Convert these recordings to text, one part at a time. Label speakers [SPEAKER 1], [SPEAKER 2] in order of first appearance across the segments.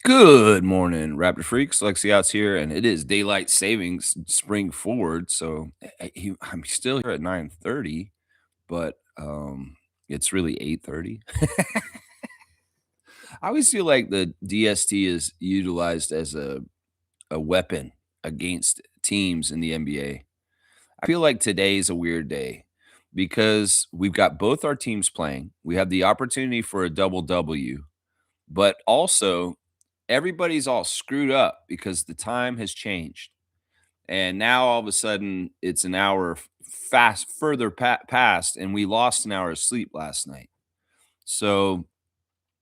[SPEAKER 1] Good morning, Raptor Freaks. Lexi Outs here, and it is daylight savings spring forward. So I'm still here at 9:30, but it's really 8:30. I always feel like the DST is utilized as a weapon against teams in the NBA. I feel like today is a weird day because we've got both our teams playing. We have the opportunity for a double W, but also everybody's all screwed up because the time has changed. And now all of a sudden it's an hour fast further past, and we lost an hour of sleep last night. So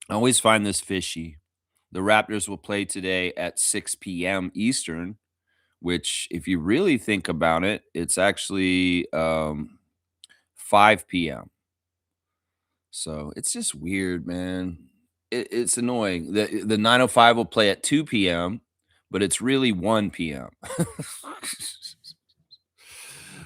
[SPEAKER 1] I always find this fishy. The Raptors will play today at 6 p.m. Eastern, which, if you really think about it, it's actually 5 p.m. So it's just weird, man. It's annoying. The 9:05 will play at 2 p.m., but it's really 1 p.m.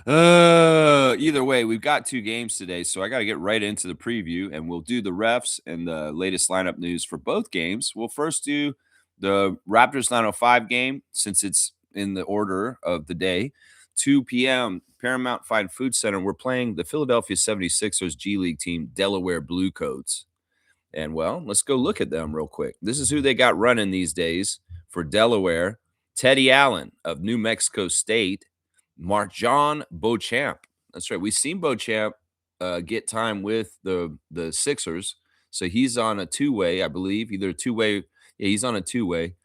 [SPEAKER 1] Either way, we've got two games today, so I got to get right into the preview, and we'll do the refs and the latest lineup news for both games. We'll first do the Raptors 9:05 game since it's in the order of the day. 2 p.m. Paramount Fine Food Center. We're playing the Philadelphia 76ers G League team, Delaware Bluecoats. And well, let's go look at them real quick. This is who they got running these days for Delaware. Teddy Allen of New Mexico State, Marjon Beauchamp. That's right. We've seen Beauchamp get time with the Sixers. So he's on a two-way, I believe, either a two-way. Yeah, he's on a two-way.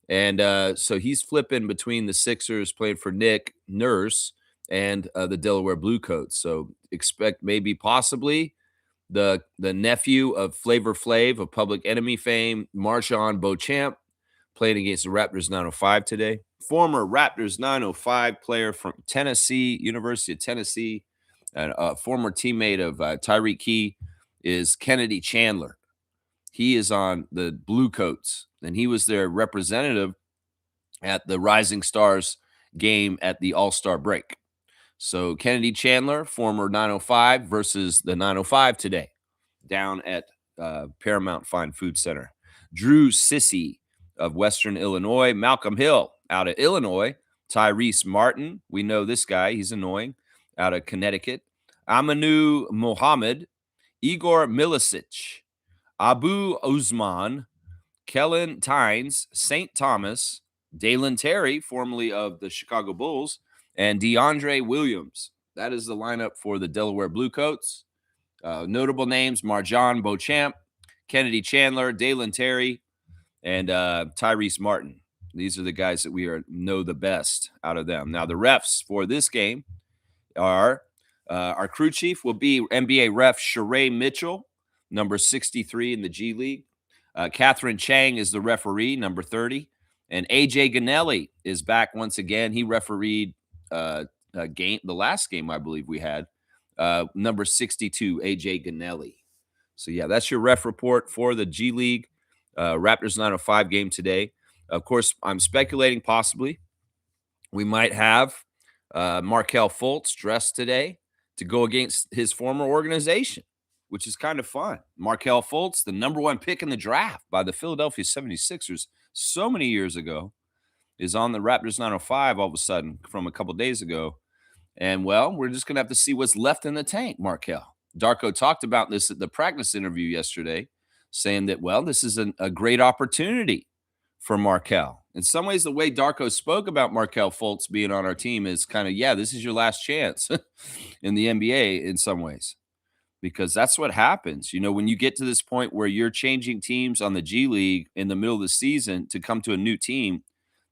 [SPEAKER 1] And so he's flipping between the Sixers playing for Nick Nurse and the Delaware Bluecoats. So expect maybe possibly the nephew of Flavor Flav of Public Enemy fame, Marjon Beauchamp, playing against the Raptors 905 today. Former Raptors 905 player from Tennessee, University of Tennessee, and a former teammate of Tyreek Key is Kennedy Chandler. He is on the Bluecoats, and he was their representative at the Rising Stars game at the All-Star break. So Kennedy Chandler, former 905 versus the 905 today down at Paramount Fine Food Center. Drew Sissy of Western Illinois. Malcolm Hill out of Illinois. Tyrese Martin. We know this guy. He's annoying. Out of Connecticut. Amanu Mohammed. Igor Milicic. Abu Usman. Kellen Tynes. St. Thomas. Dalen Terry, formerly of the Chicago Bulls, and DeAndre Williams. That is the lineup for the Delaware Bluecoats. Notable names: Marjon Beauchamp, Kennedy Chandler, Dalen Terry, and Tyrese Martin. These are the guys that we know the best out of them. Now, the refs for this game are our crew chief will be NBA ref Sheree Mitchell, number 63 in the G League. Catherine Chang is the referee, number 30. And AJ Ganelli is back once again. He refereed the last game I believe we had, number 62, AJ Ganelli. So yeah, that's your ref report for the G League Raptors 905 game today. Of course, I'm speculating possibly we might have Markelle Fultz dressed today to go against his former organization, which is kind of fun. Markelle Fultz, the number one pick in the draft by the Philadelphia 76ers so many years ago, is on the Raptors 905 all of a sudden from a couple days ago. And, well, we're just going to have to see what's left in the tank, Markelle. Darko talked about this at the practice interview yesterday, saying that, well, this is a great opportunity for Markelle. In some ways, the way Darko spoke about Markelle Fultz being on our team is kind of, yeah, this is your last chance in the NBA in some ways, because that's what happens. You know, when you get to this point where you're changing teams on the G League in the middle of the season to come to a new team,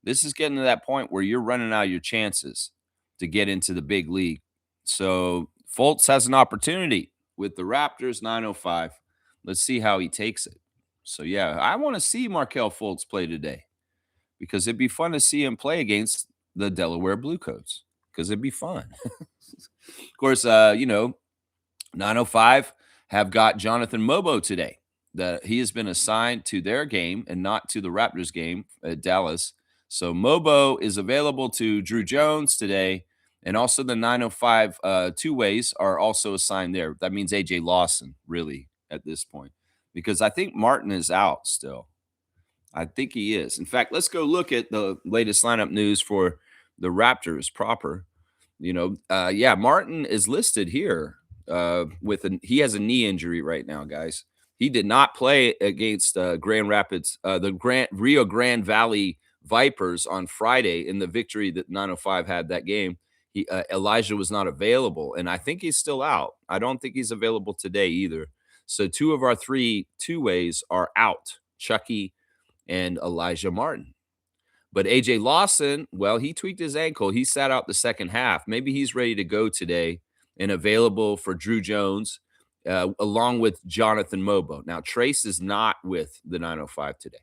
[SPEAKER 1] this is getting to that point where you're running out of your chances to get into the big league. So Fultz has an opportunity with the Raptors 905. Let's see how he takes it. So, yeah, I want to see Markelle Fultz play today because it'd be fun to see him play against the Delaware Bluecoats because it'd be fun. Of course, 905 have got Jonathan Mobo today. He has been assigned to their game and not to the Raptors game at Dallas. So Mobo is available to Drew Jones today, and also the 905 two-ways are also assigned there. That means AJ Lawson, really, at this point, because I think Martin is out still. I think he is. In fact, let's go look at the latest lineup news for the Raptors proper. Yeah, Martin is listed here he has a knee injury right now, guys. He did not play against Grand Rapids, Rio Grande Valley Vipers on Friday in the victory that 905 had that game. Elijah was not available, and I think he's still out. I don't think he's available today either. So two of our three two-ways are out, Chucky and Elijah Martin. But AJ Lawson, well, he tweaked his ankle. He sat out the second half. Maybe he's ready to go today and available for Drew Jones, along with Jonathan Mobo. Now, Trace is not with the 905 today.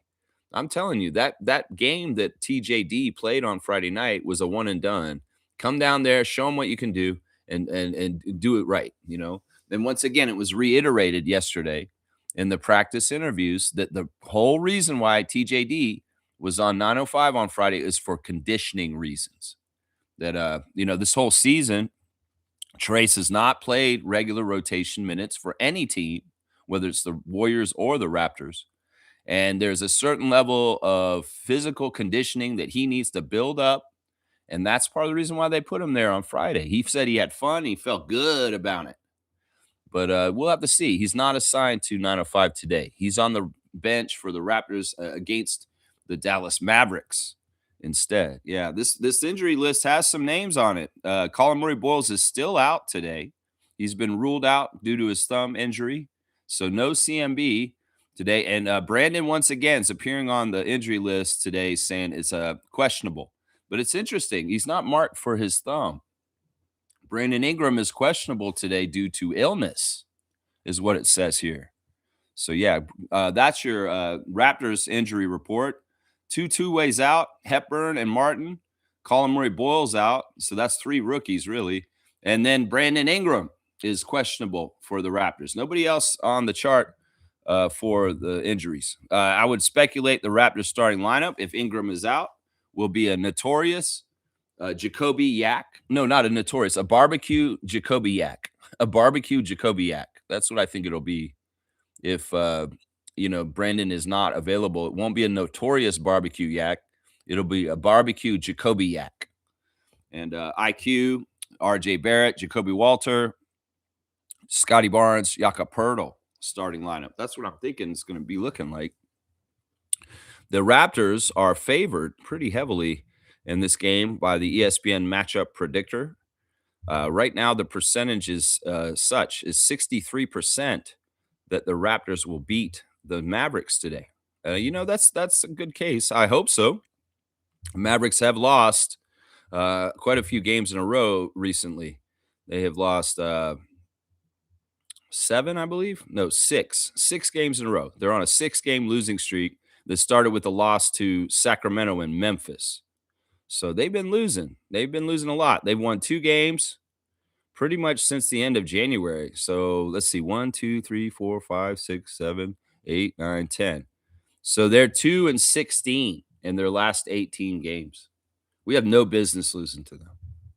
[SPEAKER 1] I'm telling you, that game that TJD played on Friday night was a one and done. Come down there, show them what you can do, and do it right. And once again, it was reiterated yesterday in the practice interviews that the whole reason why TJD was on 905 on Friday is for conditioning reasons. That this whole season, Trace has not played regular rotation minutes for any team, whether it's the Warriors or the Raptors. And there's a certain level of physical conditioning that he needs to build up. And that's part of the reason why they put him there on Friday. He said he had fun. He felt good about it. But we'll have to see. He's not assigned to 905 today. He's on the bench for the Raptors against the Dallas Mavericks instead. Yeah, this injury list has some names on it. Colin Murray-Boyles is still out today. He's been ruled out due to his thumb injury. So no CMB today. And Brandon, once again, is appearing on the injury list today saying it's questionable. But it's interesting. He's not marked for his thumb. Brandon Ingram is questionable today due to illness, is what it says here. So, yeah, that's your Raptors injury report. Two ways out, Hepburn and Martin. Colin Murray-Boyles out. So that's three rookies, really. And then Brandon Ingram is questionable for the Raptors. Nobody else on the chart for the injuries. I would speculate the Raptors starting lineup, if Ingram is out, will be a notorious Jacoby Yak. No, not a notorious, a barbecue Jacoby Yak. A barbecue Jacoby Yak. That's what I think it'll be. If Brandon is not available, it won't be a notorious barbecue Yak. It'll be a barbecue Jacoby Yak. And IQ, RJ Barrett, Jacoby Walter, Scotty Barnes, Jakob Poeltl starting lineup. That's what I'm thinking it's going to be looking like. The Raptors are favored pretty heavily in this game by the ESPN matchup predictor. Right now, the percentage is such is 63% that the Raptors will beat the Mavericks today. That's a good case. I hope so. Mavericks have lost quite a few games in a row recently. They have lost 7, I believe. No, 6 games in a row. They're on a 6-game losing streak that started with a loss to Sacramento and Memphis. So they've been losing. They've been losing a lot. They've won 2 games pretty much since the end of January. So let's see, 1, 2, 3, 4, 5, 6, 7, 8, 9, 10. So they're 2-16 in their last 18 games. We have no business losing to them.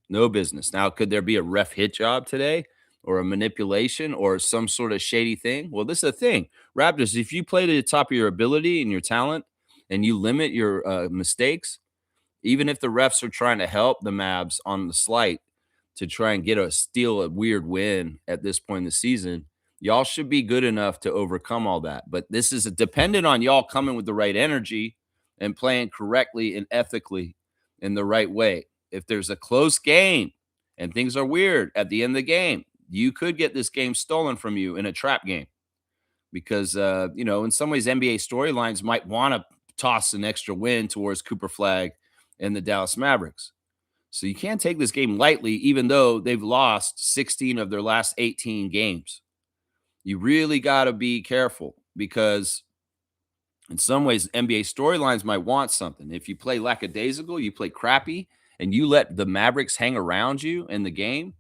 [SPEAKER 1] No business. Now, could there be a ref hit job today or a manipulation or some sort of shady thing? Well, this is the thing. Raptors, if you play to the top of your ability and your talent and you limit your mistakes, even if the refs are trying to help the Mavs on the slight to try and steal a weird win at this point in the season, y'all should be good enough to overcome all that. But this is dependent on y'all coming with the right energy and playing correctly and ethically in the right way. If there's a close game and things are weird at the end of the game, you could get this game stolen from you in a trap game because, in some ways, NBA storylines might want to toss an extra win towards Cooper Flagg and the Dallas Mavericks. So you can't take this game lightly, even though they've lost 16 of their last 18 games. You really got to be careful because in some ways, NBA storylines might want something. If you play lackadaisical, you play crappy, and you let the Mavericks hang around you in the game,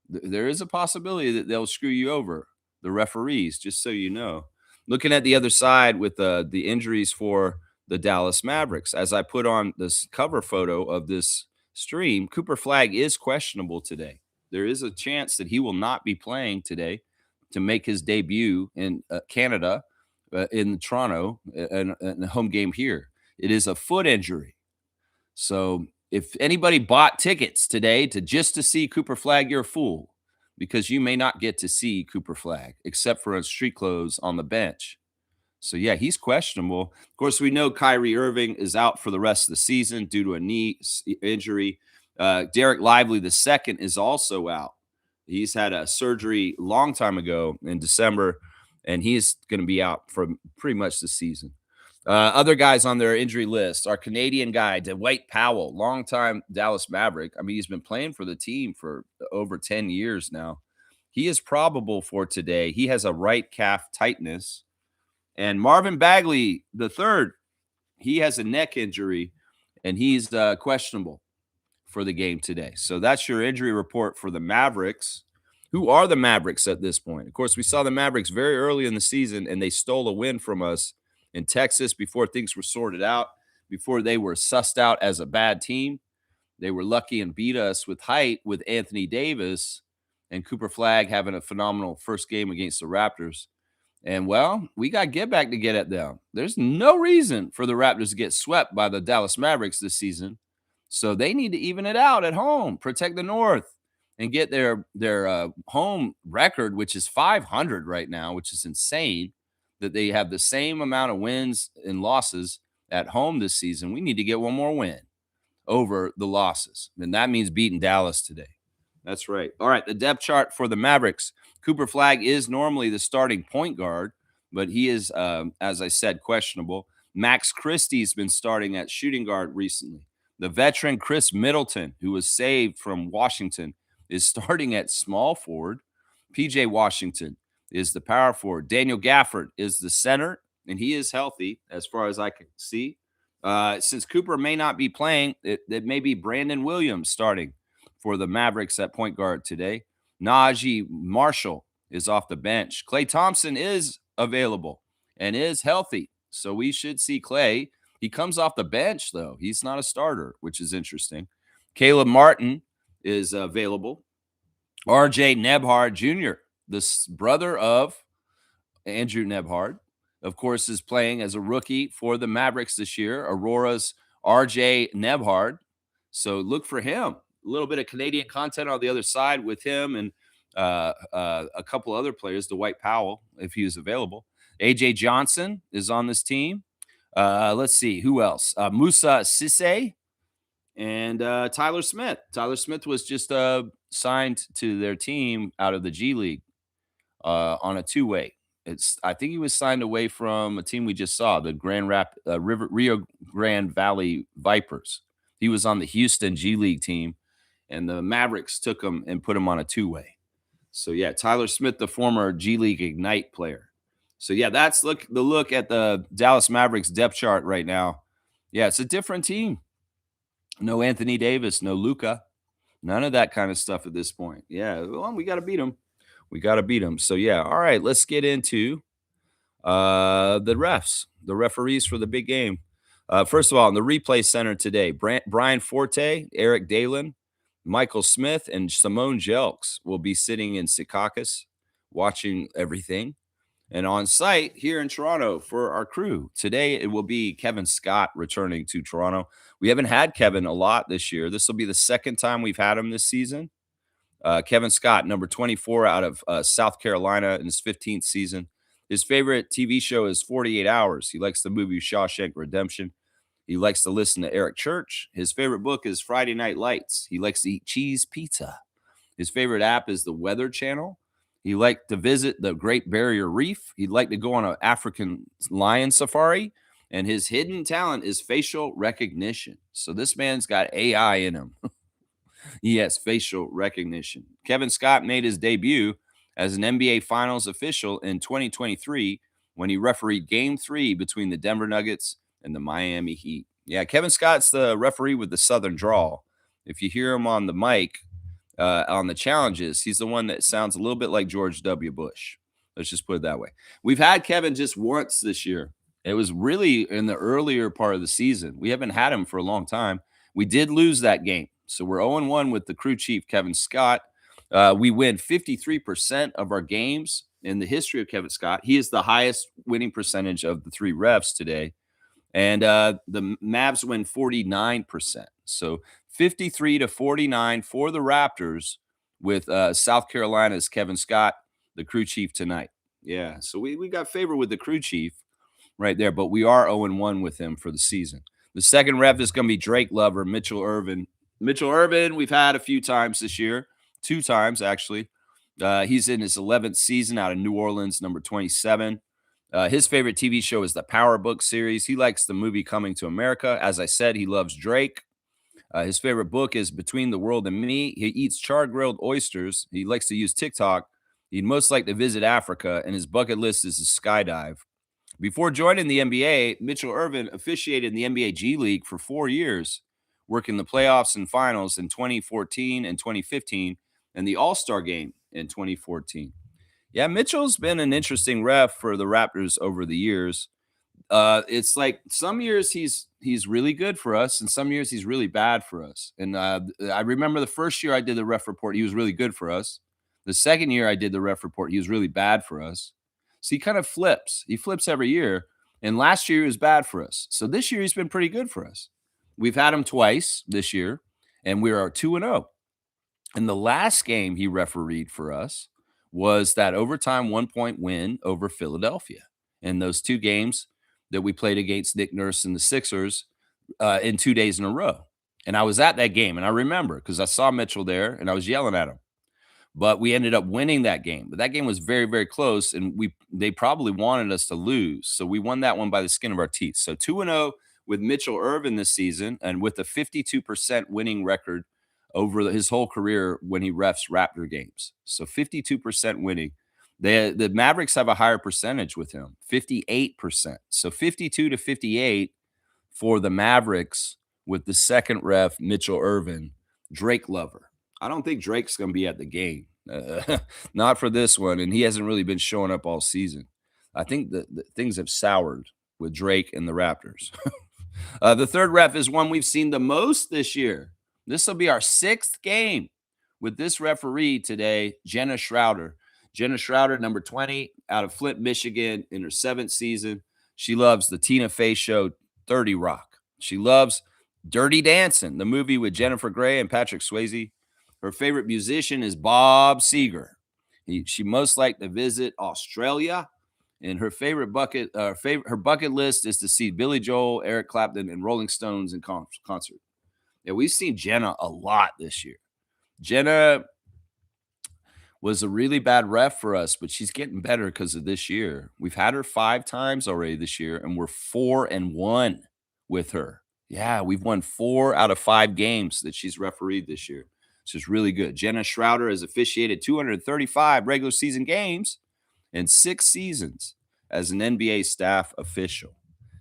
[SPEAKER 1] there is a possibility that they'll screw you over, the referees, just so you know. Looking at the other side with the injuries for the Dallas Mavericks, as I put on this cover photo of this stream, Cooper Flagg is questionable today. There is a chance that he will not be playing today to make his debut in Canada in Toronto in a home game here. It is a foot injury. So if anybody bought tickets today to see Cooper Flagg, you're a fool, because you may not get to see Cooper Flagg except for in street clothes on the bench. So yeah, he's questionable. Of course, we know Kyrie Irving is out for the rest of the season due to a knee injury. Derek Lively II is also out. He's had a surgery long time ago in December, and he's going to be out for pretty much the season. Other guys on their injury list, our Canadian guy, Dwight Powell, longtime Dallas Maverick. I mean, he's been playing for the team for over 10 years now. He is probable for today. He has a right calf tightness. And Marvin Bagley III, he has a neck injury, and he's questionable for the game today. So that's your injury report for the Mavericks. Who are the Mavericks at this point? Of course, we saw the Mavericks very early in the season, and they stole a win from us in Texas before things were sorted out, before they were sussed out as a bad team. They were lucky and beat us with height with Anthony Davis and Cooper Flagg having a phenomenal first game against the Raptors. And, well, we got get back to get at them. There's no reason for the Raptors to get swept by the Dallas Mavericks this season. So they need to even it out at home, protect the North, and get their home record, which is 500 right now, which is insane that they have the same amount of wins and losses at home this season. We need to get one more win over the losses, and that means beating Dallas today. That's right. All right, the depth chart for the Mavericks. Cooper Flagg is normally the starting point guard, but he is, as I said, questionable. Max Christie's been starting at shooting guard recently. The veteran Chris Middleton, who was saved from Washington, is starting at small forward. PJ Washington is the power forward. Daniel Gafford is the center, and he is healthy as far as I can see. Since Cooper may not be playing, it may be Brandon Williams starting for the Mavericks at point guard today. Najee Marshall is off the bench. Klay Thompson is available and is healthy, so we should see Klay. He comes off the bench, though. He's not a starter, which is interesting. Caleb Martin is available. RJ Nembhard Jr., the brother of Andrew Nembhard, of course, is playing as a rookie for the Mavericks this year. Aurora's RJ Nembhard. So look for him. A little bit of Canadian content on the other side with him and a couple other players, Dwight Powell, if he is available. AJ Johnson is on this team. Let's see, who else? Musa Cisse and Tyler Smith. Tyler Smith was just signed to their team out of the G League on a two-way. I think he was signed away from a team we just saw, the Rio Grande Valley Vipers. He was on the Houston G League team, and the Mavericks took him and put him on a two-way. So, yeah, Tyler Smith, the former G League Ignite player. So, yeah, that's the look at the Dallas Mavericks depth chart right now. Yeah, it's a different team. No Anthony Davis, no Luka, none of that kind of stuff at this point. Yeah, well, we got to beat them. We got to beat them. So, yeah, all right, let's get into the refs, the referees for the big game. First of all, in the replay center today, Brian Forte, Eric Dalen, Michael Smith, and Simone Jelks will be sitting in Secaucus watching everything. And on site here in Toronto for our crew, today it will be Kevin Scott returning to Toronto. We haven't had Kevin a lot this year. This will be the second time we've had him this season. Kevin Scott, number 24 out of South Carolina in his 15th season. His favorite TV show is 48 Hours. He likes the movie Shawshank Redemption. He likes to listen to Eric Church. His favorite book is Friday Night Lights. He likes to eat cheese pizza. His favorite app is the Weather Channel. He liked to visit the Great Barrier Reef. He'd like to go on an African lion safari. And his hidden talent is facial recognition. So this man's got AI in him. He has facial recognition. Kevin Scott made his debut as an NBA Finals official in 2023 when he refereed Game 3 between the Denver Nuggets and the Miami Heat. Yeah, Kevin Scott's the referee with the Southern drawl. If you hear him on the mic on the challenges, he's the one that sounds a little bit like George W. Bush. Let's just put it that way. We've had Kevin just once this year. It was really in the earlier part of the season. We haven't had him for a long time. We did lose that game. So we're 0-1 with the crew chief, Kevin Scott. We win 53% of our games in the history of Kevin Scott. He is the highest winning percentage of the 3 refs today. And the Mavs win 49%. So 53-49 for the Raptors with South Carolina's Kevin Scott, the crew chief tonight. Yeah, so we got favor with the crew chief right there, but we are 0-1 with him for the season. The second ref is going to be Drake Lover, Mitchell Irvin. Mitchell Irvin, we've had a few times this year, 2 times actually. He's in his 11th season out of New Orleans, number 27. His favorite TV show is the Power Book series. He likes the movie Coming to America. As I said, he loves Drake. His favorite book is Between the World and Me. He eats char-grilled oysters. He likes to use TikTok. He'd most like to visit Africa, and his bucket list is a skydive. Before joining the NBA, Mitchell Irvin officiated in the NBA G League for 4 years, working the playoffs and finals in 2014 and 2015, and the All-Star game in 2014. Yeah, Mitchell's been an interesting ref for the Raptors over the years. It's like some years he's really good for us, and some years he's really bad for us. And I remember the first year I did the ref report, he was really good for us. The second year I did the ref report, he was really bad for us. So he kind of flips. He flips every year. And last year he was bad for us. So this year he's been pretty good for us. We've had him twice this year, and we are 2-0. And the last game he refereed for us was that overtime 1-point win over Philadelphia. And those 2 games that we played against Nick Nurse and the Sixers in 2 days in a row. And I was at that game, and I remember because I saw Mitchell there, and I was yelling at him. But we ended up winning that game. But that game was very, very close, and they probably wanted us to lose. So we won that one by the skin of our teeth. So 2-0 with Mitchell Irvin this season, and with a 52% winning record over his whole career when he refs Raptor games. So 52% winning. The Mavericks have a higher percentage with him, 58%. So 52-58 for the Mavericks with the second ref, Mitchell Irvin, Drake Lover. I don't think Drake's going to be at the game. Not for this one, and he hasn't really been showing up all season. I think that things have soured with Drake and the Raptors. The third ref is one we've seen the most this year. This will be our 6th game with this referee today, Jenna Schroeder. Jenna Schroeder, number 20, out of Flint, Michigan, in her 7th season. She loves the Tina Fey show, 30 Rock. She loves Dirty Dancing, the movie with Jennifer Grey and Patrick Swayze. Her favorite musician is Bob Seger. She most liked to visit Australia. And her favorite her bucket list is to see Billy Joel, Eric Clapton, and Rolling Stones in concert. Yeah, we've seen Jenna a lot this year. Jenna was a really bad ref for us, but she's getting better because of this year. We've had her 5 times already this year, and we're 4-1 with her. Yeah, we've won 4 out of 5 games that she's refereed this year. So it's really good. Jenna Schroeder has officiated 235 regular season games and 6 seasons as an NBA staff official.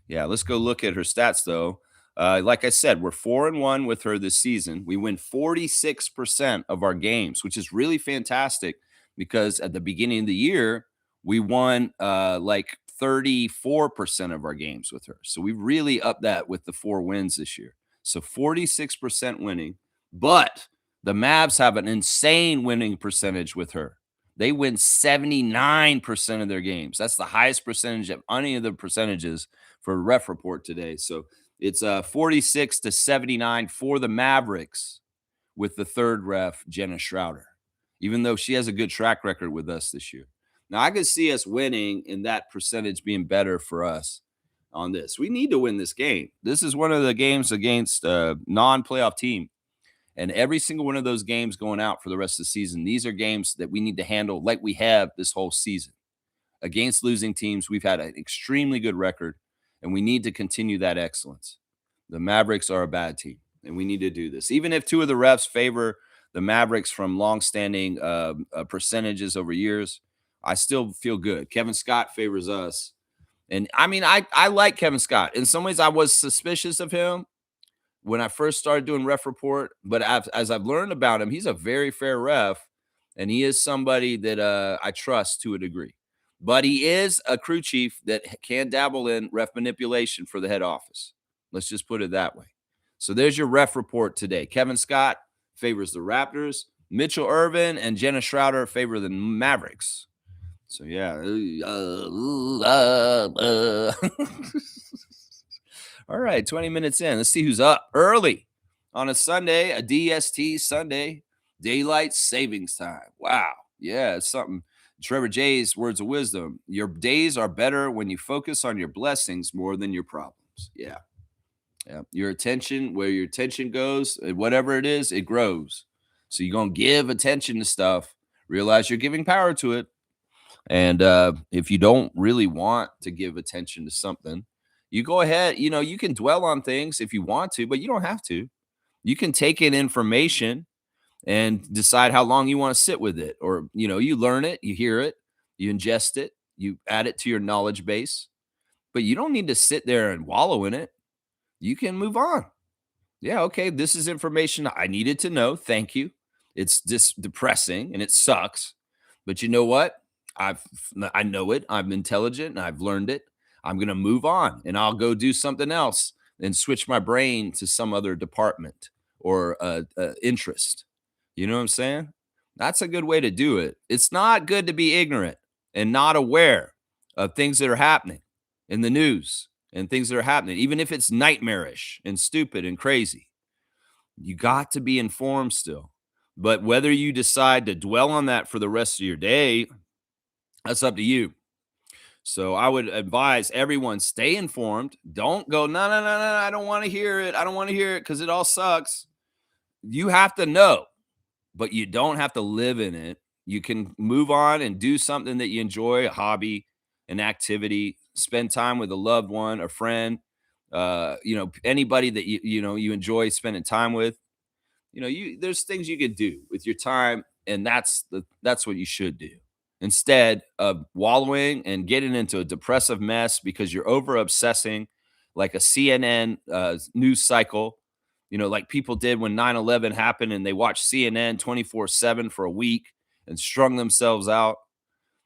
[SPEAKER 1] Yeah, let's go look at her stats, though. Like I said, we're 4-1 with her this season. We win 46% of our games, which is really fantastic because at the beginning of the year, we won like 34% of our games with her. So we really upped that with the 4 wins this year. So 46% winning, but the Mavs have an insane winning percentage with her. They win 79% of their games. That's the highest percentage of any of the percentages for ref report today. So it's 46-79 for the Mavericks with the third ref, Jenna Schroeder, even though she has a good track record with us this year. Now, I could see us winning and that percentage being better for us on this. We need to win this game. This is one of the games against a non-playoff team. And every single one of those games going out for the rest of the season, these are games that we need to handle like we have this whole season. Against losing teams, we've had an extremely good record, and we need to continue that excellence. The Mavericks are a bad team, and we need to do this. Even if 2 of the refs favor the Mavericks from longstanding percentages over years, I still feel good. Kevin Scott favors us. And, I mean, I like Kevin Scott. In some ways, I was suspicious of him when I first started doing ref report, but as I've learned about him, he's a very fair ref, and he is somebody that I trust to a degree. But he is a crew chief that can dabble in ref manipulation for the head office. Let's just put it that way. So there's your ref report today. Kevin Scott favors the Raptors. Mitchell Irvin and Jenna Schroeder favor the Mavericks. So yeah. All right, 20 minutes in. Let's see who's up early on a Sunday, a DST Sunday, daylight savings time. Wow. Yeah, it's something. Trevor J's words of wisdom. Your days are better when you focus on your blessings more than your problems. Yeah. Yeah. Your attention, where your attention goes, whatever it is, it grows. So you're going to give attention to stuff, realize you're giving power to it. And if you don't really want to give attention to something, you go ahead, you can dwell on things if you want to, but you don't have to. You can take in information and decide how long you want to sit with it. Or, you learn it, you hear it, you ingest it, you add it to your knowledge base, but you don't need to sit there and wallow in it. You can move on. Yeah, okay, this is information I needed to know. Thank you. It's just depressing and it sucks. But you know what? I've I know it. I'm intelligent and I've learned it. I'm going to move on and I'll go do something else and switch my brain to some other department or interest. You know what I'm saying? That's a good way to do it. It's not good to be ignorant and not aware of things that are happening in the news and things that are happening, even if it's nightmarish and stupid and crazy. You got to be informed still. But whether you decide to dwell on that for the rest of your day, that's up to you. So I would advise everyone stay informed. Don't go, no, no, no, no, I don't want to hear it. I don't want to hear it because it all sucks. You have to know, but you don't have to live in it. You can move on and do something that you enjoy, a hobby, an activity, spend time with a loved one, a friend, anybody that you enjoy spending time with. There's things you could do with your time, and that's what you should do instead of wallowing and getting into a depressive mess because you're over obsessing like a CNN news cycle, like people did when 9/11 happened and they watched CNN 24/7 for a week and strung themselves out.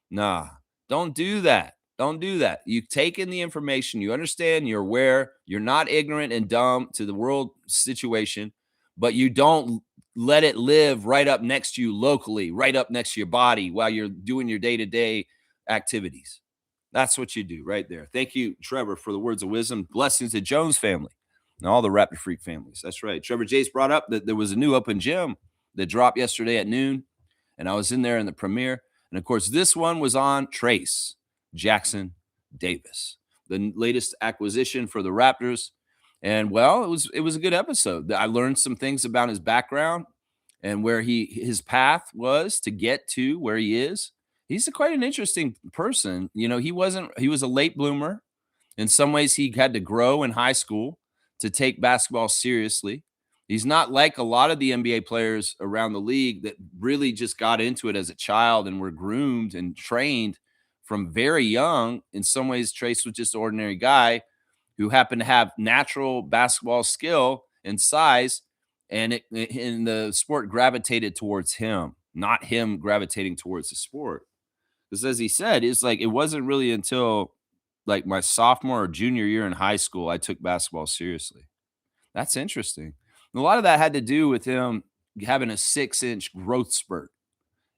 [SPEAKER 1] Nah, don't do that. Don't do that. You take in the information, you understand, you're aware, you're not ignorant and dumb to the world situation, but you don't let it live right up next to you locally, right up next to your body while you're doing your day-to-day activities. That's what you do right there. Thank you, Trevor, for the words of wisdom. Blessings to Jones family and all the Raptor Freak families. That's right. Trevor Jace brought up that there was a new open gym that dropped yesterday at noon, and I was in there in the premiere. And of course, this one was on Trace Jackson Davis, the latest acquisition for the Raptors. And well, it was a good episode. I learned some things about his background and where his path was to get to where he is. He's quite an interesting person. He was a late bloomer. In some ways, he had to grow in high school to take basketball seriously. He's not like a lot of the NBA players around the league that really just got into it as a child and were groomed and trained from very young. In some ways, Trace was just an ordinary guy who happened to have natural basketball skill and size, and the sport gravitated towards him, not him gravitating towards the sport. Because as he said, it's like it wasn't really until like my sophomore or junior year in high school I took basketball seriously. That's interesting. A lot of that had to do with him having a 6-inch growth spurt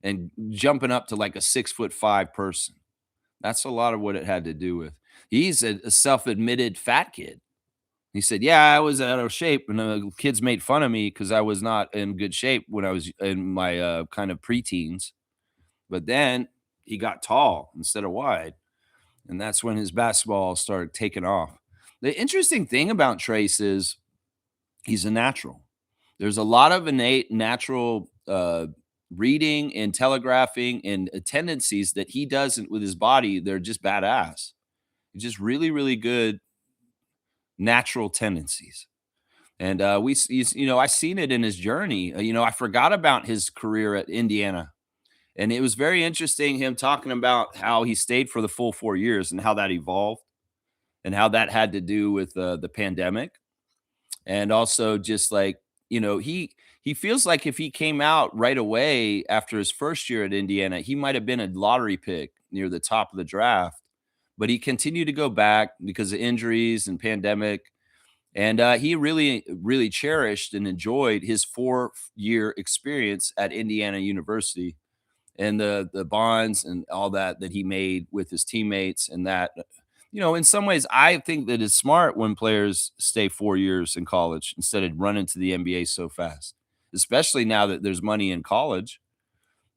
[SPEAKER 1] and jumping up to like a 6'5" person. That's a lot of what it had to do with. He's a self-admitted fat kid. He said, "Yeah, I was out of shape, and kids made fun of me because I was not in good shape when I was in my kind of preteens. But then he got tall instead of wide, and that's when his basketball started taking off." The interesting thing about Trace is he's a natural. There's a lot of innate natural reading and telegraphing and tendencies that he does with his body. They're just badass. Just really, really good natural tendencies. And I seen it in his journey. I forgot about his career at Indiana. And it was very interesting him talking about how he stayed for the full 4 years and how that evolved and how that had to do with the pandemic. And also just like, he feels like if he came out right away after his first year at Indiana, he might have been a lottery pick near the top of the draft. But he continued to go back because of injuries and pandemic. And he really, really cherished and enjoyed his 4-year experience at Indiana University. and the bonds and all that he made with his teammates, and that, in some ways, I think that it's smart when players stay 4 years in college instead of running to the NBA so fast, especially now that there's money in college.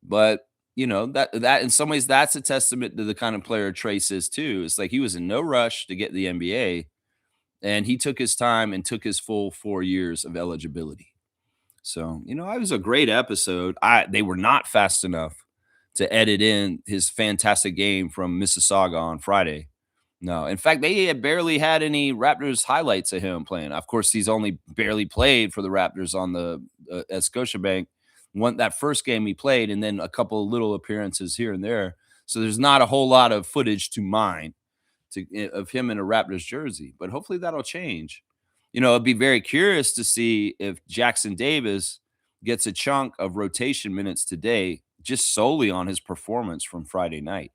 [SPEAKER 1] But that in some ways, that's a testament to the kind of player Trace is too. It's like he was in no rush to get the NBA, and he took his time and took his full 4 years of eligibility. So, it was a great episode. They were not fast enough to edit in his fantastic game from Mississauga on Friday. No, in fact, they had barely had any Raptors highlights of him playing. Of course, he's only barely played for the Raptors on the at Scotiabank. That first game he played, and then a couple of little appearances here and there. So there's not a whole lot of footage to mine of him in a Raptors jersey, but hopefully that'll change. I'd be very curious to see if Jackson Davis gets a chunk of rotation minutes today, just solely on his performance from Friday night.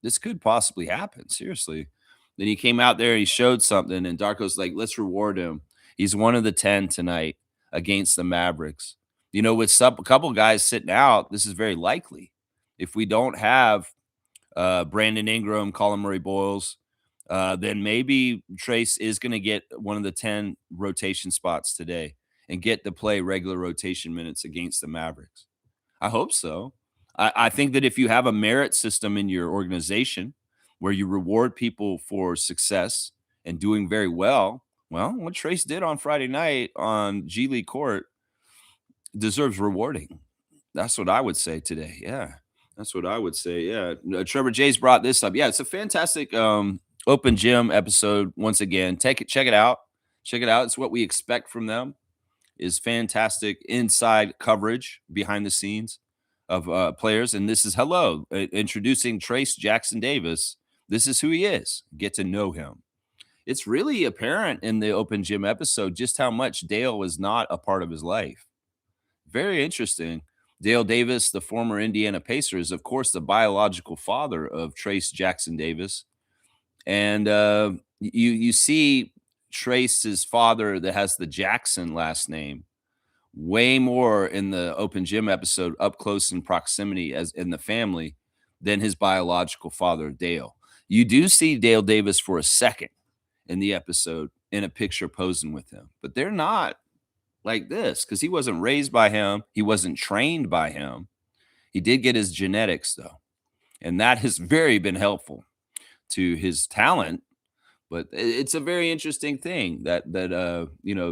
[SPEAKER 1] This could possibly happen, seriously. Then he came out there, he showed something, and Darko's like, let's reward him. He's one of the 10 tonight against the Mavericks. With a couple guys sitting out, this is very likely. If we don't have Brandon Ingram, Colin Murray-Boyles, then maybe Trace is going to get one of the 10 rotation spots today and get to play regular rotation minutes against the Mavericks. I hope so. I think that if you have a merit system in your organization where you reward people for success and doing very well, what Trace did on Friday night on G League court deserves rewarding. That's what I would say today. Yeah, that's what I would say. Yeah, Trevor J's brought this up. Yeah, it's a fantastic open gym episode. Once again, check it out. Check it out. It's what we expect from them. Is fantastic inside coverage behind the scenes of players. And this is introducing Trace Jackson Davis. This is who he is. Get to know him. It's really apparent in the open gym episode just how much Dale was not a part of his life. Very interesting. Dale Davis, the former Indiana Pacer, is, of course, the biological father of Trace Jackson Davis. And you see Trace's father that has the Jackson last name way more in the open gym episode, up close in proximity as in the family, than his biological father, Dale. You do see Dale Davis for a second in the episode in a picture posing with him, but they're not like this because he wasn't raised by him. He wasn't trained by him. He did get his genetics, though, and that has very been helpful to his talent. But it's a very interesting thing that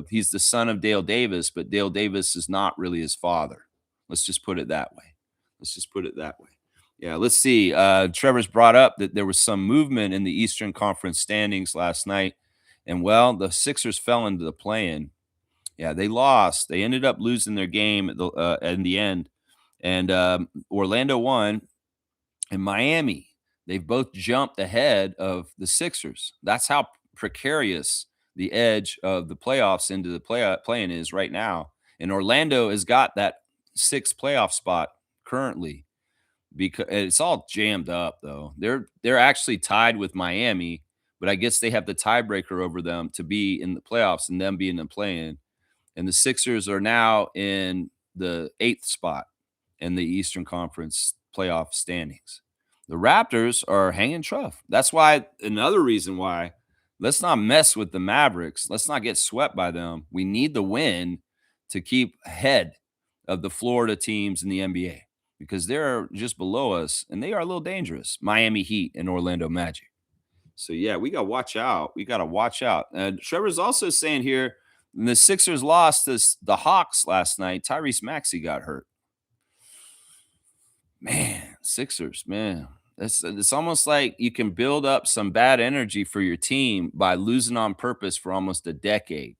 [SPEAKER 1] he's the son of Dale Davis, but Dale Davis is not really his father. Let's just put it that way. Yeah, let's see. Trevor's brought up that there was some movement in the Eastern Conference standings last night, and the Sixers fell into the play-in. Yeah, they lost. They ended up losing their game in the end, and Orlando won, and Miami. They've both jumped ahead of the Sixers. That's how precarious the edge of the playoffs into the play-in is right now. And Orlando has got that 6th playoff spot currently because it's all jammed up, though. They're actually tied with Miami, but I guess they have the tiebreaker over them to be in the playoffs and them being in the play-in. And the Sixers are now in the 8th spot in the Eastern Conference playoff standings. The Raptors are hanging tough. That's why another reason why let's not mess with the Mavericks. Let's not get swept by them. We need the win to keep ahead of the Florida teams in the NBA because they're just below us and they are a little dangerous. Miami Heat and Orlando Magic. So, yeah, we got to watch out. Trevor's also saying here, the Sixers lost the Hawks last night. Tyrese Maxey got hurt. Man, Sixers, man. It's almost like you can build up some bad energy for your team by losing on purpose for almost a decade.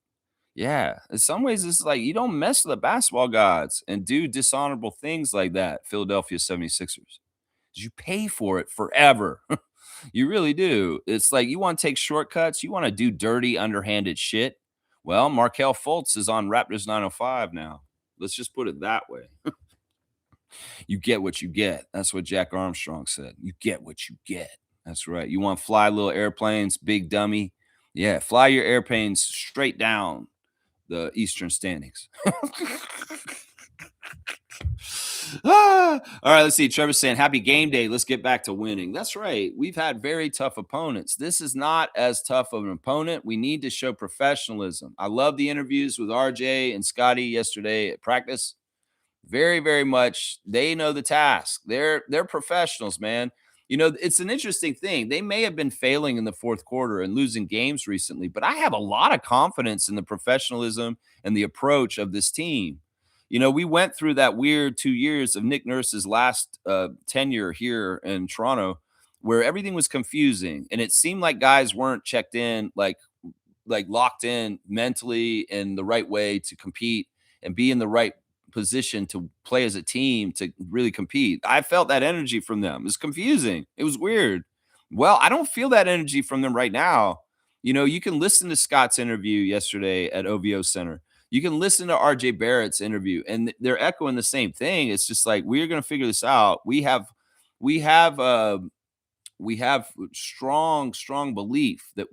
[SPEAKER 1] Yeah, in some ways, it's like you don't mess with the basketball gods and do dishonorable things like that, Philadelphia 76ers. You pay for it forever. You really do. It's like you want to take shortcuts. You want to do dirty, underhanded shit. Well, Markelle Fultz is on Raptors 905 now. Let's just put it that way. You get what you get. That's what Jack Armstrong said. You get what you get. That's right. You want to fly little airplanes, big dummy? Yeah, fly your airplanes straight down the Eastern standings. All right, let's see. Trevor's saying, happy game day. Let's get back to winning. That's right. We've had very tough opponents. This is not as tough of an opponent. We need to show professionalism. I love the interviews with RJ and Scotty yesterday at practice. Very, very much. They know the task. They're professionals, man. It's an interesting thing. They may have been failing in the fourth quarter and losing games recently, but I have a lot of confidence in the professionalism and the approach of this team. We went through that weird 2 years of Nick Nurse's last tenure here in Toronto, where everything was confusing and it seemed like guys weren't checked in, like locked in mentally in the right way to compete and be in the right position to play as a team to really compete. I felt that energy from them. It's confusing. It was weird. Well, I don't feel that energy from them right now. You can listen to Scott's interview yesterday at OVO Center. You can listen to RJ Barrett's interview, and they're echoing the same thing. It's just like, we're going to figure this out. We have we have strong belief that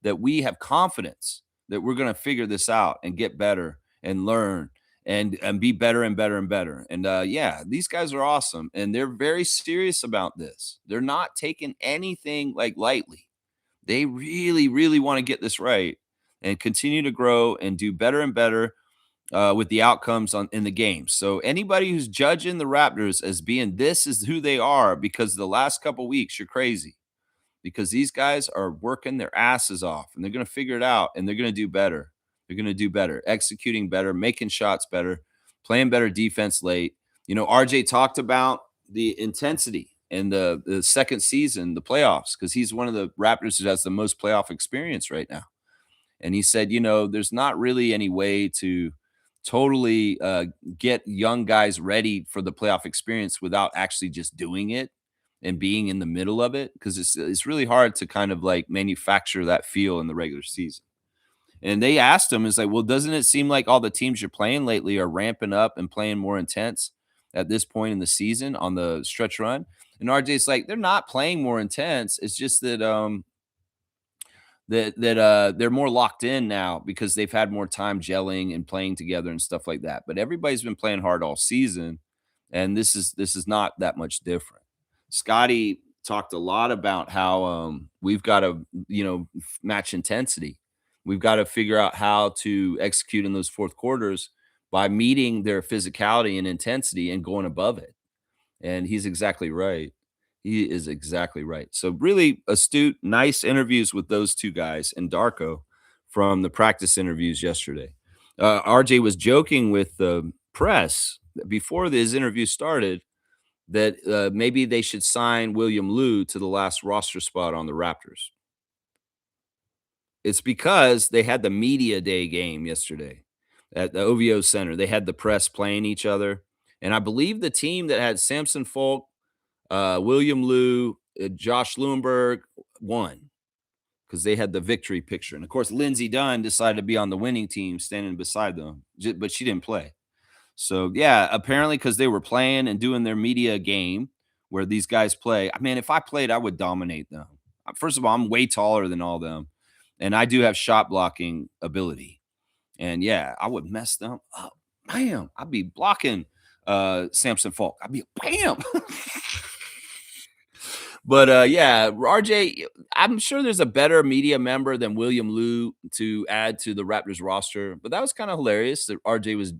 [SPEAKER 1] that we have confidence that we're going to figure this out and get better and learn and be better and better and better. And yeah, these guys are awesome and they're very serious about this. They're not taking anything like lightly. They really, really want to get this right and continue to grow and do better and better with the outcomes in the game. So anybody who's judging the Raptors as being this is who they are because of the last couple weeks, you're crazy. Because these guys are working their asses off and they're going to figure it out and they're going to do better. They're going to do better, executing better, making shots better, playing better defense late. RJ talked about the intensity in the second season, the playoffs, because he's one of the Raptors who has the most playoff experience right now. And he said, there's not really any way to totally get young guys ready for the playoff experience without actually just doing it and being in the middle of it, because it's really hard to kind of like manufacture that feel in the regular season. And they asked him, is like, well, doesn't it seem like all the teams you're playing lately are ramping up and playing more intense at this point in the season on the stretch run? And RJ's like, they're not playing more intense. It's just that they're more locked in now because they've had more time gelling and playing together and stuff like that. But everybody's been playing hard all season, and this is not that much different. Scotty talked a lot about how we've got to match intensity. We've got to figure out how to execute in those fourth quarters by meeting their physicality and intensity and going above it. And he's exactly right. He is exactly right. So really astute, nice interviews with those two guys and Darko from the practice interviews yesterday. RJ was joking with the press before his interview started that maybe they should sign William Liu to the last roster spot on the Raptors. It's because they had the media day game yesterday at the OVO Center. They had the press playing each other. And I believe the team that had Samson Folk, William Liu, Josh Lewenberg won because they had the victory picture. And of course, Lindsey Dunn decided to be on the winning team standing beside them, but she didn't play. So yeah, apparently because they were playing and doing their media game where these guys play. I mean, if I played, I would dominate them. First of all, I'm way taller than all of them. And I do have shot blocking ability. And yeah, I would mess them up. Bam. I'd be blocking Samson Folk. I'd be bam. But yeah, RJ, I'm sure there's a better media member than William Liu to add to the Raptors roster. But that was kind of hilarious that RJ was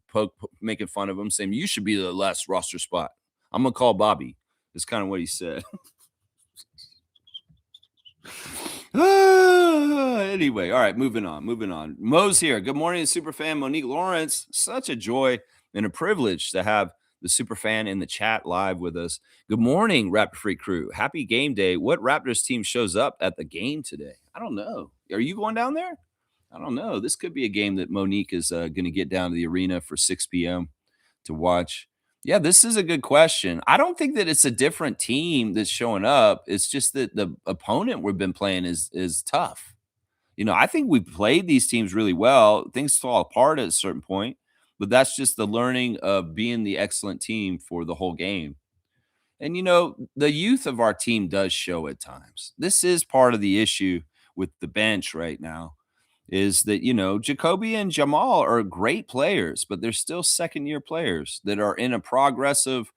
[SPEAKER 1] making fun of him, saying, you should be the last roster spot. I'm going to call Bobby. That's kind of what he said. Anyway, all right, moving on. Mo's here. Good morning, Superfan Monique Lawrence. Such a joy and a privilege to have the Superfan in the chat live with us. Good morning, Raptor Freak crew. Happy game day. What Raptors team shows up at the game today? I don't know. Are you going down there? I don't know. This could be a game that Monique is going to get down to the arena for 6 p.m. to watch. Yeah, this is a good question. I don't think that it's a different team that's showing up. It's just that the opponent we've been playing is tough. I think we played these teams really well. Things fall apart at a certain point, but that's just the learning of being the excellent team for the whole game. And the youth of our team does show at times. This is part of the issue with the bench right now is that, you know, Jacoby and Jamal are great players, but they're still second year players that are in a progressive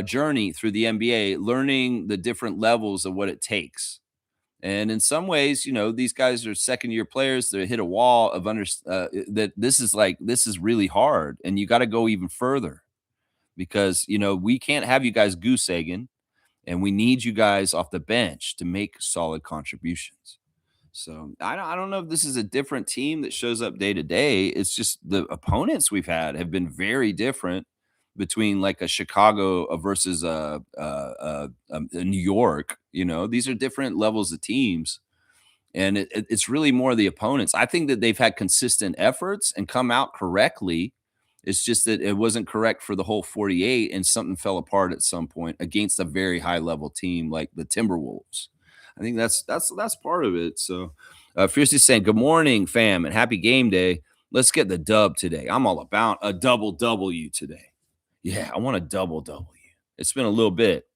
[SPEAKER 1] journey through the NBA, learning the different levels of what it takes. And in some ways, you know, these guys are second year players. They hit a wall of that this is really hard, and you got to go even further because you know we can't have you guys goose egging, and we need you guys off the bench to make solid contributions. So I don't know if this is a different team that shows up day to day. It's just the opponents we've had have been very different between like a Chicago versus a New York. You know, these are different levels of teams, and it's really more the opponents. I think that they've had consistent efforts and come out correctly. It's just that it wasn't correct for the whole 48, and something fell apart at some point against a very high level team like the Timberwolves. I think that's part of it. So, Fiercely saying, "Good morning, fam, and happy game day. Let's get the dub today. I'm all about a double W today. Yeah, I want a double W. It's been a little bit.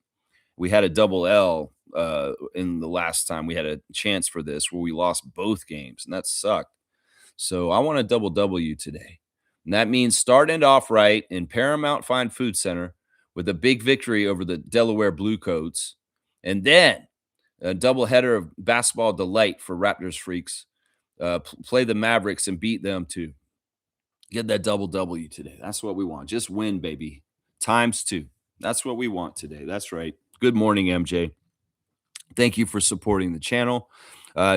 [SPEAKER 1] We had a double L in the last time we had a chance for this where we lost both games, and that sucked. So I want a double W today. And that means starting off right in Paramount Fine Food Center with a big victory over the Delaware Bluecoats, and then a doubleheader of basketball delight for Raptors freaks. Play the Mavericks and beat them to get that double W today. That's what we want. Just win, baby. Times two. That's what we want today. That's right. Good morning, MJ. Thank you for supporting the channel.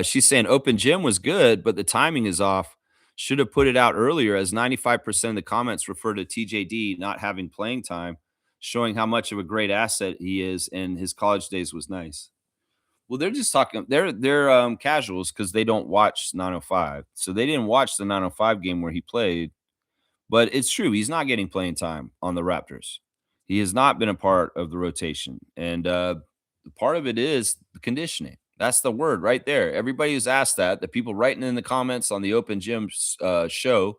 [SPEAKER 1] She's saying open gym was good, but the timing is off. Should have put it out earlier, as 95% of the comments refer to TJD not having playing time, showing how much of a great asset he is, and his college days was nice. Well, they're just talking. They're casuals because they don't watch 905, so they didn't watch the 905 game where he played. But it's true, he's not getting playing time on the Raptors. He has not been a part of the rotation, and part of it is the conditioning. That's the word right there. Everybody who's asked that, the people writing in the comments on the Open Gym show,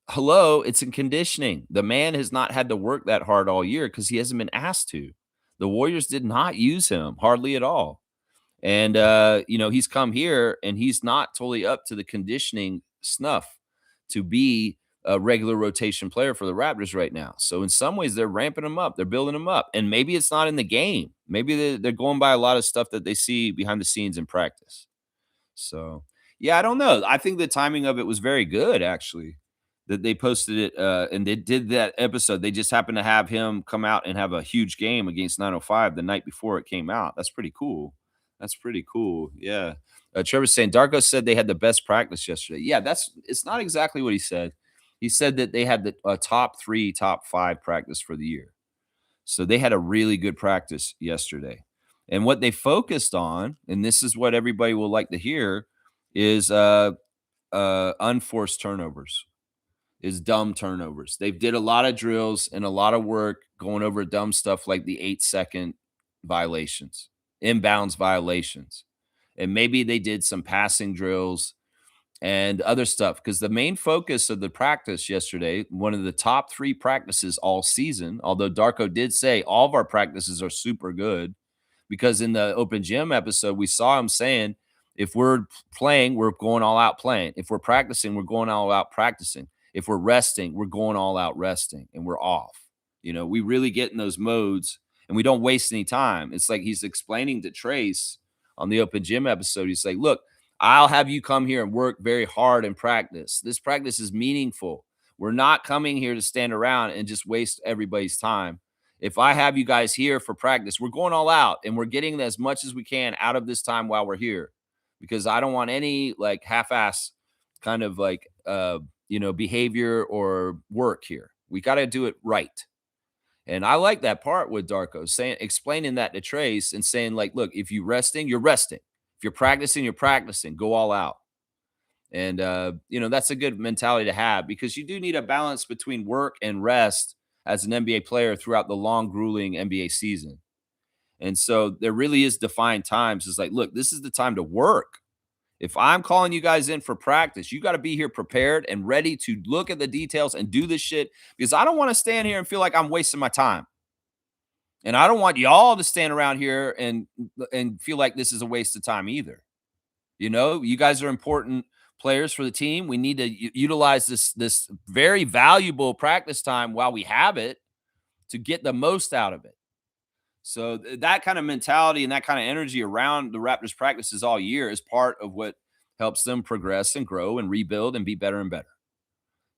[SPEAKER 1] hello, it's in conditioning. The man has not had to work that hard all year because he hasn't been asked to. The Warriors did not use him hardly at all. And, you know, he's come here and he's not totally up to the conditioning snuff to be a regular rotation player for the Raptors right now. So in some ways, they're ramping him up. They're building him up. And maybe it's not in the game. Maybe they're going by a lot of stuff that they see behind the scenes in practice. So, yeah, I don't know. I think the timing of it was very good, actually, that they posted it and they did that episode. They just happened to have him come out and have a huge game against 905 the night before it came out. That's pretty cool. That's pretty cool. Yeah. Trevor's saying Darko said they had the best practice yesterday. Yeah, it's not exactly what he said. He said that they had the top 3, top 5 practice for the year. So they had a really good practice yesterday. And what they focused on, and this is what everybody will like to hear, is unforced turnovers, is dumb turnovers. They did a lot of drills and a lot of work going over dumb stuff like the 8-second violations, inbounds violations. And maybe they did some passing drills and other stuff, because the main focus of the practice yesterday, one of the top 3 practices all season, although Darko did say all of our practices are super good, because in the Open Gym episode, we saw him saying, if we're playing, we're going all out playing. If we're practicing, we're going all out practicing. If we're resting, we're going all out resting, and we're off. You know, we really get in those modes and we don't waste any time. It's like he's explaining to Trace on the Open Gym episode. He's like, look, I'll have you come here and work very hard in practice. This practice is meaningful. We're not coming here to stand around and just waste everybody's time. If I have you guys here for practice, we're going all out and we're getting as much as we can out of this time while we're here, because I don't want any like half-ass kind of like, you know, behavior or work here. We got to do it right. And I like that part with Darko saying, explaining that to Trace and saying, like, look, if you're resting, you're resting. If you're practicing, you're practicing. Go all out. And, you know, that's a good mentality to have, because you do need a balance between work and rest as an NBA player throughout the long, grueling NBA season. And so there really is defined times. It's like, look, this is the time to work. If I'm calling you guys in for practice, you got to be here prepared and ready to look at the details and do this shit, because I don't want to stand here and feel like I'm wasting my time. And I don't want y'all to stand around here and feel like this is a waste of time either. You know, you guys are important players for the team. We need to utilize this very valuable practice time while we have it to get the most out of it. So that kind of mentality and that kind of energy around the Raptors practices all year is part of what helps them progress and grow and rebuild and be better and better.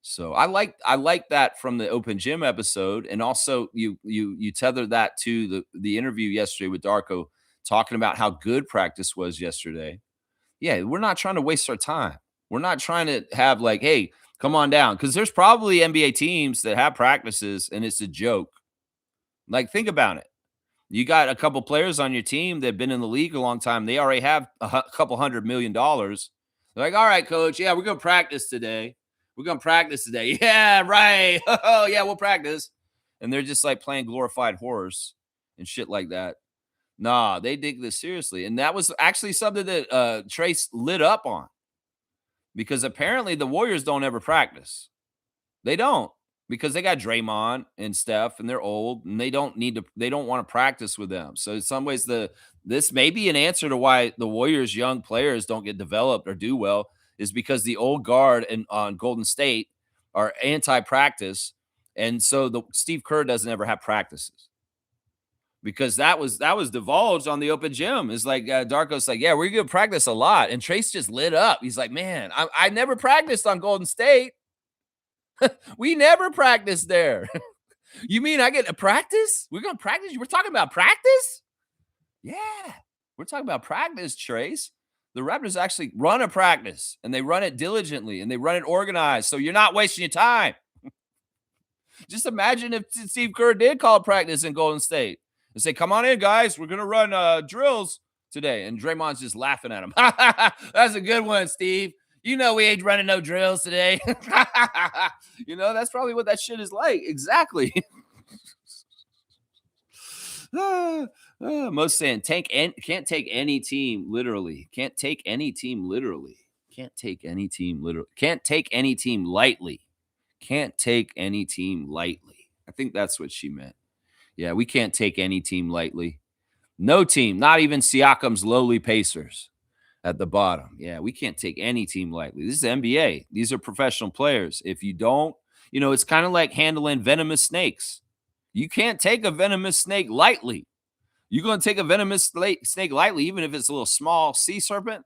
[SPEAKER 1] So I like that from the open gym episode, and also you tether that to the interview yesterday with Darko talking about how good practice was yesterday. Yeah, we're not trying to waste our time. We're not trying to have like, hey, come on down, because there's probably NBA teams that have practices and it's a joke. Like, think about it. You got a couple players on your team that have been in the league a long time. They already have a couple $100 million. They're like, all right, coach. Yeah, we're going to practice today. We're going to practice today. Yeah, right. Oh, yeah, we'll practice. And they're just like playing glorified horse and shit like that. Nah, they take this seriously. And that was actually something that Trace lit up on, because apparently the Warriors don't ever practice. They don't, because they got Draymond and Steph, and they're old, and they don't want to practice with them. So in some ways, this may be an answer to why the Warriors' young players don't get developed or do well, is because the old guard on Golden State are anti-practice, and so Steve Kerr doesn't ever have practices, because that was divulged on the open gym. It's like Darko's like, yeah, we're gonna practice a lot, and Trace just lit up. He's like, man, I never practiced on Golden State. We never practiced there. You mean I get to practice? We're going to practice? We're talking about practice? Yeah, we're talking about practice, Trace. The Raptors actually run a practice, and they run it diligently, and they run it organized, so you're not wasting your time. Just imagine if Steve Kerr did call practice in Golden State and say, come on in, guys. We're going to run drills today. And Draymond's just laughing at him. That's a good one, Steve. You know we ain't running no drills today. That's probably what that shit is like. Exactly. Most saying can't take any team literally. Can't take any team literally. Can't take any team literally. Can't take any team lightly. Can't take any team lightly. I think that's what she meant. Yeah, we can't take any team lightly. No team, not even Siakam's lowly Pacers at the bottom. Yeah, we can't take any team lightly. This is the NBA. These are professional players. If you don't, it's kind of like handling venomous snakes. You can't take a venomous snake lightly. You're going to take a venomous snake lightly, even if it's a little small sea serpent.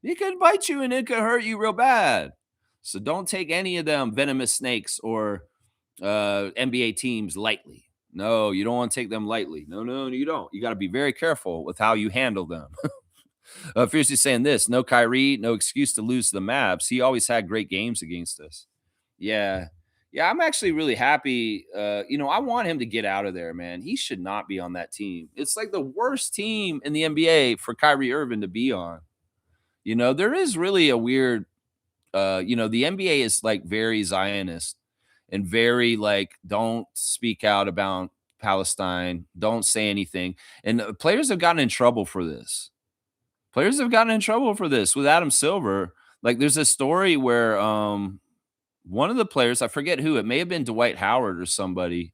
[SPEAKER 1] It could bite you and it could hurt you real bad. So don't take any of them venomous snakes or NBA teams lightly. No, you don't want to take them lightly. No, you don't. You got to be very careful with how you handle them. Fiercely saying this, no Kyrie, no excuse to lose to the Mavs. He always had great games against us. Yeah. Yeah, I'm actually really happy. I want him to get out of there, man. He should not be on that team. It's like the worst team in the NBA for Kyrie Irving to be on. There is really a weird, the NBA is like very Zionist and very like, don't speak out about Palestine. Don't say anything. And players have gotten in trouble for this. Players have gotten in trouble for this with Adam Silver. Like, there's a story where one of the players, I forget who, it may have been Dwight Howard or somebody,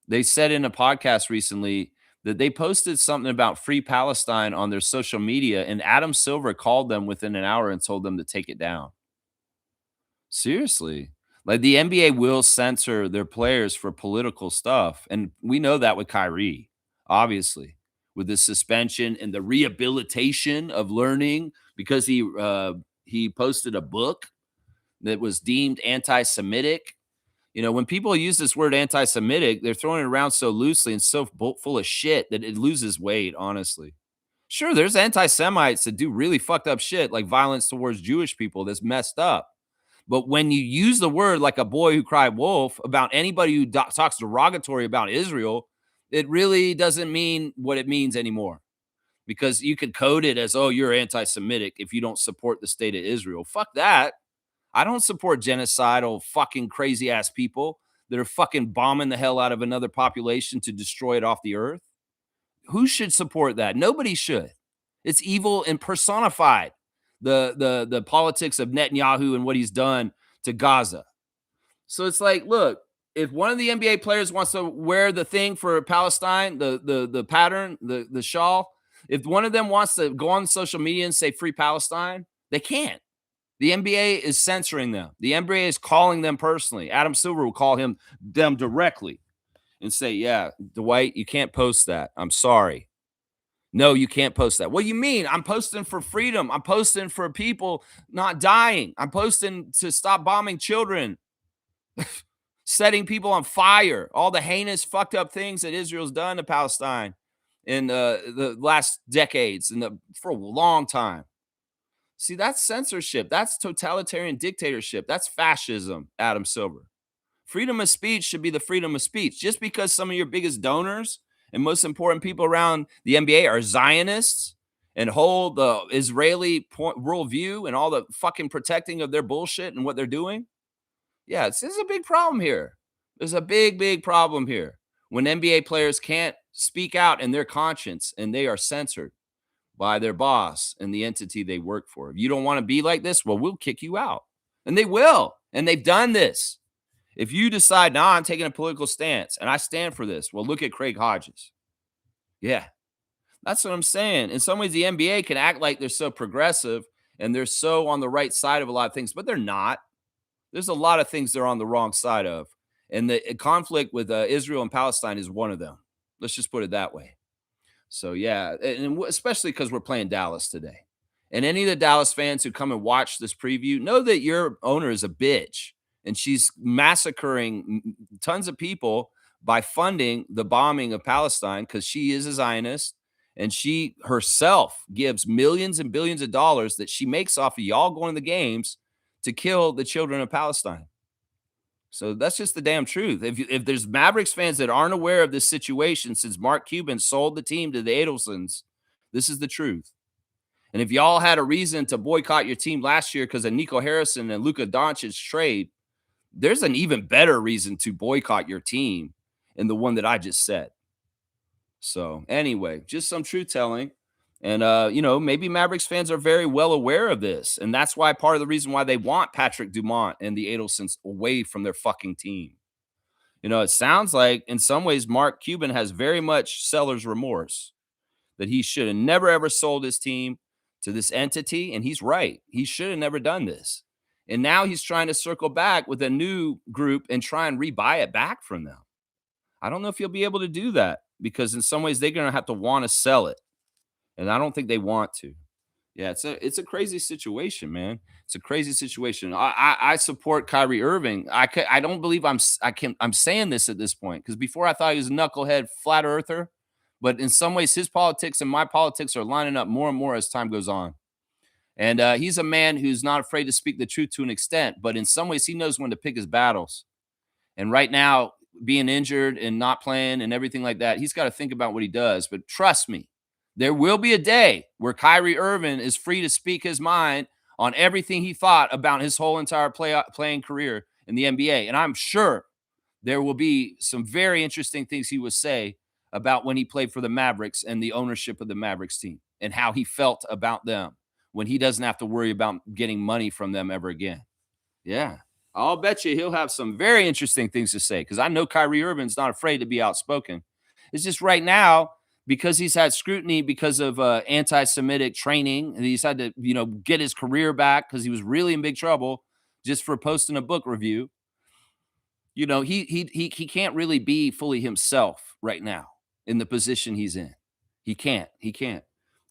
[SPEAKER 1] they said in a podcast recently that they posted something about Free Palestine on their social media, and Adam Silver called them within an hour and told them to take it down. Seriously. Like, the NBA will censor their players for political stuff, and we know that with Kyrie, obviously, with the suspension and the rehabilitation of learning, because he posted a book that was deemed anti-Semitic. When people use this word anti-Semitic, they're throwing it around so loosely and so full of shit that it loses weight, honestly. Sure, there's anti-Semites that do really fucked up shit, like violence towards Jewish people that's messed up. But when you use the word like a boy who cried wolf about anybody who talks derogatory about Israel, it really doesn't mean what it means anymore, because you could code it as, oh, you're anti-Semitic if you don't support the state of Israel. Fuck that. I don't support genocidal fucking crazy ass people that are fucking bombing the hell out of another population to destroy it off the earth. Who should support that? Nobody should. It's evil and personified. The politics of Netanyahu and what he's done to Gaza. So it's like, look, if one of the NBA players wants to wear the thing for Palestine, the pattern, the shawl, if one of them wants to go on social media and say Free Palestine, they can't. The NBA is censoring them. The NBA is calling them personally. Adam Silver will call them directly and say, yeah, Dwight, you can't post that. I'm sorry. No, you can't post that. What do you mean? I'm posting for freedom. I'm posting for people not dying. I'm posting to stop bombing children, setting people on fire, all the heinous, fucked up things that Israel's done to Palestine in the last decades and for a long time. See, that's censorship. That's totalitarian dictatorship. That's fascism, Adam Silver. Freedom of speech should be the freedom of speech. Just because some of your biggest donors and most important people around the NBA are Zionists and hold the Israeli worldview and all the fucking protecting of their bullshit and what they're doing. Yeah, there's a big problem here. There's a big, big problem here when NBA players can't speak out in their conscience and they are censored by their boss and the entity they work for. If you don't want to be like this, well, we'll kick you out. And they will. And they've done this. If you decide, nah, I'm taking a political stance and I stand for this, well, look at Craig Hodges. Yeah, that's what I'm saying. In some ways, the NBA can act like they're so progressive and they're so on the right side of a lot of things, but they're not. There's a lot of things they're on the wrong side of. And the conflict with Israel and Palestine is one of them. Let's just put it that way. So, yeah, and especially because we're playing Dallas today. And any of the Dallas fans who come and watch this preview know that your owner is a bitch and she's massacring tons of people by funding the bombing of Palestine because she is a Zionist and she herself gives millions and billions of dollars that she makes off of y'all going to the games to kill the children of Palestine. So that's just the damn truth. If there's Mavericks fans that aren't aware of this situation since Mark Cuban sold the team to the Adelsons, this is the truth. And if y'all had a reason to boycott your team last year because of Nico Harrison and Luka Doncic trade, there's an even better reason to boycott your team in the one that I just said. So anyway, just some truth telling. And, maybe Mavericks fans are very well aware of this. And that's why part of the reason why they want Patrick Dumont and the Adelsons away from their fucking team. It sounds like in some ways Mark Cuban has very much seller's remorse that he should have never, ever sold his team to this entity. And he's right. He should have never done this. And now he's trying to circle back with a new group and try and rebuy it back from them. I don't know if he'll be able to do that because in some ways they're going to have to want to sell it. And I don't think they want to. Yeah, it's a crazy situation, man. It's a crazy situation. I support Kyrie Irving. I don't believe I'm saying this at this point because before I thought he was a knucklehead flat earther, but in some ways his politics and my politics are lining up more and more as time goes on. And he's a man who's not afraid to speak the truth to an extent, but in some ways he knows when to pick his battles. And right now, being injured and not playing and everything like that, he's got to think about what he does. But trust me, there will be a day where Kyrie Irving is free to speak his mind on everything he thought about his whole entire playing career in the NBA. And I'm sure there will be some very interesting things he will say about when he played for the Mavericks and the ownership of the Mavericks team and how he felt about them when he doesn't have to worry about getting money from them ever again. Yeah. I'll bet you he'll have some very interesting things to say because I know Kyrie Irving's not afraid to be outspoken. It's just right now, because he's had scrutiny because of anti-Semitic training, and he's had to, get his career back because he was really in big trouble just for posting a book review. He can't really be fully himself right now in the position he's in. He can't.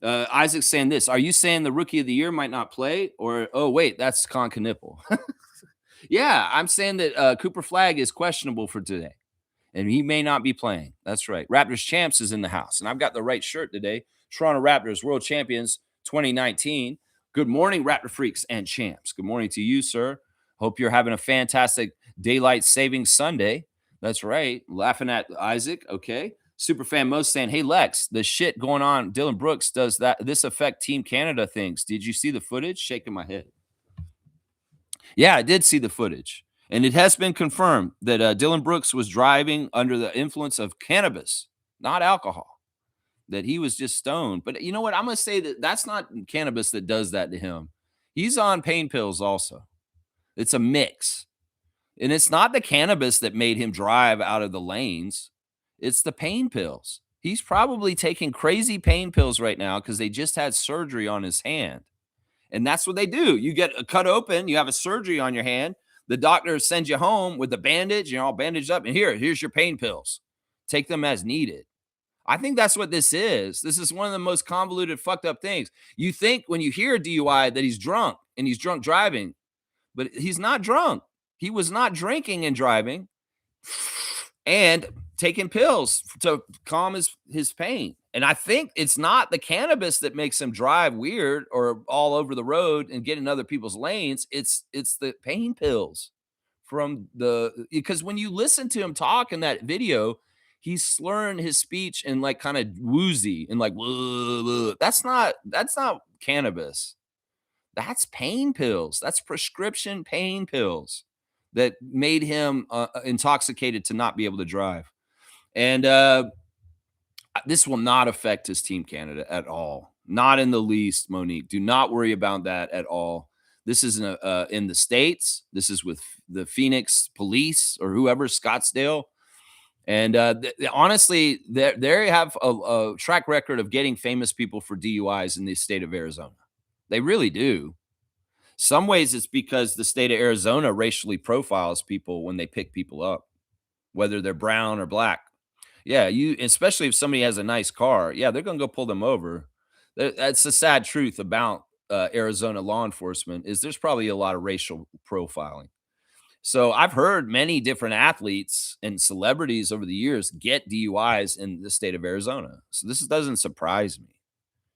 [SPEAKER 1] Isaac's saying this. Are you saying the rookie of the year might not play? Or, oh, wait, that's Con Knipple. Yeah, I'm saying that Cooper Flagg is questionable for today. And he may not be playing. That's right. Raptors Champs is in the house. And I've got the right shirt today. Toronto Raptors World Champions 2019. Good morning, Raptor Freaks and Champs. Good morning to you, sir. Hope you're having a fantastic Daylight Savings Sunday. That's right. Laughing at Isaac. Okay. Superfan Mo saying, hey, Lex, the shit going on. Dylan Brooks, does this affect Team Canada things? Did you see the footage? Shaking my head. Yeah, I did see the footage. And it has been confirmed that Dylan Brooks was driving under the influence of cannabis, not alcohol, that he was just stoned. But you know what? I'm going to say that that's not cannabis that does that to him. He's on pain pills also. It's a mix. And it's not the cannabis that made him drive out of the lanes. It's the pain pills. He's probably taking crazy pain pills right now because they just had surgery on his hand. And that's what they do. You get cut open, you have a surgery on your hand. The doctor sends you home with a bandage, you're all bandaged up, and here's your pain pills. Take them as needed. I think that's what this is. This is one of the most convoluted, fucked up things. You think when you hear a DUI that he's drunk and he's drunk driving, but he's not drunk. He was not drinking and driving and taking pills to calm his pain. And I think it's not the cannabis that makes him drive weird or all over the road and get in other people's lanes. It's the pain pills from because when you listen to him talk in that video, he's slurring his speech and like kind of woozy and like "Whoa, whoa." That's not cannabis. That's pain pills. That's prescription pain pills that made him intoxicated to not be able to drive. And this will not affect his team Canada at all. Not in the least, Monique. Do not worry about that at all. This is in the States. This is with the Phoenix police or whoever, Scottsdale. And honestly, they have a track record of getting famous people for DUIs in the state of Arizona. They really do. Some ways it's because the state of Arizona racially profiles people when they pick people up, whether they're brown or black. Yeah, you especially if somebody has a nice car, yeah, they're gonna go pull them over. That's the sad truth about Arizona law enforcement is there's probably a lot of racial profiling. So I've heard many different athletes and celebrities over the years get DUIs in the state of Arizona. So this doesn't surprise me,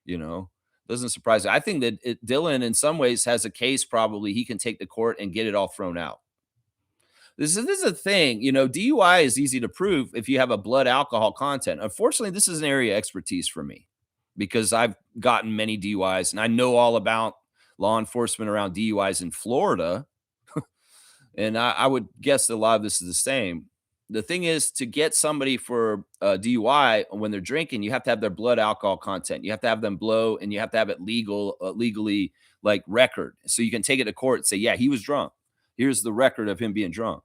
[SPEAKER 1] you know, doesn't surprise me. I think that Dylan, in some ways, has a case probably he can take to court and get it all thrown out. This is a thing, DUI is easy to prove if you have a blood alcohol content. Unfortunately, this is an area of expertise for me because I've gotten many DUIs and I know all about law enforcement around DUIs in Florida. And I would guess that a lot of this is the same. The thing is to get somebody for DUI when they're drinking, you have to have their blood alcohol content. You have to have them blow and you have to have it legally like record. So you can take it to court and say, yeah, he was drunk. Here's the record of him being drunk.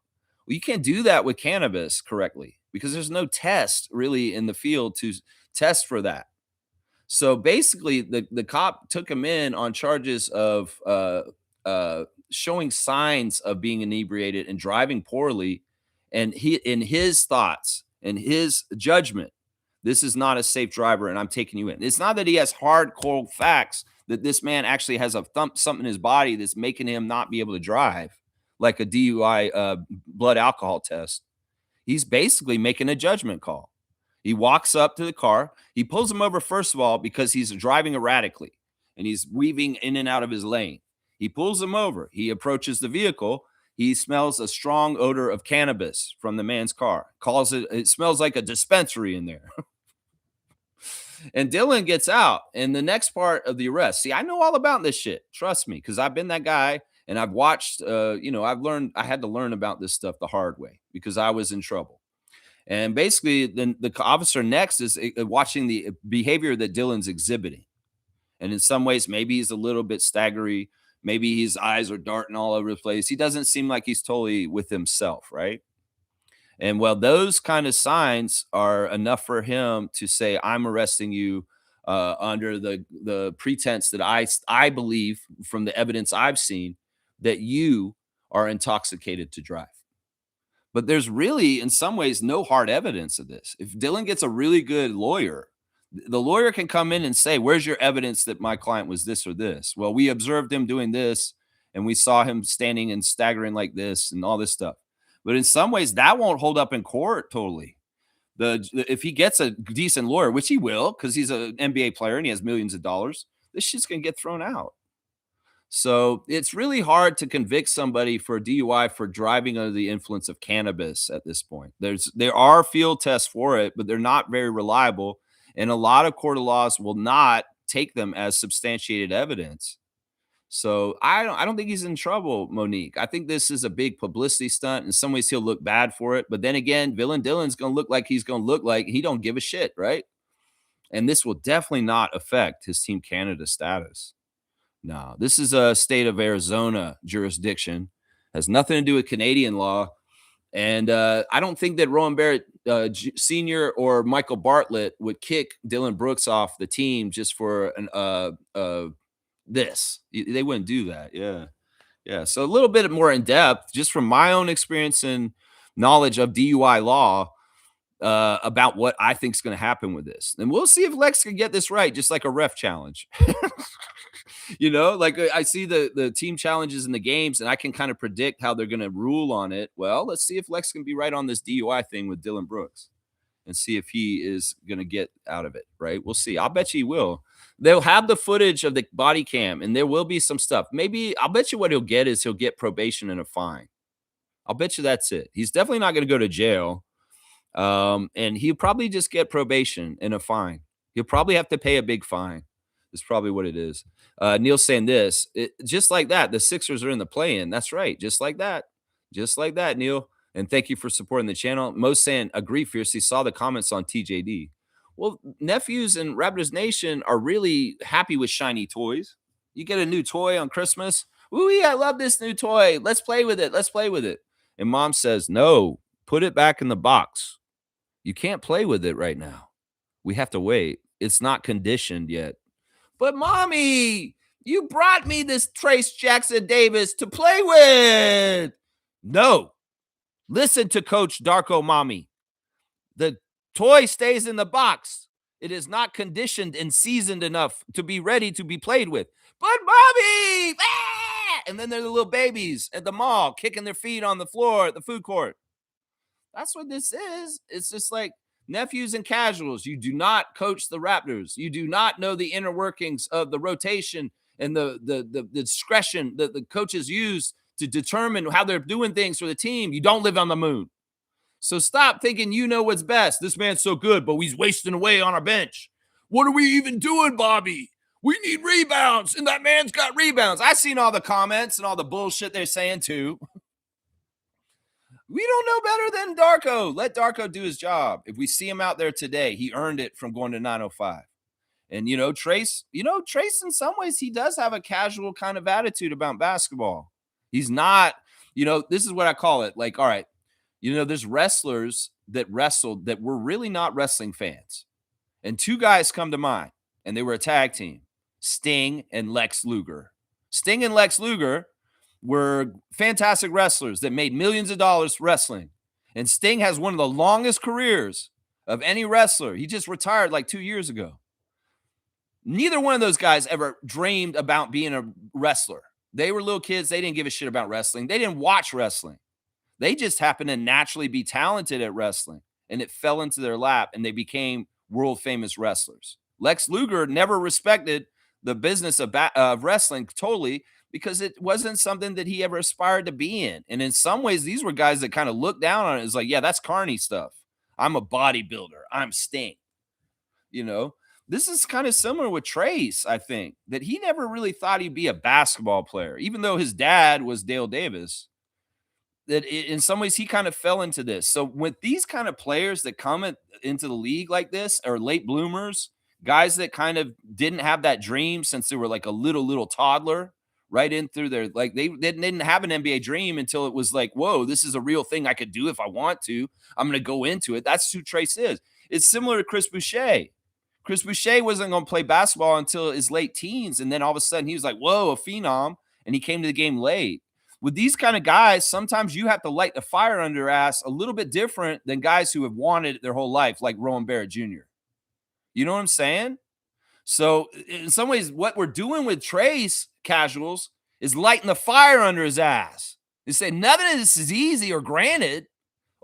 [SPEAKER 1] Well, you can't do that with cannabis correctly because there's no test really in the field to test for that. So basically, the cop took him in on charges of showing signs of being inebriated and driving poorly. And he, in his thoughts and his judgment, this is not a safe driver, and I'm taking you in. It's not that he has hardcore facts that this man actually has something in his body that's making him not be able to drive, like a DUI blood alcohol test. He's basically making a judgment call. He walks up to the car. He pulls him over, first of all, because he's driving erratically and he's weaving in and out of his lane. He pulls him over. He approaches the vehicle. He smells a strong odor of cannabis from the man's car. It smells like a dispensary in there. And Dylan gets out. And the next part of the arrest, see, I know all about this shit. Trust me, because I've been that guy and I've watched, I've learned, I had to learn about this stuff the hard way because I was in trouble. And basically, then the officer next is watching the behavior that Dylan's exhibiting. And in some ways, maybe he's a little bit staggery. Maybe his eyes are darting all over the place. He doesn't seem like he's totally with himself, right? And well, those kind of signs are enough for him to say, "I'm arresting you under the pretense that I believe from the evidence I've seen that you are intoxicated to drive." But there's really, in some ways, no hard evidence of this. If Dylan gets a really good lawyer, the lawyer can come in and say, where's your evidence that my client was this or this? Well, we observed him doing this, and we saw him standing and staggering like this and all this stuff. But in some ways, that won't hold up in court totally. If he gets a decent lawyer, which he will, because he's an NBA player and he has millions of dollars, this shit's going to get thrown out. So it's really hard to convict somebody for DUI for driving under the influence of cannabis at this point. There are field tests for it, but they're not very reliable. And a lot of court of laws will not take them as substantiated evidence. So I don't think he's in trouble, Monique. I think this is a big publicity stunt. In some ways, he'll look bad for it. But then again, Villain Dylan's going to look like he's going to look like he don't give a shit, right? And this will definitely not affect his Team Canada status. No, this is a state of Arizona jurisdiction. Has nothing to do with Canadian law. And I don't think that Rowan Barrett Sr. or Michael Bartlett would kick Dylan Brooks off the team just for this. They wouldn't do that. Yeah. Yeah. So a little bit more in depth, just from my own experience and knowledge of DUI law, about what I think is going to happen with this. And we'll see if Lex can get this right, just like a ref challenge. Like I see the team challenges in the games, and I can kind of predict how they're going to rule on it. Well, let's see if Lex can be right on this DUI thing with Dylan Brooks, and see if he is going to get out of it. Right? We'll see. I'll bet you he will. They'll have the footage of the body cam, and there will be some stuff. Maybe I'll bet you what he'll get is he'll get probation and a fine. I'll bet you that's it. He's definitely not going to go to jail. And he'll probably just get probation and a fine. He'll probably have to pay a big fine. Is probably what it is. Neil's saying this, just like that. The Sixers are in the play-in. That's right. Just like that. Just like that, Neil. And thank you for supporting the channel. Most saying agree fiercely. Saw the comments on TJD. Well, nephews and Raptors Nation are really happy with shiny toys. You get a new toy on Christmas. Ooh, yeah, I love this new toy. Let's play with it. Let's play with it. And mom says, no, put it back in the box. You can't play with it right now. We have to wait. It's not conditioned yet. But mommy, you brought me this Trace Jackson Davis to play with. No. Listen to Coach Darko, mommy. The toy stays in the box. It is not conditioned and seasoned enough to be ready to be played with. But mommy, ah! And then they're the little babies at the mall kicking their feet on the floor at the food court. That's what this is. It's just like nephews and casuals. You do not coach the Raptors. You do not know the inner workings of the rotation and the discretion that the coaches use to determine how they're doing things for the team. You don't live on the moon. So stop thinking you know what's best. This man's so good, but he's wasting away on our bench. What are we even doing, Bobby? We need rebounds, and that man's got rebounds. I've seen all the comments and all the bullshit they're saying too. We don't know better than Darko. Let Darko do his job. If we see him out there today, he earned it from going to 905. And, Trace in some ways, he does have a casual kind of attitude about basketball. He's not, this is what I call it. Like, all right, there's wrestlers that wrestled that were really not wrestling fans. And two guys come to mind, and they were a tag team, Sting and Lex Luger. Sting and Lex Luger were fantastic wrestlers that made millions of dollars wrestling. And Sting has one of the longest careers of any wrestler. He just retired like 2 years ago. Neither one of those guys ever dreamed about being a wrestler. They were little kids. They didn't give a shit about wrestling. They didn't watch wrestling. They just happened to naturally be talented at wrestling, and it fell into their lap, and they became world famous wrestlers. Lex Luger never respected the business of wrestling totally, because it wasn't something that he ever aspired to be in. And in some ways, these were guys that kind of looked down on it. It's like, yeah, that's carny stuff. I'm a bodybuilder. I'm Sting. This is kind of similar with Trace, I think, that he never really thought he'd be a basketball player, even though his dad was Dale Davis. That in some ways, he kind of fell into this. So with these kind of players that come into the league like this, or late bloomers, guys that kind of didn't have that dream since they were like a little toddler, right in through their, like they didn't have an NBA dream until it was like, whoa, this is a real thing I could do if I want to. I'm going to go into it. That's who Trace is. It's similar to Chris Boucher. Chris Boucher wasn't going to play basketball until his late teens. And then all of a sudden he was like, whoa, a phenom. And he came to the game late. With these kind of guys, sometimes you have to light the fire under their ass a little bit different than guys who have wanted it their whole life, like Rowan Barrett Jr. You know what I'm saying? So in some ways, what we're doing with Trace casuals is lighting the fire under his ass. They say none of this is easy or granted.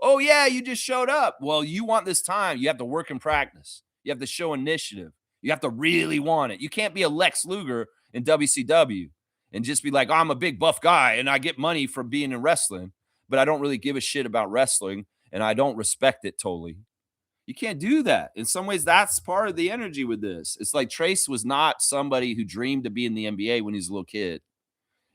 [SPEAKER 1] Oh, yeah, you just showed up. Well, you want this time. You have to work and practice. You have to show initiative. You have to really want it. You can't be a Lex Luger in WCW and just be like, oh, I'm a big buff guy and I get money for being in wrestling, but I don't really give a shit about wrestling and I don't respect it totally. You can't do that. In some ways, that's part of the energy with this. It's like Trace was not somebody who dreamed to be in the NBA when he was a little kid.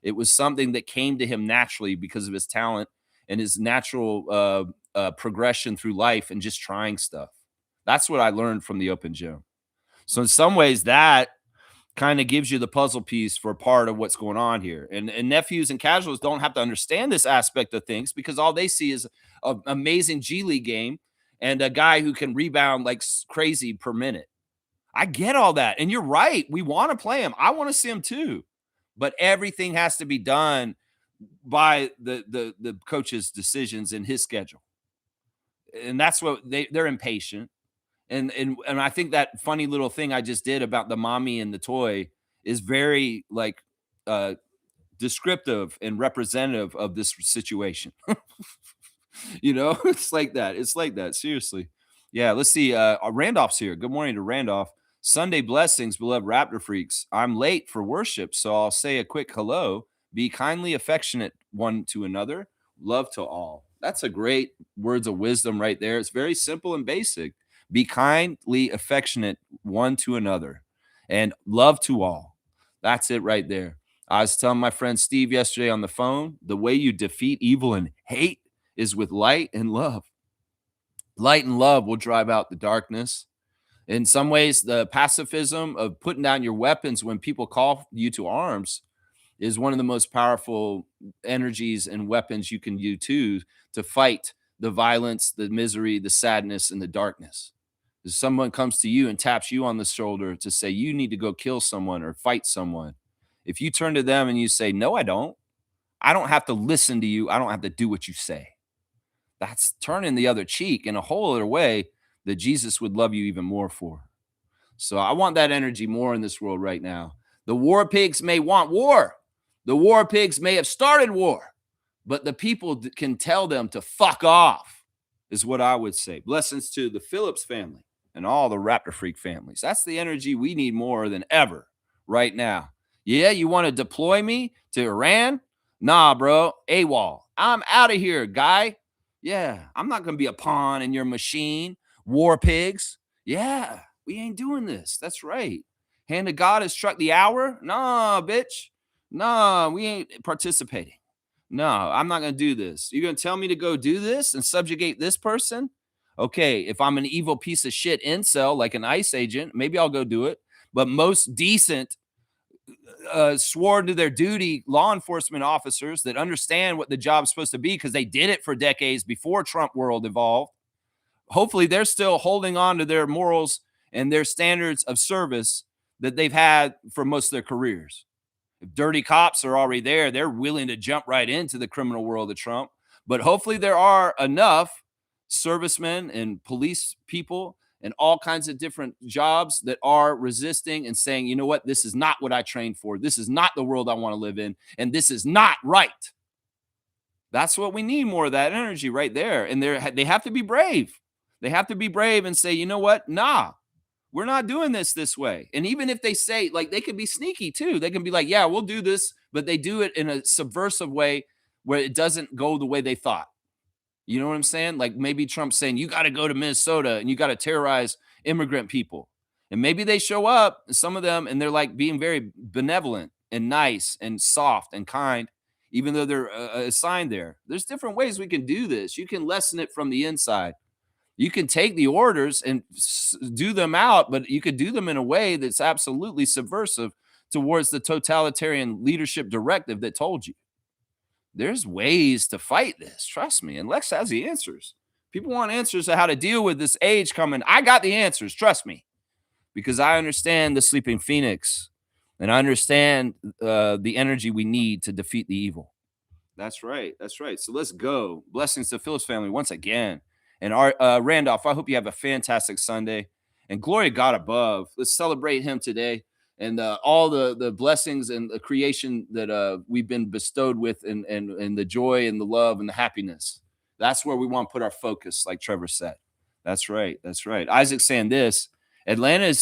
[SPEAKER 1] It was something that came to him naturally because of his talent and his natural progression through life and just trying stuff. That's what I learned from the open gym. So in some ways, that kind of gives you the puzzle piece for part of what's going on here. And nephews and casuals don't have to understand this aspect of things because all they see is an amazing G League game and a guy who can rebound like crazy per minute. I get all that. And you're right. We want to play him. I want to see him too. But everything has to be done by the coach's decisions in his schedule. And that's what they're impatient. And I think that funny little thing I just did about the mommy and the toy is very like descriptive and representative of this situation. It's like that. It's like that. Seriously. Yeah. Let's see. Randolph's here. Good morning to Randolph. Sunday blessings, beloved Raptor freaks. I'm late for worship, so I'll say a quick hello. Be kindly affectionate one to another. Love to all. That's a great words of wisdom right there. It's very simple and basic. Be kindly affectionate one to another and love to all. That's it right there. I was telling my friend Steve yesterday on the phone, the way you defeat evil and hate is with light and love. Light and love will drive out the darkness. In some ways, the pacifism of putting down your weapons when people call you to arms is one of the most powerful energies and weapons you can use to fight the violence, the misery, the sadness, and the darkness. If someone comes to you and taps you on the shoulder to say you need to go kill someone or fight someone, if you turn to them and you say, no, I don't have to listen to you. I don't have to do what you say. That's turning the other cheek in a whole other way that Jesus would love you even more for. So I want that energy more in this world right now. The war pigs may want war. The war pigs may have started war, but the people can tell them to fuck off, is what I would say. Blessings to the Phillips family and all the Raptor Freak families. That's the energy we need more than ever right now. Yeah, you want to deploy me to Iran? Nah, bro. AWOL. I'm out of here, guy. Yeah, I'm not going to be a pawn in your machine. War pigs. Yeah, we ain't doing this. That's right. Hand of God has struck the hour. Nah, bitch. Nah, we ain't participating. No, I'm not going to do this. You're going to tell me to go do this and subjugate this person? Okay, if I'm an evil piece of shit incel like an ICE agent, maybe I'll go do it. But most decent, sworn to their duty law enforcement officers that understand what the job's supposed to be because they did it for decades before Trump world evolved. Hopefully they're still holding on to their morals and their standards of service that they've had for most of their careers. If dirty cops are already there, they're willing to jump right into the criminal world of Trump. But hopefully there are enough servicemen and police people and all kinds of different jobs that are resisting and saying, you know what, this is not what I trained for. This is not the world I want to live in. And this is not right. That's what we need, more of that energy right there. And they have to be brave. They have to be brave and say, you know what? Nah, we're not doing this way. And even if they say, like, they can be sneaky too. They can be like, yeah, we'll do this, but they do it in a subversive way where it doesn't go the way they thought. You know what I'm saying? Like maybe Trump's saying, you got to go to Minnesota and you got to terrorize immigrant people. And maybe they show up, some of them, and they're like being very benevolent and nice and soft and kind, even though they're assigned there. There's different ways we can do this. You can lessen it from the inside. You can take the orders and do them out, but you could do them in a way that's absolutely subversive towards the totalitarian leadership directive that told you. There's ways to fight this. Trust me. And Lex has the answers. People want answers to how to deal with this age coming. I got the answers. Trust me, because I understand the sleeping phoenix and I understand the energy we need to defeat the evil. That's right. That's right. So let's go. Blessings to the Phillips family once again. And our Randolph, I hope you have a fantastic Sunday. And glory to God above. Let's celebrate him today and all the blessings and the creation that we've been bestowed with and the joy and the love and the happiness. That's where we want to put our focus, like Trevor said. That's right. That's right. Isaac's saying this. Atlanta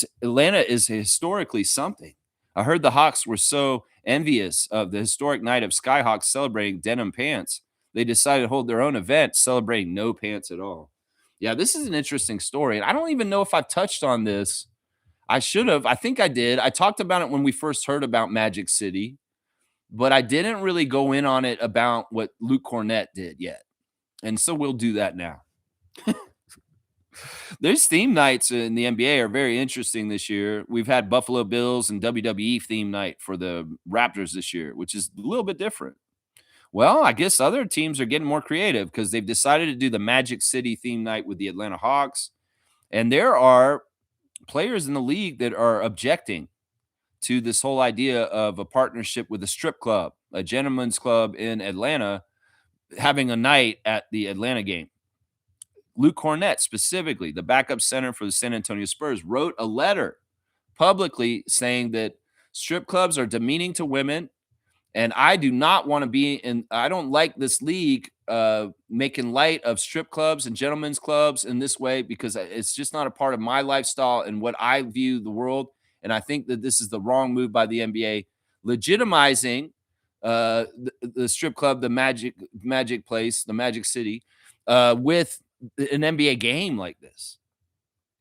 [SPEAKER 1] is historically something. I heard the Hawks were so envious of the historic night of Skyhawks celebrating denim pants. They decided to hold their own event celebrating no pants at all. Yeah, this is an interesting story. And I don't even know if I've touched on this. I should have. I think I did. I talked about it when we first heard about Magic City, but I didn't really go in on it about what Luke Cornett did yet. And so we'll do that now. There's theme nights in the NBA are very interesting this year. We've had Buffalo Bills and WWE theme night for the Raptors this year, which is a little bit different. Well, I guess other teams are getting more creative because they've decided to do the Magic City theme night with the Atlanta Hawks. And there are players in the league that are objecting to this whole idea of a partnership with a strip club, a gentleman's club in Atlanta, having a night at the Atlanta game. Luke Cornett, specifically, the backup center for the San Antonio Spurs, wrote a letter publicly saying that strip clubs are demeaning to women. And I do not want to be in, I don't like this league making light of strip clubs and gentlemen's clubs in this way, because it's just not a part of my lifestyle and what I view the world. And I think that this is the wrong move by the NBA, legitimizing the strip club, the magic place, the Magic City, with an NBA game like this.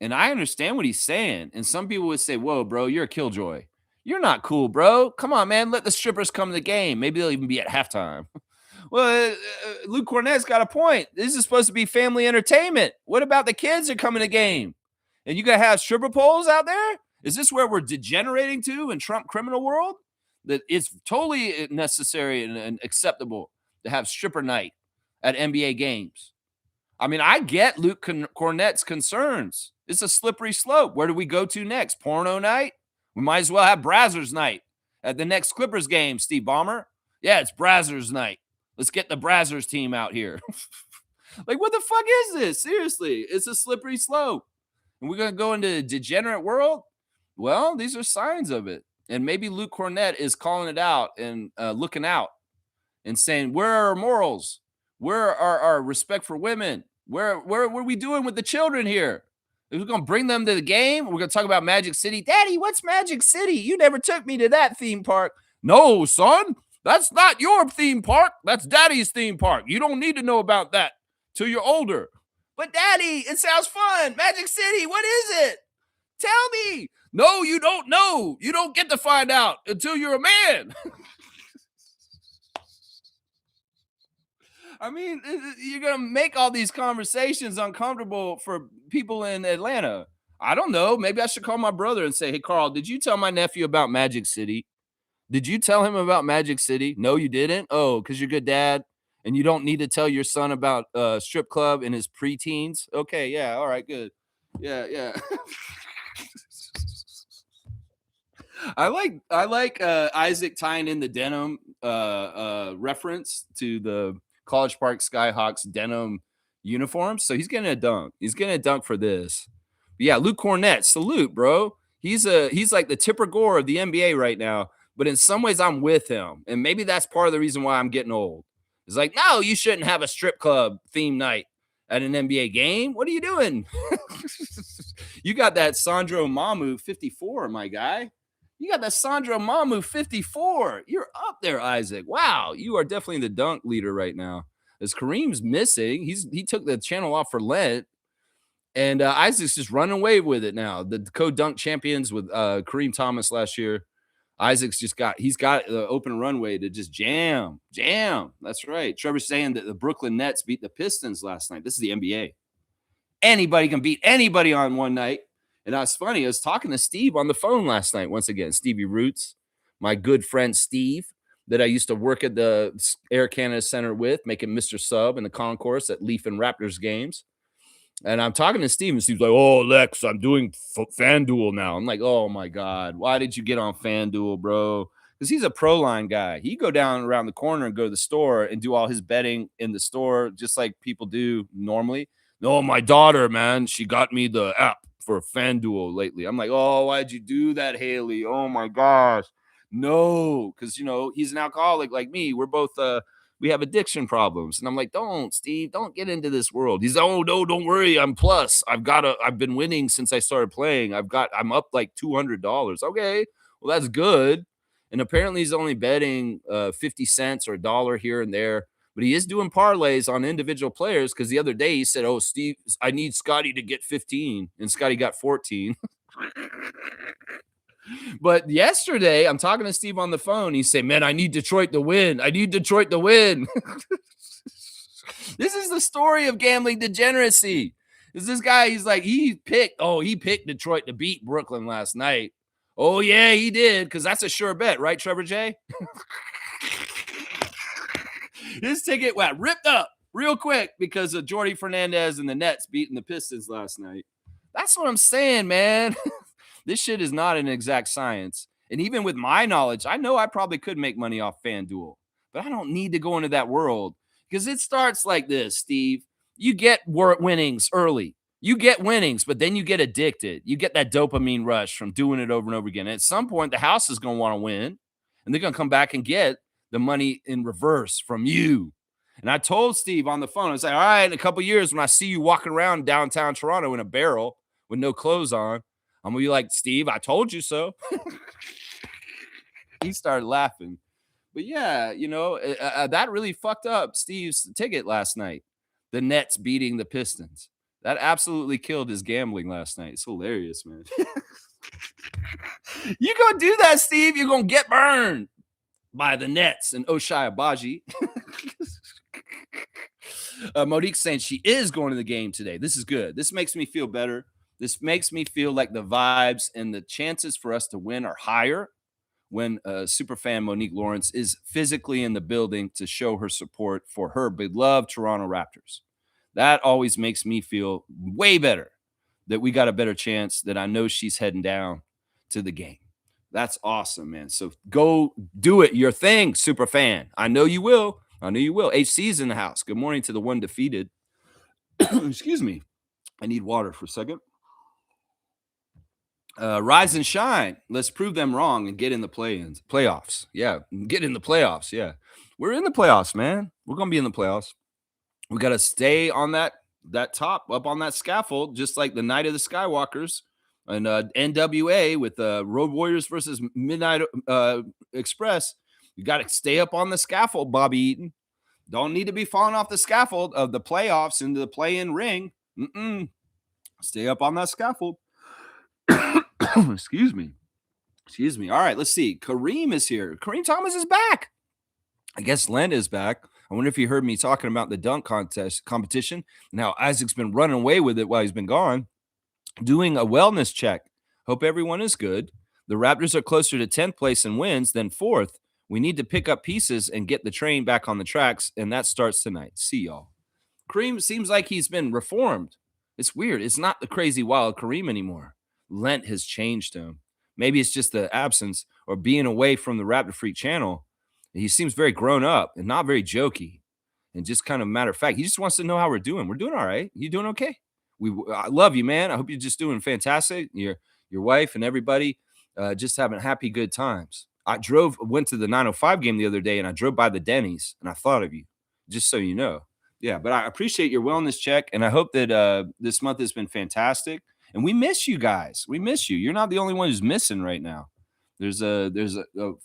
[SPEAKER 1] And I understand what he's saying. And some people would say, whoa, bro, you're a killjoy. You're not cool, bro. Come on, man. Let the strippers come to the game. Maybe they'll even be at halftime. Well, Luke Cornett's got a point. This is supposed to be family entertainment. What about the kids that come in the game? And you got to have stripper poles out there? Is this where we're degenerating to in Trump criminal world? That it's totally necessary and acceptable to have stripper night at NBA games. I mean, I get Luke Cornett's concerns. It's a slippery slope. Where do we go to next? Porno night? We might as well have Brazzers night at the next Clippers game, Steve Ballmer. Yeah, it's Brazzers night. Let's get the Brazzers team out here. Like, what the fuck is this? Seriously, it's a slippery slope. And we're going to go into a degenerate world? Well, these are signs of it. And maybe Luke Cornett is calling it out and looking out and saying, where are our morals? Where are our respect for women? What are we doing with the children here? Are we going to bring them to the game? We're going to talk about Magic City. Daddy, what's Magic City? You never took me to that theme park. No, son, that's not your theme park. That's Daddy's theme park. You don't need to know about that till you're older. But Daddy, it sounds fun. Magic City, what is it? Tell me. No, you don't know. You don't get to find out until you're a man. I mean, you're going to make all these conversations uncomfortable for people in Atlanta. I don't know. Maybe I should call my brother and say, hey, Carl, did you tell my nephew about Magic City? Did you tell him about Magic City? No, you didn't? Oh, because you're a good dad and you don't need to tell your son about strip club in his preteens? Okay, yeah, all right, good. Yeah. I like Isaac tying in the denim reference to the College Park Skyhawks denim uniforms. So he's getting a dunk. He's getting a dunk for this. But yeah, Luke Cornett, salute, bro. He's like the Tipper Gore of the NBA right now. But in some ways, I'm with him. And maybe that's part of the reason why I'm getting old. It's like, no, you shouldn't have a strip club theme night at an NBA game. What are you doing? You got that Sandro Mamu 54, my guy. You got that Sandro Mamu 54. You're up there, Isaac. Wow, you are definitely the dunk leader right now. As Kareem's missing, he took the channel off for Lent, and Isaac's just running away with it now. The co-dunk champions with Kareem Thomas last year. Isaac's he's got the open runway to just jam. That's right. Trevor's saying that the Brooklyn Nets beat the Pistons last night. This is the NBA. Anybody can beat anybody on one night. And it's funny, I was talking to Steve on the phone last night. Once again, Stevie Roots, my good friend Steve, that I used to work at the Air Canada Center with, making Mr. Sub in the concourse at Leaf and Raptors games. And I'm talking to Steve, and Steve's like, oh, Lex, I'm doing FanDuel now. I'm like, oh, my God, why did you get on FanDuel, bro? Because he's a pro line guy. He'd go down around the corner and go to the store and do all his betting in the store, just like people do normally. No, my daughter, man, she got me the app for FanDuel lately. I'm like, oh, why'd you do that, Haley? Oh, my gosh. No, because, he's an alcoholic like me. We're both we have addiction problems. And I'm like, don't, Steve, don't get into this world. He's, oh, no, don't worry. I'm plus. I've been winning since I started playing. I'm up like $200. Okay, well, that's good. And apparently he's only betting 50 cents or a dollar here and there. But he is doing parlays on individual players, because the other day he said, oh, Steve, I need Scotty to get 15. And Scotty got 14. But yesterday, I'm talking to Steve on the phone. He said, man, I need Detroit to win. This is the story of gambling degeneracy. Is this guy, he's like, he picked Detroit to beat Brooklyn last night. Oh, yeah, he did, because that's a sure bet, right, Trevor J? His ticket ripped up real quick because of Jordy Fernandez and the Nets beating the Pistons last night. That's what I'm saying, man. This shit is not an exact science. And even with my knowledge, I know I probably could make money off FanDuel, but I don't need to go into that world because it starts like this, Steve. You get winnings early. You get winnings, but then you get addicted. You get that dopamine rush from doing it over and over again. And at some point, the house is going to want to win, and they're going to come back and get the money in reverse from you. And I told Steve on the phone, I was like, all right, in a couple years, when I see you walking around downtown Toronto in a barrel with no clothes on, I'm going to be like, Steve, I told you so. He started laughing. But yeah, that really fucked up Steve's ticket last night. The Nets beating the Pistons. That absolutely killed his gambling last night. It's hilarious, man. You gonna do that, Steve? You're gonna get burned by the Nets and Oshai Abaji. Monique's saying she is going to the game today. This is good. This makes me feel better. This makes me feel like the vibes and the chances for us to win are higher when superfan Monique Lawrence is physically in the building to show her support for her beloved Toronto Raptors. That always makes me feel way better that we got a better chance, that I know she's heading down to the game. That's awesome, man. So go do it, your thing, super fan. I know you will. I know you will. HC's in the house. Good morning to the one defeated. Excuse me. I need water for a second. Rise and shine. Let's prove them wrong and get in the playoffs. Yeah, get in the playoffs. Yeah, we're in the playoffs, man. We're gonna be in the playoffs. We got to stay on that top, up on that scaffold, just like the Night of the Skywalkers and NWA with Road Warriors versus Midnight Express. You got to stay up on the scaffold, Bobby Eaton. Don't need to be falling off the scaffold of the playoffs into the play-in ring. Stay up on that scaffold. Excuse me. All right, let's see. Kareem is here. Kareem Thomas is back. I guess Len is back. I wonder if you heard me talking about the dunk competition. Now, Isaac's been running away with it while he's been gone, doing a wellness check. Hope everyone is good. The Raptors are closer to 10th place in wins than 4th. We need to pick up pieces and get the train back on the tracks, and that starts tonight. See y'all. Kareem seems like he's been reformed. It's weird. It's not the crazy wild Kareem anymore. Lent has changed him. Maybe it's just the absence or being away from the Raptor Freak channel. He seems very grown up and not very jokey, and just kind of matter of fact. He just wants to know how we're doing. We're doing all right. You doing okay? I love you, man. I hope you're just doing fantastic. Your wife and everybody just having happy, good times. I went to the 905 game the other day, and I drove by the Denny's, and I thought of you, just so you know. Yeah, but I appreciate your wellness check, and I hope that this month has been fantastic. And we miss you guys. We miss you. You're not the only one who's missing right now. There's a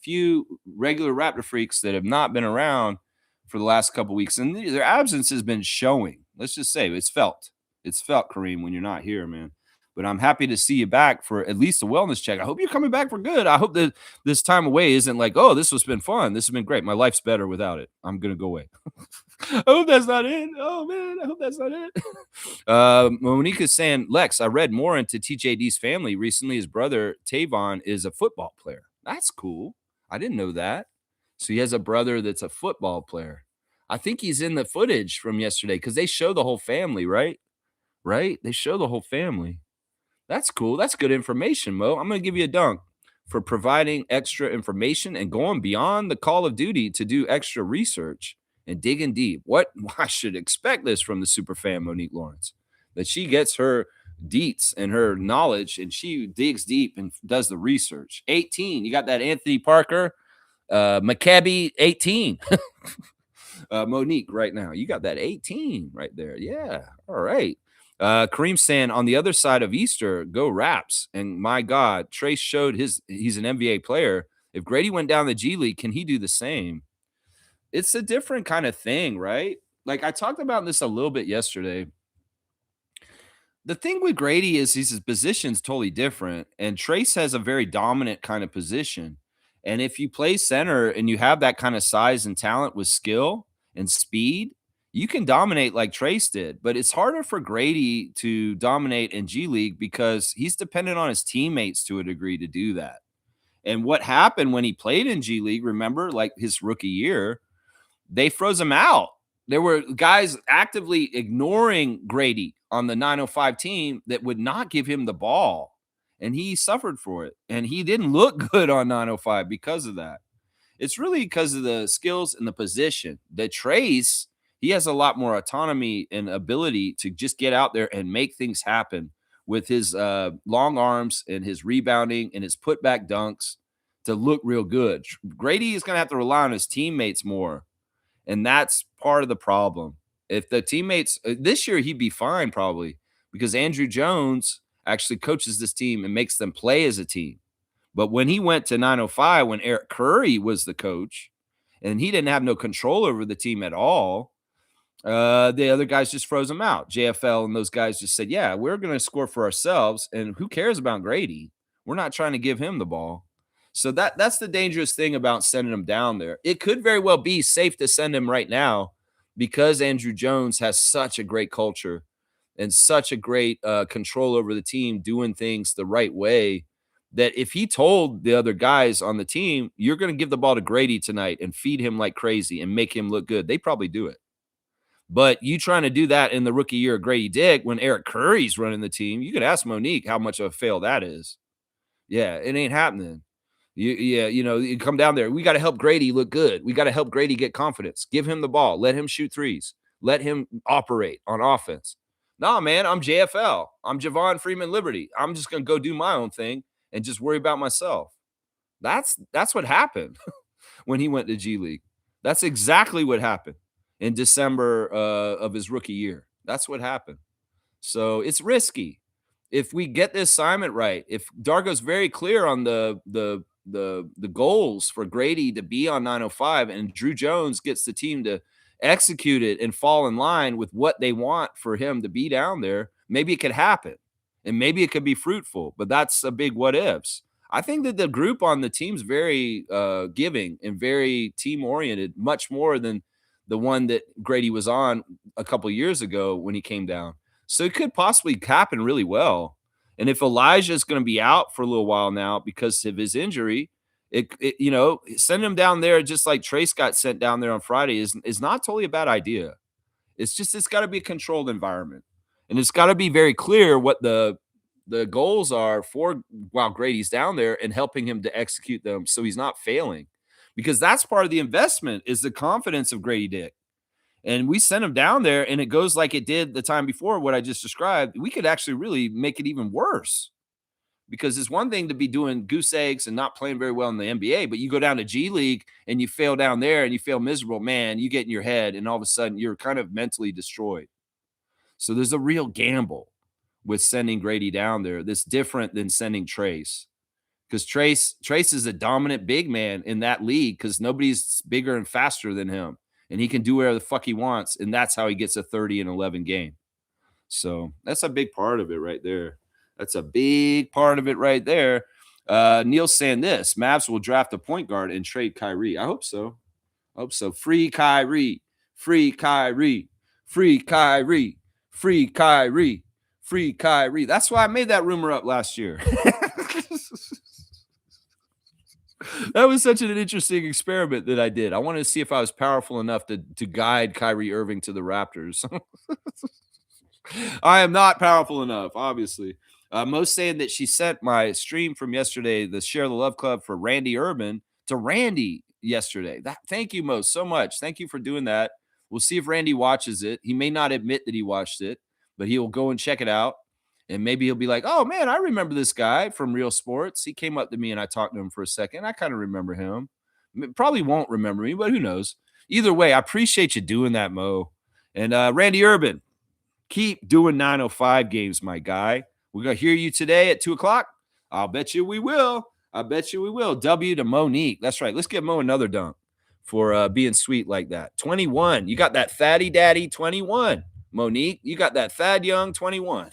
[SPEAKER 1] few regular Raptor freaks that have not been around for the last couple weeks, and their absence has been showing. Let's just say it's felt. It's felt, Kareem, when you're not here, man. But I'm happy to see you back for at least a wellness check. I hope you're coming back for good. I hope that this time away isn't like, oh, this has been fun. This has been great. My life's better without it. I'm gonna go away. I hope that's not it. Oh man, I hope that's not it. Monique is saying, Lex, I read more into TJD's family recently. His brother Tavon is a football player. That's cool. I didn't know that. So he has a brother that's a football player. I think he's in the footage from yesterday because they show the whole family, right? Right? They show the whole family. That's cool. That's good information, Mo. I'm going to give you a dunk for providing extra information and going beyond the call of duty to do extra research and digging deep. I should expect this from the super fan Monique Lawrence, that she gets her deets and her knowledge and she digs deep and does the research. 18. You got that Anthony Parker, Maccabi 18. Monique right now. You got that 18 right there. Yeah. All right. Kareem saying on the other side of Easter, go Raps. And my God, Trace showed he's an NBA player. If Grady went down the G League, can he do the same? It's a different kind of thing, right? Like I talked about this a little bit yesterday. The thing with Grady is his position's totally different. And Trace has a very dominant kind of position. And if you play center and you have that kind of size and talent with skill and speed, you can dominate like Trace did, but it's harder for Grady to dominate in G League because he's dependent on his teammates to a degree to do that. And what happened when he played in G League, remember, like his rookie year, they froze him out. There were guys actively ignoring Grady on the 905 team that would not give him the ball. And he suffered for it. And he didn't look good on 905 because of that. It's really because of the skills and the position. The Trace, he has a lot more autonomy and ability to just get out there and make things happen with his long arms and his rebounding and his putback dunks to look real good. Grady is going to have to rely on his teammates more, and that's part of the problem. If the teammates this year, he'd be fine probably because Andrew Jones actually coaches this team and makes them play as a team. But when he went to 905, when Eric Curry was the coach, and he didn't have no control over the team at all, the other guys just froze him out. JFL and those guys just said, yeah, we're going to score for ourselves, and who cares about Grady? We're not trying to give him the ball. So that's the dangerous thing about sending him down there. It could very well be safe to send him right now because Andrew Jones has such a great culture and such a great control over the team, doing things the right way, that if he told the other guys on the team, you're going to give the ball to Grady tonight and feed him like crazy and make him look good, they probably do it. But you trying to do that in the rookie year of Grady Dick when Eric Curry's running the team, you could ask Monique how much of a fail that is. Yeah, it ain't happening. You come down there. We got to help Grady look good. We got to help Grady get confidence. Give him the ball. Let him shoot threes. Let him operate on offense. No, man, I'm JFL. I'm Javon Freeman Liberty. I'm just going to go do my own thing and just worry about myself. That's what happened when he went to G League. That's exactly what happened in December of his rookie year. That's what happened. So it's risky. If we get this assignment right, if Dargo's very clear on the goals for Grady to be on 905 and Drew Jones gets the team to execute it and fall in line with what they want for him to be down there, maybe it could happen and maybe it could be fruitful, but that's a big what ifs. I think that the group on the team's very giving and very team oriented, much more than the one that Grady was on a couple years ago when he came down. So it could possibly happen really well. And if Elijah is going to be out for a little while now because of his injury, send him down there just like Trace got sent down there on Friday is not totally a bad idea. It's got to be a controlled environment. And it's got to be very clear what the goals are for while Grady's down there and helping him to execute them so he's not failing. Because that's part of the investment is the confidence of Grady Dick. And we send him down there and it goes like it did the time before what I just described, we could actually really make it even worse. Because it's one thing to be doing goose eggs and not playing very well in the NBA, but you go down to G League and you fail down there and you feel miserable, man, you get in your head and all of a sudden you're kind of mentally destroyed. So there's a real gamble with sending Grady down there that's different than sending Trace. Because Trace is a dominant big man in that league because nobody's bigger and faster than him. And he can do whatever the fuck he wants. And that's how he gets a 30 and 11 game. So that's a big part of it right there. That's a big part of it right there. Neil's saying this. Mavs will draft a point guard and trade Kyrie. I hope so. Free Kyrie. Free Kyrie. Free Kyrie. Free Kyrie. Free Kyrie. That's why I made that rumor up last year. That was such an interesting experiment that I did. I wanted to see if I was powerful enough to guide Kyrie Irving to the Raptors. I am not powerful enough, obviously. Most saying that she sent my stream from yesterday, the Share the Love Club for Randy Urban, to Randy yesterday. Thank you, Most, so much. Thank you for doing that. We'll see if Randy watches it. He may not admit that he watched it, but he will go and check it out. And maybe he'll be like, oh, man, I remember this guy from Real Sports. He came up to me and I talked to him for a second. I kind of remember him. Probably won't remember me, but who knows? Either way, I appreciate you doing that, Mo. And Randy Urban, keep doing 905 games, my guy. We're going to hear you today at 2 o'clock. I'll bet you we will. W to Monique. That's right. Let's give Mo another dunk for being sweet like that. 21. You got that fatty daddy 21. Monique, you got that Thad Young 21.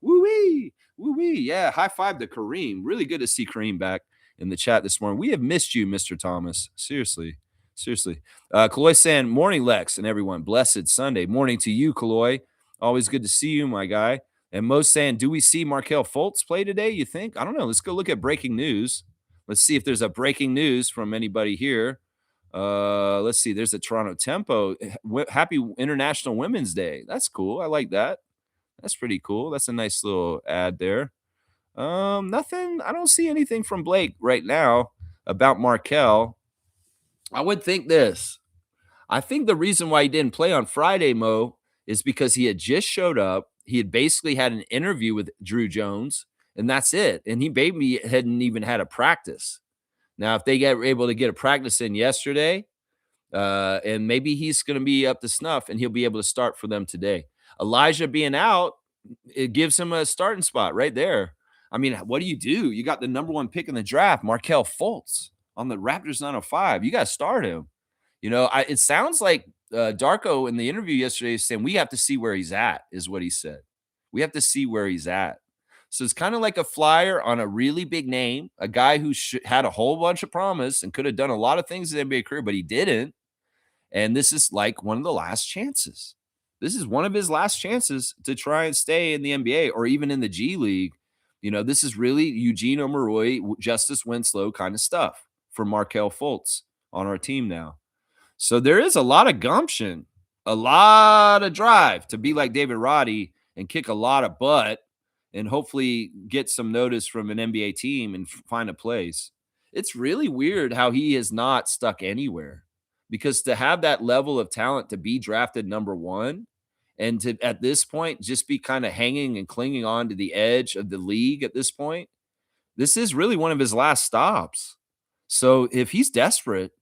[SPEAKER 1] Woo-wee. Woo-wee. Yeah, high five to Kareem. Really good to see Kareem back in the chat this morning. We have missed you, Mr. Thomas. Seriously. Kaloy saying, morning, Lex, and everyone. Blessed Sunday. Morning to you, Kaloy. Always good to see you, my guy. And Mo's saying, do we see Markelle Fultz play today, you think? I don't know. Let's go look at breaking news. Let's see if there's a breaking news from anybody here. Let's see. There's a Toronto Tempo. Happy International Women's Day. That's cool. I like that. That's pretty cool. That's a nice little ad there. Nothing. I don't see anything from Blake right now about Markel. I would think this. I think the reason why he didn't play on Friday, Mo, is because he had just showed up. He had basically had an interview with Drew Jones, and that's it. And he maybe hadn't even had a practice. Now, if they get able to get a practice in yesterday, and maybe he's going to be up to snuff and he'll be able to start for them today. Elijah being out, it gives him a starting spot right there. I mean, what do? You got the number one pick in the draft, Markel Fultz, on the Raptors 905. You got to start him. It sounds like Darko in the interview yesterday is saying we have to see where he's at, is what he said. We have to see where he's at. So it's kind of like a flyer on a really big name, a guy who had a whole bunch of promise and could have done a lot of things in his NBA career, but he didn't. And this is like one of the last chances. This is one of his last chances to try and stay in the NBA or even in the G League. This is really Eugene Omoruyi, Justice Winslow kind of stuff for Markel Fultz on our team now. So there is a lot of gumption, a lot of drive to be like David Roddy and kick a lot of butt and hopefully get some notice from an NBA team and find a place. It's really weird how he is not stuck anywhere, because to have that level of talent to be drafted number one and to at this point just be kind of hanging and clinging on to the edge of the league at this point, this is really one of his last stops. So if he's desperate,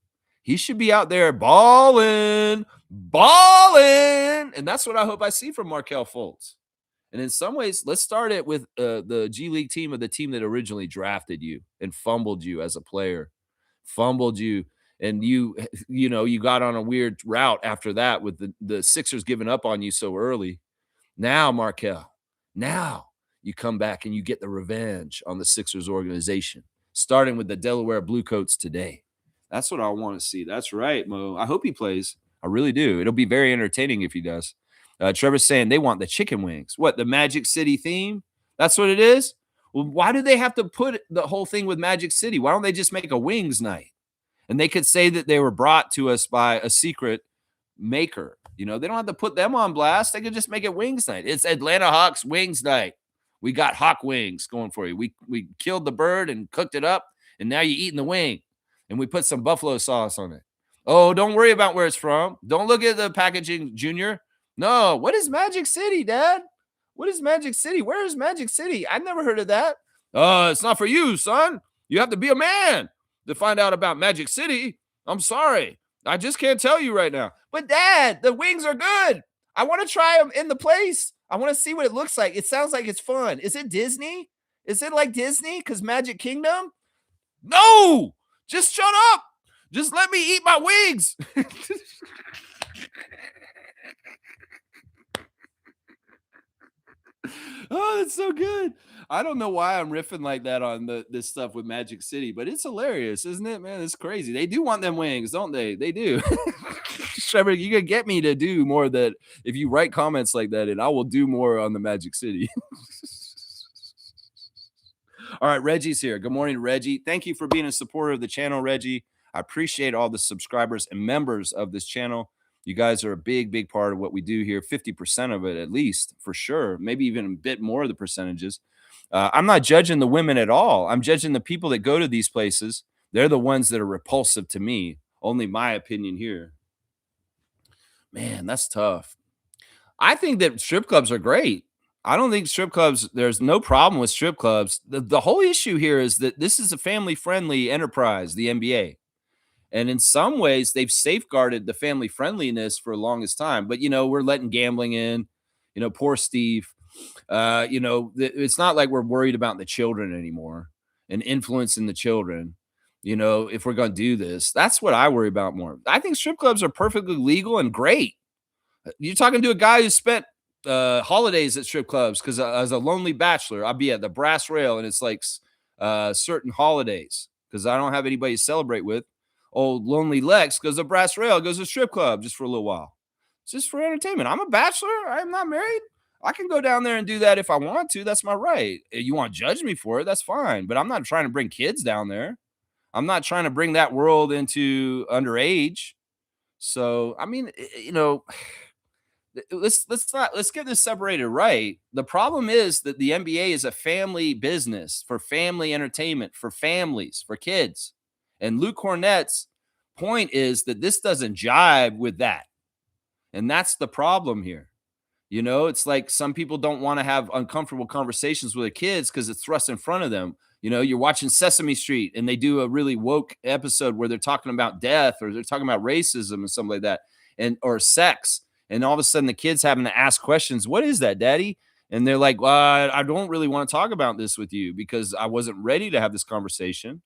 [SPEAKER 1] he should be out there balling. And that's what I hope I see from Markel Fultz. And in some ways, let's start it with the G League team of the team that originally drafted you and fumbled you as a player, fumbled you. And you got on a weird route after that with the Sixers giving up on you so early. Now, Markel, now you come back and you get the revenge on the Sixers organization, starting with the Delaware Bluecoats today. That's what I want to see. That's right, Mo. I hope he plays. I really do. It'll be very entertaining if he does. Trevor's saying they want the chicken wings. What, the Magic City theme? That's what it is? Well, why do they have to put the whole thing with Magic City? Why don't they just make a wings night? And they could say that they were brought to us by a secret maker. They don't have to put them on blast. They could just make it wings night. It's Atlanta Hawks wings night. We got hawk wings going for you. We killed the bird and cooked it up, and now you're eating the wing. And we put some buffalo sauce on it. Oh, don't worry about where it's from. Don't look at the packaging, Junior. No, what is Magic City, Dad? What is Magic City? Where is Magic City? I've never heard of that. It's not for you, son. You have to be a man to find out about Magic City. I'm sorry. I just can't tell you right now. But Dad, the wings are good. I want to try them in the place. I want to see what it looks like. It sounds like it's fun. Is it Disney? Is it like Disney? Because Magic Kingdom? No, just shut up. Just let me eat my wings. Oh, that's so good. I don't know why I'm riffing like that on this stuff with Magic City, but it's hilarious, isn't it, man? It's crazy. They do want them wings, don't they? They do. Trevor, you can get me to do more of that if you write comments like that, and I will do more on the Magic City. All right, Reggie's here. Good morning, Reggie. Thank you for being a supporter of the channel, Reggie. I appreciate all the subscribers and members of this channel. You guys are a big, big part of what we do here. 50% of it, at least, for sure. Maybe even a bit more of the percentages. I'm not judging the women at all. I'm judging the people that go to these places. They're the ones that are repulsive to me. Only my opinion here. Man, that's tough. I think that strip clubs are great. I don't think strip clubs, there's no problem with strip clubs. The whole issue here is that this is a family-friendly enterprise, the NBA. And in some ways, they've safeguarded the family friendliness for the longest time. But, we're letting gambling in, poor Steve. It's not like we're worried about the children anymore and influencing the children. If we're going to do this, that's what I worry about more. I think strip clubs are perfectly legal and great. You're talking to a guy who spent holidays at strip clubs because as a lonely bachelor, I'll be at the Brass Rail and it's like certain holidays because I don't have anybody to celebrate with. Old lonely Lex goes to Brass Rail, goes to strip club just for a little while, just for entertainment. I'm a bachelor. I'm not married. I can go down there and do that if I want to. That's my right. You want to judge me for it? That's fine. But I'm not trying to bring kids down there. I'm not trying to bring that world into underage. So, I mean, let's get this separated right. The problem is that the NBA is a family business for family entertainment, for families, for kids. And Luke Cornett's point is that this doesn't jive with that. And that's the problem here. You know, it's like some people don't want to have uncomfortable conversations with their kids because it's thrust in front of them. You know, you're watching Sesame Street and they do a really woke episode where they're talking about death or they're talking about racism and something like that, and or sex. And all of a sudden the kids having to ask questions, what is that, daddy? And they're like, well, I don't really want to talk about this with you because I wasn't ready to have this conversation.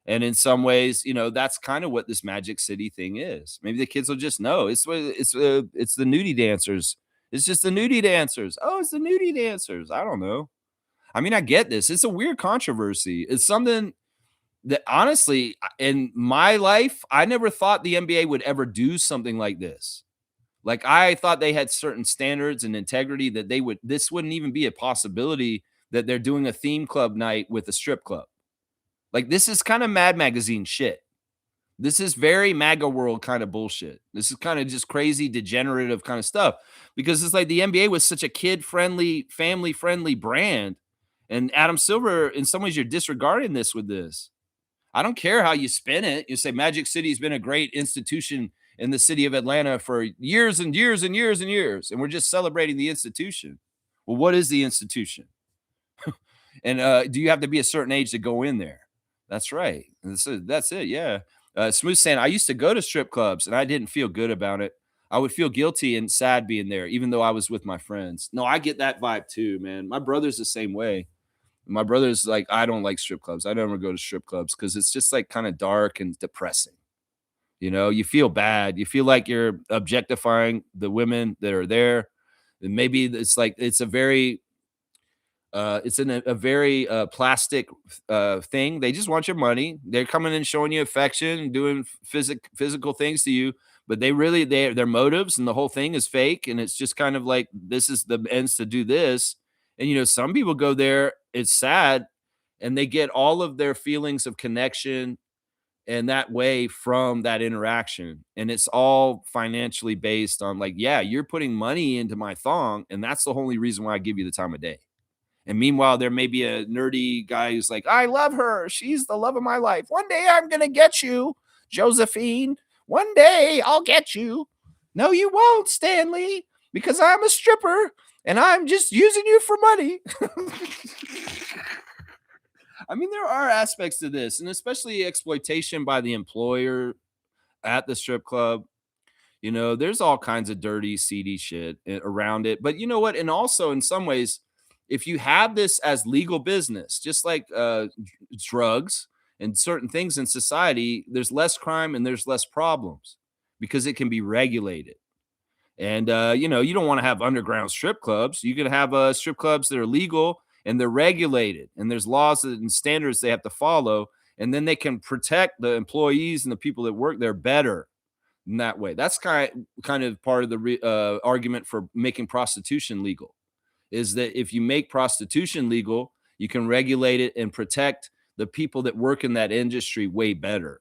[SPEAKER 1] And in some ways, you know, that's kind of what this Magic City thing is. Maybe the kids will just know it's the nudie dancers. It's just the nudie dancers. Oh, it's the nudie dancers. I don't know. I mean, I get this. It's a weird controversy. It's something that honestly, in my life, I never thought the NBA would ever do something like this. Like I thought they had certain standards and integrity that this wouldn't even be a possibility that they're doing a theme club night with a strip club. Like this is kind of Mad Magazine shit. This is very MAGA world kind of bullshit. This is kind of just crazy, degenerative kind of stuff because it's like the NBA was such a kid-friendly, family-friendly brand. And Adam Silver, in some ways, you're disregarding this with this. I don't care how you spin it. You say Magic City has been a great institution in the city of Atlanta for years and years and years and years. And we're just celebrating the institution. Well, what is the institution? And do you have to be a certain age to go in there? That's right. That's it. Yeah. Smooth saying, I used to go to strip clubs and I didn't feel good about it. I would feel guilty and sad being there, even though I was with my friends. No, I get that vibe too, man. My brother's the same way. My brother's like, I don't like strip clubs. I never go to strip clubs because it's just like kind of dark and depressing. You know, you feel bad. You feel like you're objectifying the women that are there. And maybe it's like it's in a very plastic thing. They just want your money. They're coming and showing you affection and doing physical things to you, but their motives and the whole thing is fake. And it's just kind of like this is the ends to do this. And you know, some people go there. It's sad, and they get all of their feelings of connection and that way from that interaction. And it's all financially based on like, yeah, you're putting money into my thong, and that's the only reason why I give you the time of day. And meanwhile, there may be a nerdy guy who's like, I love her. She's the love of my life. One day I'm going to get you, Josephine. One day I'll get you. No, you won't, Stanley, because I'm a stripper and I'm just using you for money. I mean, there are aspects to this, and especially exploitation by the employer at the strip club. You know, there's all kinds of dirty, seedy shit around it. But you know what? And also, in some ways, if you have this as legal business, just like drugs and certain things in society, there's less crime and there's less problems because it can be regulated. And you know, you don't want to have underground strip clubs. You can have strip clubs that are legal and they're regulated, and there's laws and standards they have to follow, and then they can protect the employees and the people that work there better in that way. That's kind of part of the argument for making prostitution legal. Is that if you make prostitution legal, you can regulate it and protect the people that work in that industry way better.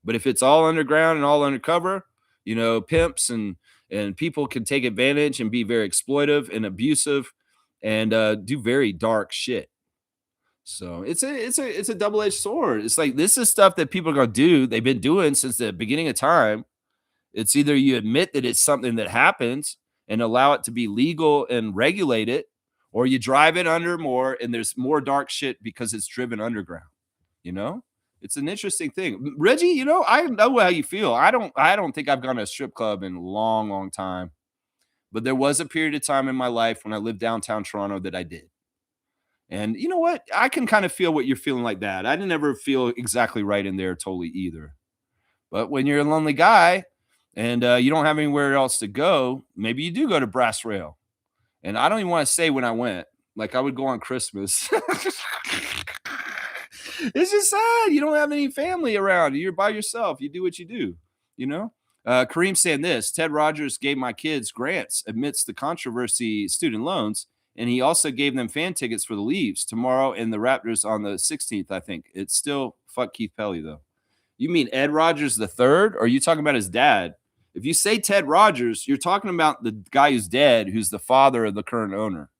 [SPEAKER 1] But if it's all underground and all undercover, you know, pimps and people can take advantage and be very exploitive and abusive and do very dark shit. So it's a double-edged sword. It's like this is stuff that people are gonna do. They've been doing since the beginning of time. It's either you admit that it's something that happens and allow it to be legal and regulate it, or you drive it under more and there's more dark shit because it's driven underground. You know, it's an interesting thing. Reggie, you know, I know how you feel. I don't think I've gone to a strip club in a long, long time, but there was a period of time in my life when I lived downtown Toronto that I did. And you know what? I can kind of feel what you're feeling like that. I didn't ever feel exactly right in there totally either. But when you're a lonely guy and you don't have anywhere else to go, maybe you do go to Brass Rail. And I don't even want to say when I went. Like I would go on Christmas. It's just sad. You don't have any family around. You're by yourself. You do what you do, you know? Kareem saying this, Ted Rogers gave my kids grants amidst the controversy student loans, and he also gave them fan tickets for the Leafs tomorrow and the Raptors on the 16th, I think. It's still fuck Keith Pelly, though. You mean Ed Rogers the third, or are you talking about his dad? If you say Ted Rogers, you're talking about the guy who's dead, who's the father of the current owner.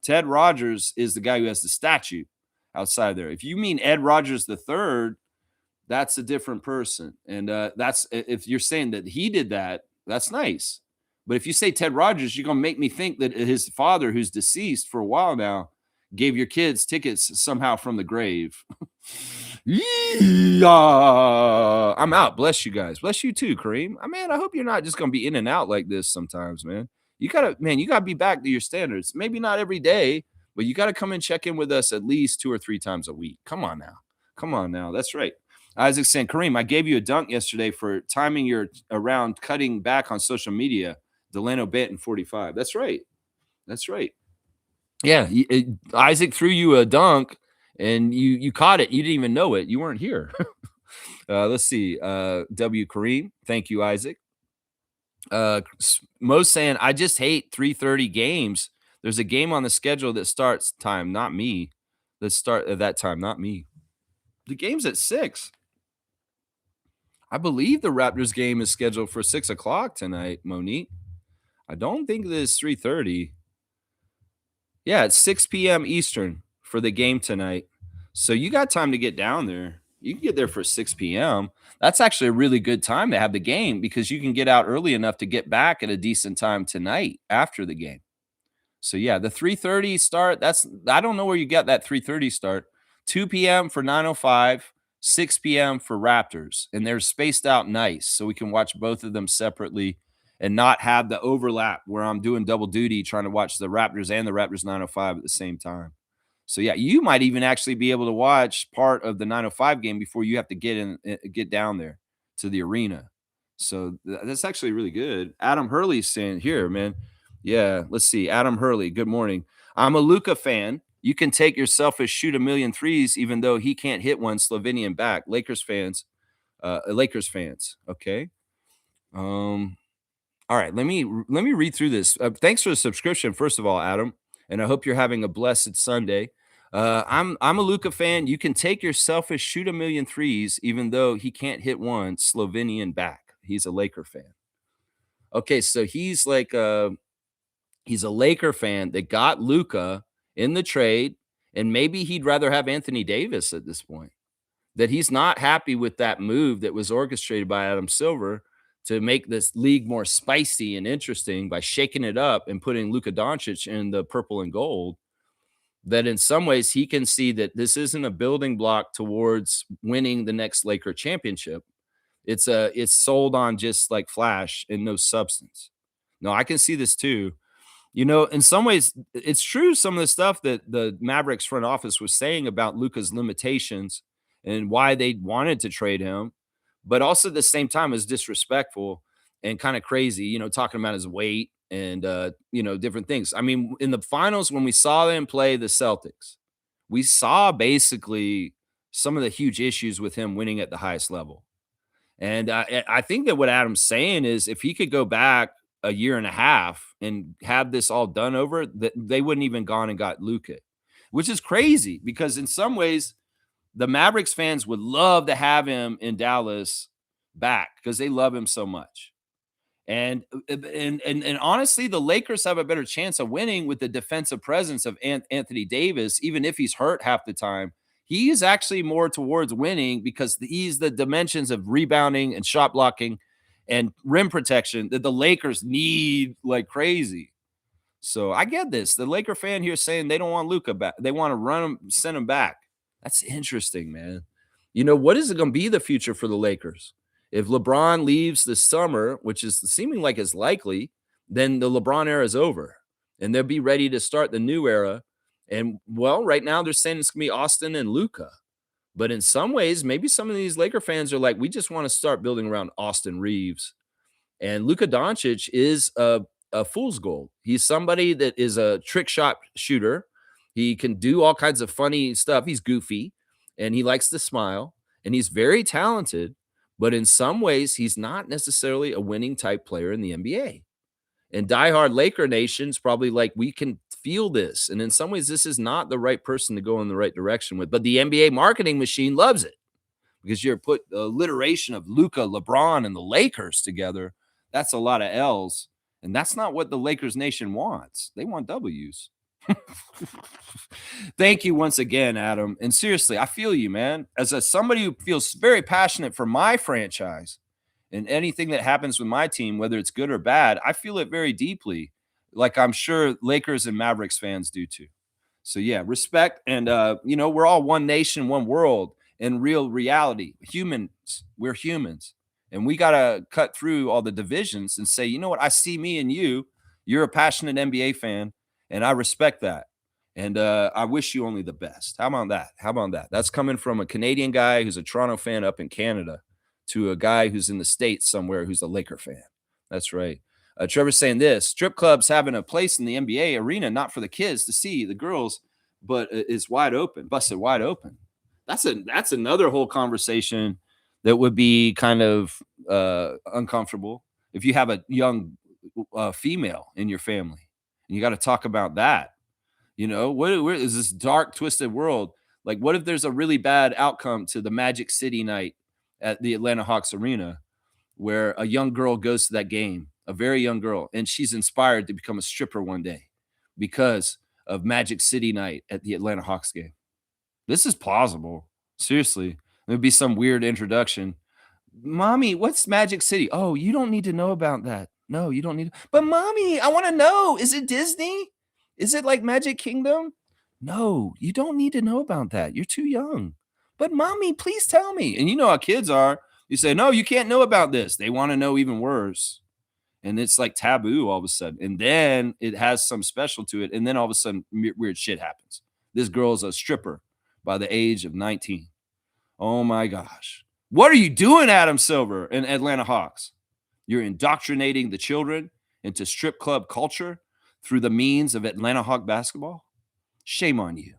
[SPEAKER 1] Ted Rogers is the guy who has the statue outside there. If you mean Ed Rogers III, that's a different person. And that's if you're saying that he did that, that's nice. But if you say Ted Rogers, you're going to make me think that his father, who's deceased for a while now, gave your kids tickets somehow from the grave. Yeah. I'm out. Bless you guys. Bless you too, Kareem. I hope you're not just going to be in and out like this sometimes, man. You got to be back to your standards. Maybe not every day, but you got to come and check in with us at least 2 or 3 times a week. Come on now. Come on now. That's right. Isaac saying, Kareem, I gave you a dunk yesterday for timing your around cutting back on social media. Delano Benton 45. That's right. That's right. Yeah. Isaac threw you a dunk and you caught it. You didn't even know it. You weren't here. Let's see. W. Kareem. Thank you, Isaac. Mo's saying, I just hate 3:30 games. There's a game on the schedule that starts time, not me. Let's start at that time, not me. The game's at 6. I believe the Raptors game is scheduled for 6 o'clock tonight, Monique. I don't think that it's 3:30. Yeah, it's 6 p.m. Eastern for the game tonight. So you got time to get down there. You can get there for 6 p.m. That's actually a really good time to have the game because you can get out early enough to get back at a decent time tonight after the game. So yeah, the 3:30 start, I don't know where you get that 3:30 start. 2 p.m. for 905, 6 p.m. for Raptors. And they're spaced out nice so we can watch both of them separately and not have the overlap where I'm doing double duty trying to watch the Raptors and the Raptors 905 at the same time. So yeah, you might even actually be able to watch part of the 905 game before you have to get down there to the arena. So that's actually really good. Adam Hurley's saying here, man. Yeah, let's see. Adam Hurley, good morning. I'm a Luka fan. You can take yourself and shoot a million threes, even though he can't hit one. Slovenian back. Lakers fans. Okay. All right. Let me read through this. Thanks for the subscription, first of all, Adam. And I hope you're having a blessed Sunday. I'm a Luka fan. You can take yourself and shoot a million threes, even though he can't hit one. Slovenian back. He's a Laker fan. Okay, so he's like he's a Laker fan that got Luka in the trade, and maybe he'd rather have Anthony Davis at this point. That he's not happy with that move that was orchestrated by Adam Silver to make this league more spicy and interesting by shaking it up and putting Luka Doncic in the purple and gold. That in some ways he can see that this isn't a building block towards winning the next Laker championship. It's sold on just like flash and no substance. No, I can see this too. You know, in some ways, it's true some of the stuff that the Mavericks front office was saying about Luka's limitations and why they wanted to trade him, but also at the same time is disrespectful and kind of crazy, you know, talking about his weight and, different things. I mean, in the finals, when we saw them play the Celtics, we saw basically some of the huge issues with him winning at the highest level. And I think that what Adam's saying is if he could go back a year and a half and have this all done over, that they wouldn't even gone and got Luka, which is crazy because in some ways the Mavericks fans would love to have him in Dallas back because they love him so much. And honestly, the Lakers have a better chance of winning with the defensive presence of Anthony Davis, even if he's hurt half the time. He is actually more towards winning because he's the dimensions of rebounding and shot blocking and rim protection that the Lakers need like crazy. So I get this. The Laker fan here saying they don't want Luka back. They want to run him, send him back. That's interesting, man. You know, what is it going to be the future for the Lakers? If LeBron leaves this summer, which is seeming like it's likely, then the LeBron era is over and they'll be ready to start the new era. And well, right now they're saying it's going to be Austin and Luka. But in some ways, maybe some of these Laker fans are like, we just want to start building around Austin Reeves. And Luka Doncic is a fool's gold. He's somebody that is a trick shot shooter. He can do all kinds of funny stuff. He's goofy and he likes to smile and he's very talented. But in some ways, he's not necessarily a winning type player in the NBA. And diehard Laker Nation's probably like, we can feel this. And in some ways, this is not the right person to go in the right direction with. But the NBA marketing machine loves it because you're put the alliteration of Luka, LeBron, and the Lakers together. That's a lot of L's. And that's not what the Lakers nation wants. They want W's. Thank you once again, Adam. And seriously, I feel you, man. As somebody who feels very passionate for my franchise and anything that happens with my team, whether it's good or bad, I feel it very deeply. Like I'm sure Lakers and Mavericks fans do too. So yeah, respect. And we're all one nation, one world in real reality. Humans, we're humans. And we gotta cut through all the divisions and say, you know what? I see me and you. You're a passionate NBA fan, and I respect that. And I wish you only the best. How about that? How about that? That's coming from a Canadian guy who's a Toronto fan up in Canada to a guy who's in the States somewhere who's a Laker fan. That's right. Trevor's saying this strip clubs having a place in the NBA arena, not for the kids to see the girls, but it's wide open, busted wide open. That's another whole conversation that would be kind of uncomfortable if you have a young female in your family. And you got to talk about that. You know, where is this dark, twisted world? Like, what if there's a really bad outcome to the Magic City night at the Atlanta Hawks arena where a young girl goes to that game, a very young girl, and she's inspired to become a stripper one day because of Magic City night at the Atlanta Hawks game? This is plausible. Seriously. There'd be some weird introduction. Mommy, what's Magic City? Oh, you don't need to know about that. No, you don't need to. But mommy, I want to know. Is it Disney? Is it like Magic Kingdom? No, you don't need to know about that. You're too young. But mommy, please tell me. And you know how kids are. You say, no, you can't know about this. They want to know even worse. And it's like taboo all of a sudden. And then it has some special to it. And then all of a sudden, weird shit happens. This girl's a stripper by the age of 19. Oh my gosh. What are you doing, Adam Silver and Atlanta Hawks? You're indoctrinating the children into strip club culture through the means of Atlanta Hawk basketball? Shame on you.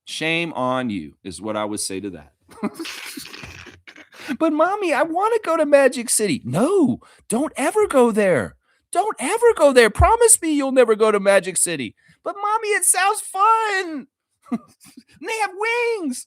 [SPEAKER 1] Shame on you is what I would say to that. But mommy, I want to go to Magic City. No, don't ever go there. Don't ever go there. Promise me you'll never go to Magic City. But mommy, it sounds fun. They have wings.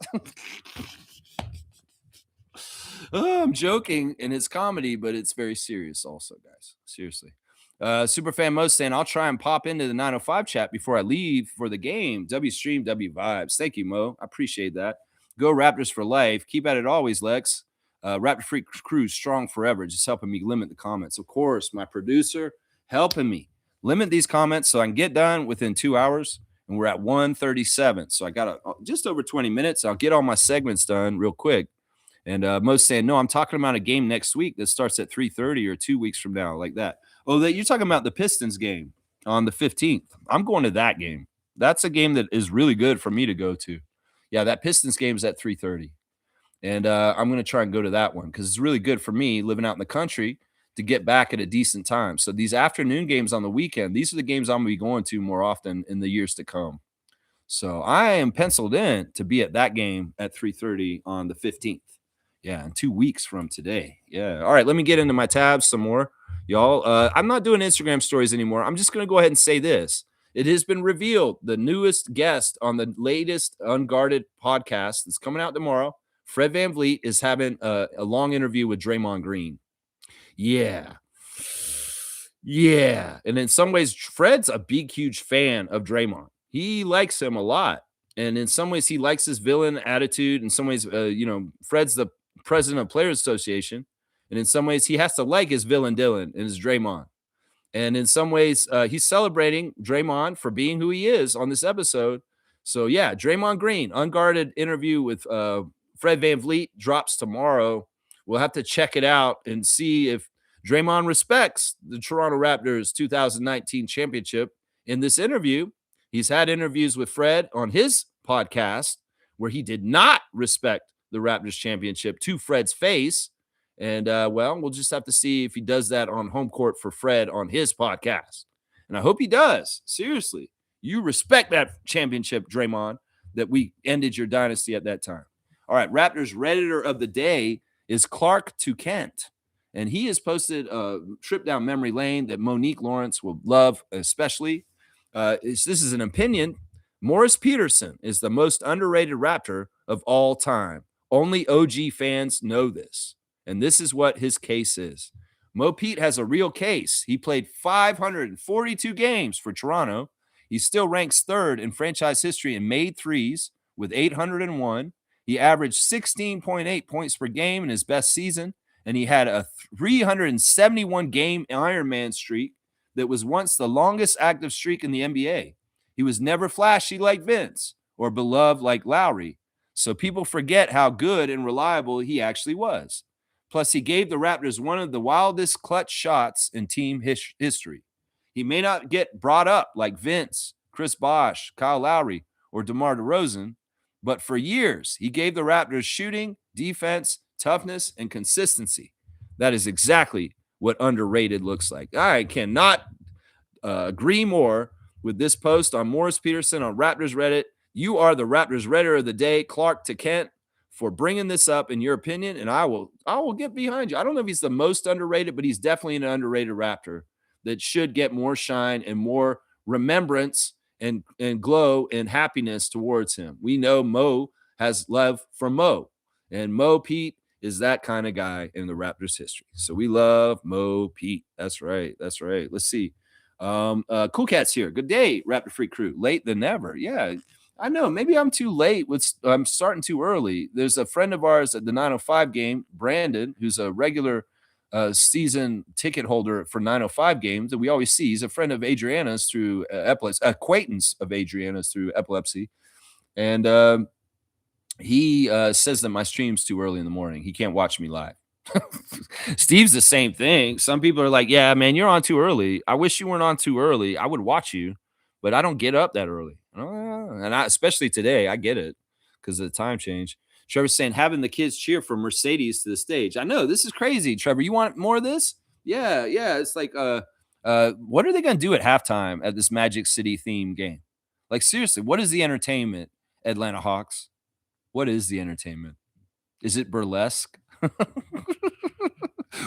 [SPEAKER 1] Oh, I'm joking, and it's comedy, but it's very serious also, guys. Seriously. Superfan Mo saying, I'll try and pop into the 905 chat before I leave for the game. W stream, W vibes. Thank you, Mo. I appreciate that. Go Raptors for life. Keep at it always, Lex. Raptor Freak Crew strong forever. Just helping me limit the comments. Of course, my producer helping me limit these comments so I can get done within 2 hours. And we're at 1:37. So I got just over 20 minutes. I'll get all my segments done real quick. And Mo's saying, no, I'm talking about a game next week that starts at 3:30 or 2 weeks from now, like that. Oh, that you're talking about the Pistons game on the 15th. I'm going to that game. That's a game that is really good for me to go to. Yeah, that Pistons game is at 3:30. And I'm going to try and go to that one because it's really good for me living out in the country to get back at a decent time. So these afternoon games on the weekend, these are the games I'm going to be going to more often in the years to come. So I am penciled in to be at that game at 3:30 on the 15th. Yeah, in 2 weeks from today. Yeah. All right, let me get into my tabs some more, y'all. I'm not doing Instagram stories anymore. I'm just going to go ahead and say this. It has been revealed the newest guest on the latest Unguarded podcast that's coming out tomorrow. Fred VanVleet is having a long interview with Draymond Green. Yeah. Yeah. And in some ways, Fred's a big, huge fan of Draymond. He likes him a lot. And in some ways, he likes his villain attitude. In some ways, Fred's the president of Players Association. And in some ways, he has to like his villain Dylan and his Draymond. And in some ways, he's celebrating Draymond for being who he is on this episode. So, yeah, Draymond Green, Unguarded interview with Fred VanVleet drops tomorrow. We'll have to check it out and see if Draymond respects the Toronto Raptors 2019 championship in this interview. He's had interviews with Fred on his podcast where he did not respect the Raptors championship to Fred's face. And, we'll just have to see if he does that on home court for Fred on his podcast. And I hope he does. Seriously. You respect that championship, Draymond, that we ended your dynasty at that time. All right, Raptors Redditor of the day is Clark to Kent. And he has posted a trip down memory lane that Monique Lawrence will love, especially. This is an opinion. Morris Peterson is the most underrated Raptor of all time. Only OG fans know this. And this is what his case is. Mo Pete has a real case. He played 542 games for Toronto. He still ranks third in franchise history in made threes with 801. He averaged 16.8 points per game in his best season, and he had a 371 game Ironman streak that was once the longest active streak in the NBA. He was never flashy like Vince or beloved like Lowry, so people forget how good and reliable he actually was. Plus, he gave the Raptors one of the wildest clutch shots in team history. He may not get brought up like Vince, Chris Bosh, Kyle Lowry, or DeMar DeRozan, but for years, he gave the Raptors shooting, defense, toughness, and consistency. That is exactly what underrated looks like. I cannot agree more with this post on Morris Peterson on Raptors Reddit. You are the Raptors Redditor of the day, Clark to Kent, for bringing this up in your opinion, and I will get behind you. I don't know if he's the most underrated, but he's definitely an underrated Raptor that should get more shine and more remembrance and glow and happiness towards him. We know Mo has love for Mo, and Mo Pete is that kind of guy in the Raptors history. So we love Mo Pete. That's right. That's right. Let's see. Cool Cat's here. Good day, Raptor Freak crew. Late than never. Yeah, I know. Maybe I'm too late. I'm starting too early. There's a friend of ours at the 905 game, Brandon, who's a regular season ticket holder for 905 games that we always see. He's a friend of Adriana's through epilepsy, acquaintance of Adriana's through epilepsy. And he says that my stream's too early in the morning. He can't watch me live. Steve's the same thing. Some people are like, yeah, man, you're on too early. I wish you weren't on too early. I would watch you, but I don't get up that early. And especially today, I get it because of the time change. Trevor's saying having the kids cheer for Mercedes to the stage. I know this is crazy. Trevor, you want more of this? Yeah. It's like, what are they going to do at halftime at this Magic City theme game? Like, seriously, what is the entertainment, Atlanta Hawks? What is the entertainment? Is it burlesque?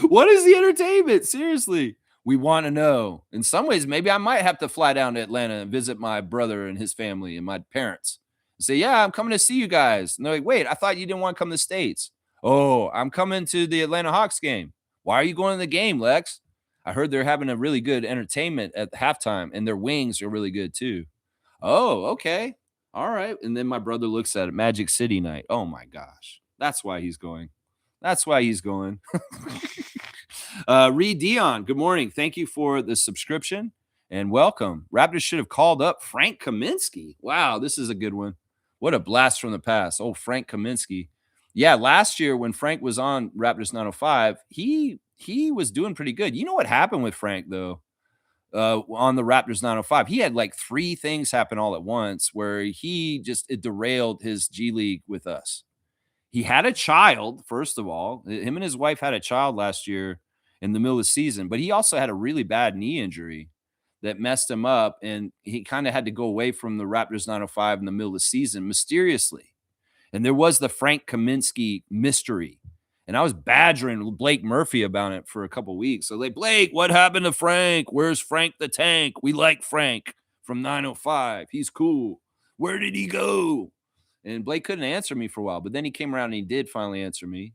[SPEAKER 1] What is the entertainment? Seriously, we want to know. In some ways, maybe I might have to fly down to Atlanta and visit my brother and his family and my parents. And say, yeah, I'm coming to see you guys. And they're like, wait, I thought you didn't want to come to the States. Oh, I'm coming to the Atlanta Hawks game. Why are you going to the game, Lex? I heard they're having a really good entertainment at halftime, and their wings are really good too. Oh, okay. All right. And then my brother looks at it, Magic City night. Oh my gosh. That's why he's going. That's why he's going. Reed Dion, good morning. Thank you for the subscription and welcome. Raptors should have called up Frank Kaminsky. Wow, this is a good one. What a blast from the past. Oh, Frank Kaminsky. Yeah, last year when Frank was on Raptors 905, he was doing pretty good. You know what happened with Frank, though, on the Raptors 905? He had like 3 things happen all at once where it derailed his G League with us. He had a child, first of all. Him and his wife had a child last year in the middle of the season, but he also had a really bad knee injury that messed him up, and he kind of had to go away from the Raptors 905 in the middle of the season mysteriously. And there was the Frank Kaminsky mystery. And I was badgering Blake Murphy about it for a couple of weeks. So like, Blake, what happened to Frank? Where's Frank the Tank? We like Frank from 905. He's cool. Where did he go? And Blake couldn't answer me for a while, but then he came around and he did finally answer me.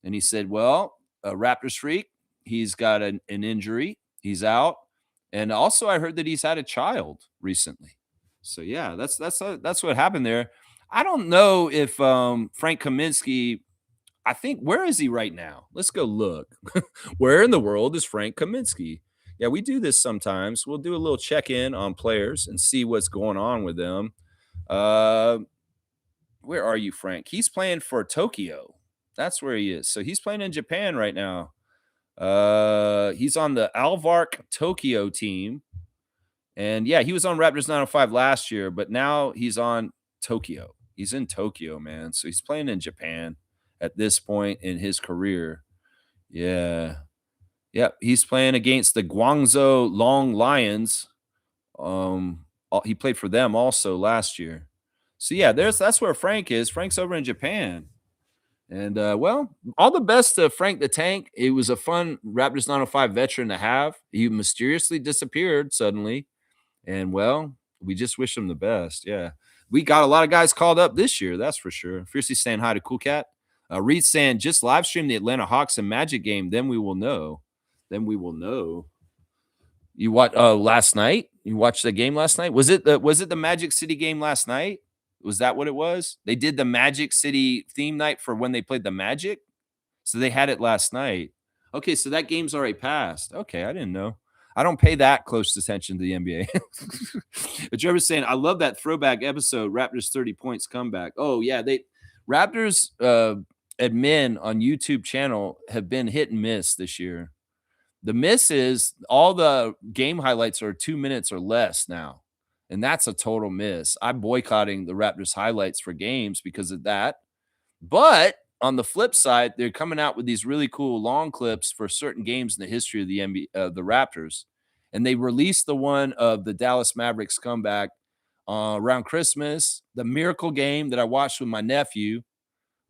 [SPEAKER 1] And he said, well, Raptors freak, he's got an injury. He's out. And also I heard that he's had a child recently. So yeah, that's what happened there. I don't know if Frank Kaminsky, I think, where is he right now? Let's go look. Where in the world is Frank Kaminsky? Yeah, we do this sometimes. We'll do a little check-in on players and see what's going on with them. Where are you, Frank? He's playing for Tokyo. That's where he is. So he's playing in Japan right now. He's on the Alvark Tokyo team. And yeah, he was on Raptors 905 last year, but now he's on Tokyo. He's in Tokyo, man. So he's playing in Japan at this point in his career. Yeah. Yep. He's playing against the Guangzhou Long Lions. He played for them also last year. So yeah, that's where Frank is. Frank's over in Japan. And well, all the best to Frank the Tank. It was a fun Raptors 905 veteran to have. He mysteriously disappeared suddenly. And well, we just wish him the best. Yeah. We got a lot of guys called up this year, that's for sure. Fiercely saying hi to Cool Cat. Reed saying, just live stream the Atlanta Hawks and Magic game, then we will know. then we will know. You watched last night? You watched the game last night? Was it the Magic City game last night? Was that what it was? They did the Magic City theme night for when they played the Magic? So they had it last night. Okay, so that game's already passed. Okay, I didn't know. I don't pay that close attention to the NBA. But Trevor's saying, I love that throwback episode, Raptors 30 points comeback. Oh, yeah. Raptors admin on YouTube channel have been hit and miss this year. The miss is all the game highlights are 2 minutes or less now. And that's a total miss. I'm boycotting the Raptors highlights for games because of that. But on the flip side, they're coming out with these really cool long clips for certain games in the history of the NBA, the Raptors. And they released the one of the Dallas Mavericks comeback around Christmas, the miracle game that I watched with my nephew.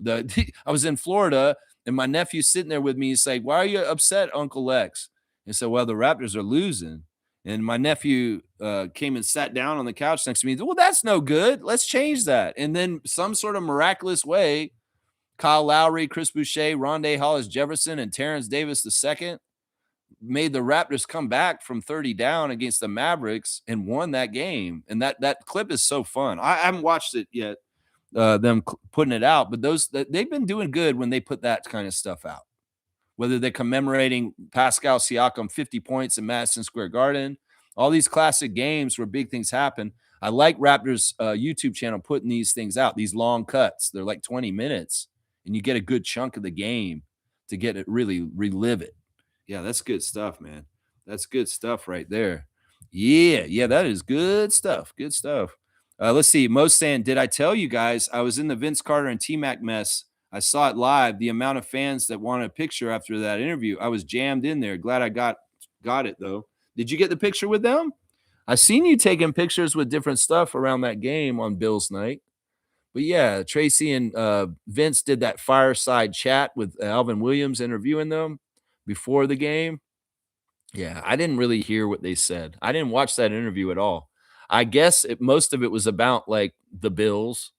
[SPEAKER 1] I was in Florida, and my nephew's sitting there with me. He's like, "Why are you upset, Uncle Lex?" And so, well, the Raptors are losing. And my nephew came and sat down on the couch next to me. Well, that's no good. Let's change that. And then some sort of miraculous way, Kyle Lowry, Chris Boucher, Rondé Hollis Jefferson, and Terrence Davis II made the Raptors come back from 30 down against the Mavericks and won that game. And that clip is so fun. I haven't watched it yet, them putting it out, but they've been doing good when they put that kind of stuff out. Whether they're commemorating Pascal Siakam 50 points in Madison Square Garden, all these classic games where big things happen. I like Raptors YouTube channel putting these things out, these long cuts. They're like 20 minutes, and you get a good chunk of the game to get it, really relive it. Yeah, that's good stuff, man. That's good stuff right there. Yeah, that is good stuff. Good stuff. Let's see. Mo's saying, did I tell you guys I was in the Vince Carter and T-Mac mess? I saw it live. The amount of fans that wanted a picture after that interview, I was jammed in there. Glad I got it, though. Did you get the picture with them? I seen you taking pictures with different stuff around that game on Bills night. But yeah, Tracy and Vince did that fireside chat with Alvin Williams interviewing them before the game. Yeah, I didn't really hear what they said. I didn't watch that interview at all. I guess most of it was about like the Bills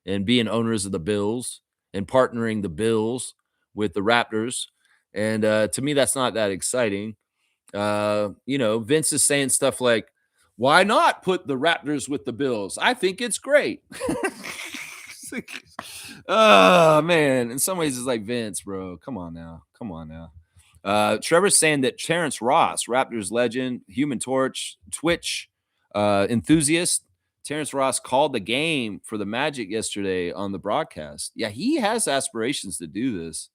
[SPEAKER 1] and being owners of the Bills and partnering the Bills with the Raptors. And to me, that's not that exciting. Vince is saying stuff like, why not put the Raptors with the Bills? I think it's great. Oh, man. In some ways, it's like, Vince, bro. Come on now. Trevor's saying that Terrence Ross, Raptors legend, Human Torch, Twitch enthusiast, Terrence Ross called the game for the Magic yesterday on the broadcast. Yeah, he has aspirations to do this.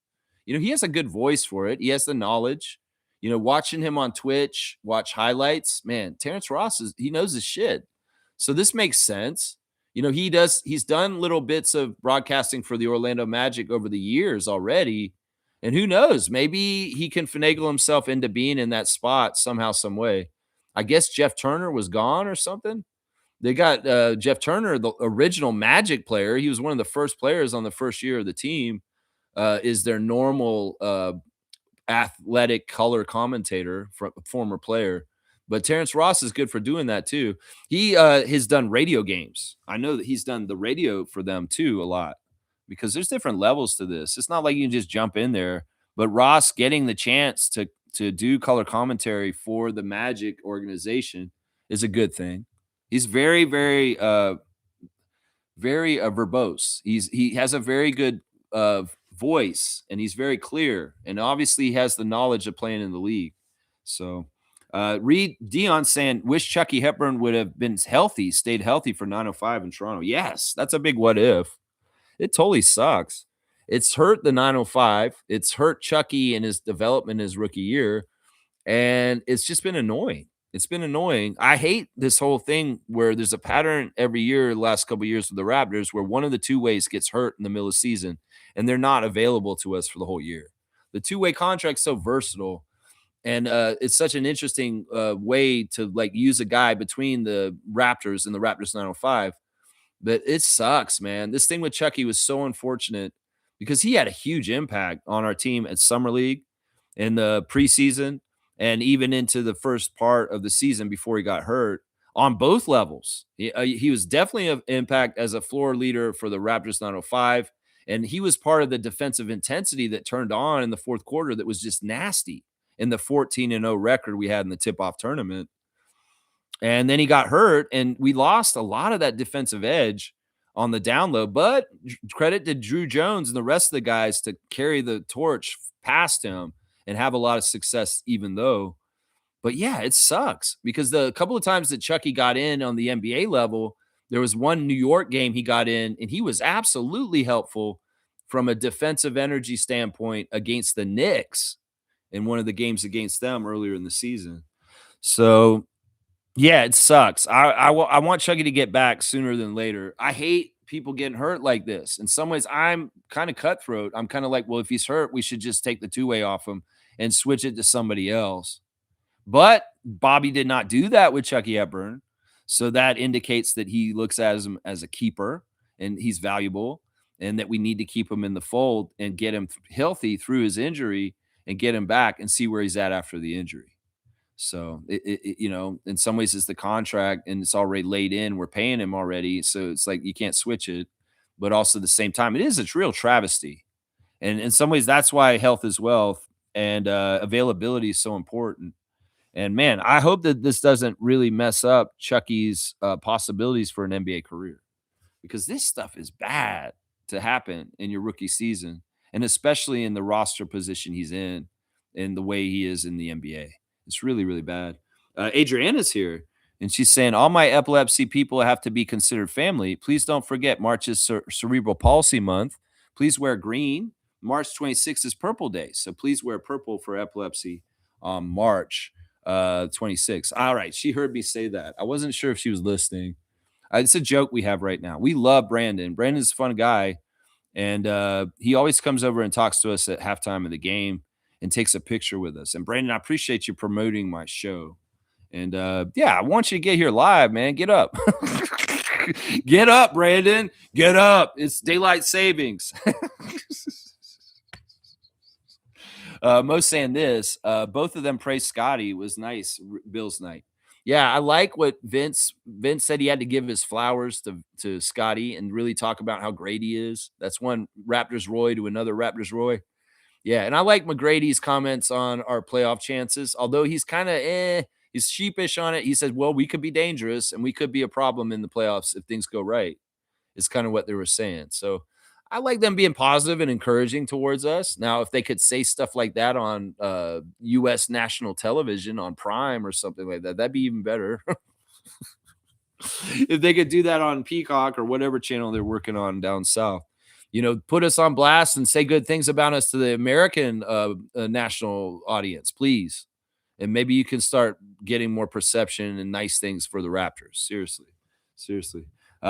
[SPEAKER 1] He has a good voice for it. He has the knowledge. Watching him on Twitch, watch highlights, man, Terrence Ross he knows his shit. So this makes sense. He's done little bits of broadcasting for the Orlando Magic over the years already. And who knows, maybe he can finagle himself into being in that spot somehow, some way. I guess Jeff Turner was gone or something. They got Jeff Turner, the original Magic player. He was one of the first players on the first year of the team, is their normal athletic color commentator, former player. But Terrence Ross is good for doing that too. He has done radio games. I know that he's done the radio for them too a lot, because there's different levels to this. It's not like you can just jump in there. But Ross getting the chance to do color commentary for the Magic organization is a good thing. He's very, very, very verbose. He has a very good voice, and he's very clear, and obviously he has the knowledge of playing in the league. So Reed Dion saying, wish Chucky Hepburn would have been healthy, stayed healthy for 905 in Toronto. Yes, that's a big what if. It totally sucks. It's hurt the 905. It's hurt Chucky in his development his rookie year, and it's just been annoying. I hate this whole thing where there's a pattern every year, the last couple of years with the Raptors, where one of the two-ways gets hurt in the middle of the season, and they're not available to us for the whole year. The two-way contract's so versatile, and it's such an interesting way to like use a guy between the Raptors and the Raptors 905. But it sucks, man. This thing with Chucky was so unfortunate because he had a huge impact on our team at Summer League, in the preseason, and even into the first part of the season before he got hurt on both levels. He was definitely an impact as a floor leader for the Raptors 905, and he was part of the defensive intensity that turned on in the fourth quarter that was just nasty. in the 14-0 record we had in the tip-off tournament. And then he got hurt, and we lost a lot of that defensive edge on the down low. But credit to Drew Jones and the rest of the guys to carry the torch past him and have a lot of success, even though. But yeah, it sucks because the couple of times that Chucky got in on the NBA level, there was one New York game he got in, and he was absolutely helpful from a defensive energy standpoint against the Knicks in one of the games against them earlier in the season. So yeah, it sucks. I want Chucky to get back sooner than later. I hate people getting hurt like this. In some ways, I'm kind of cutthroat. I'm kind of like, well, if he's hurt, we should just take the two-way off him and switch it to somebody else. But Bobby did not do that with Chucky Hepburn. So that indicates that he looks at him as a keeper and he's valuable and that we need to keep him in the fold and get him healthy through his injury and get him back and see where he's at after the injury. So, in some ways it's the contract and it's already laid in. We're paying him already. So it's like you can't switch it. But also at the same time, it's a real travesty. And in some ways, that's why health is wealth and availability is so important. And man, I hope that this doesn't really mess up Chucky's possibilities for an NBA career because this stuff is bad to happen in your rookie season, and especially in the roster position he's in and the way he is in the NBA. It's really, really bad. Adriana's here, and she's saying, all my epilepsy people have to be considered family. Please don't forget March is Cerebral Palsy Month. Please wear green. March 26th is Purple Day, so please wear purple for epilepsy on March 26th. All right, she heard me say that. I wasn't sure if she was listening. It's a joke we have right now. We love Brandon. Brandon's a fun guy, and he always comes over and talks to us at halftime of the game and takes a picture with us. And Brandon, I appreciate you promoting my show. And I want you to get here live, man. Get up. Get up, Brandon. Get up. It's daylight savings. Most saying this, both of them praised Scotty. Was nice. Bill's night. Yeah, I like what Vince said. He had to give his flowers to Scotty and really talk about how great he is. That's one Raptors Roy to another Raptors Roy. Yeah, and I like McGrady's comments on our playoff chances, although he's kind of he's sheepish on it. He said, well, we could be dangerous and we could be a problem in the playoffs if things go right. It's kind of what they were saying. So I like them being positive and encouraging towards us. Now, if they could say stuff like that on U.S. national television on Prime or something like that, that'd be even better. If they could do that on Peacock or whatever channel they're working on down south. Put us on blast and say good things about us to the American national audience, please. And maybe you can start getting more perception and nice things for the Raptors. Seriously.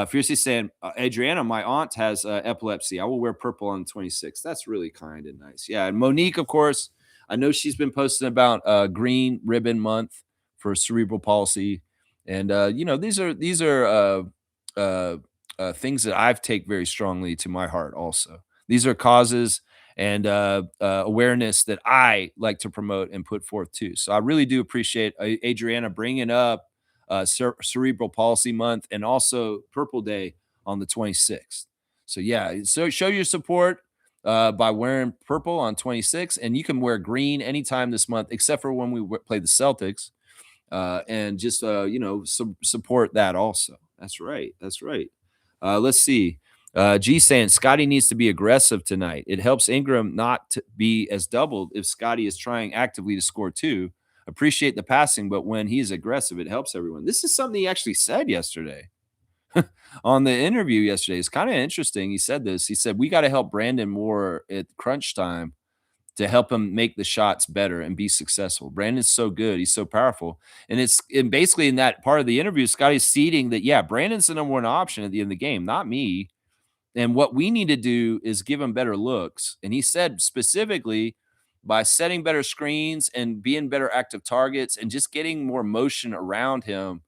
[SPEAKER 1] Fiercely saying, Adriana, my aunt has epilepsy. I will wear purple on the 26th. That's really kind and nice. Yeah. And Monique, of course, I know she's been posting about Green Ribbon Month for cerebral palsy. And, these are things that I've take very strongly to my heart also. These are causes and awareness that I like to promote and put forth too. So I really do appreciate Adriana bringing up Cerebral Palsy Month and also Purple Day on the 26th. So yeah, so show your support by wearing purple on 26, and you can wear green anytime this month, except for when we play the Celtics, and just support that also. That's right. Let's see. G saying Scotty needs to be aggressive tonight. It helps Ingram not to be as doubled if Scotty is trying actively to score too. Appreciate the passing, but when he's aggressive, it helps everyone. This is something he actually said yesterday on the interview yesterday. It's kind of interesting. He said this. He said, we got to help Brandon more at crunch time to help him make the shots better and be successful. Brandon's so good. He's so powerful. And basically in that part of the interview, Scotty's seeding that, yeah, Brandon's the number one option at the end of the game, not me. And what we need to do is give him better looks. And he said specifically by setting better screens and being better active targets and just getting more motion around him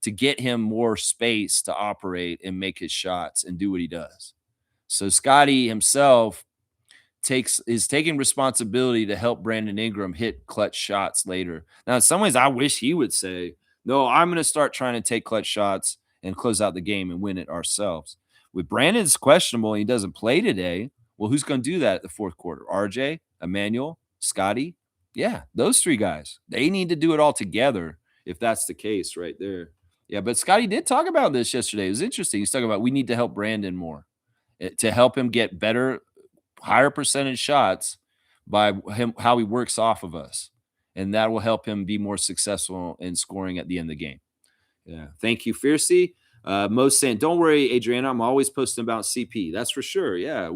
[SPEAKER 1] to get him more space to operate and make his shots and do what he does. So Scotty himself is taking responsibility to help Brandon Ingram hit clutch shots later. Now, in some ways, I wish he would say, no, I'm going to start trying to take clutch shots and close out the game and win it ourselves. With Brandon's questionable and he doesn't play today, well, who's going to do that at the fourth quarter? RJ, Emmanuel, Scotty? Yeah, those 3 guys. They need to do it all together if that's the case right there. Yeah, but Scotty did talk about this yesterday. It was interesting. He's talking about we need to help Brandon more, to help him get better, higher percentage shots by him how he works off of us, and that will help him be more successful in scoring at the end of the game. Yeah. Thank you, Fiercey. Mo's saying, "Don't worry, Adriana. I'm always posting about CP. That's for sure. Yeah,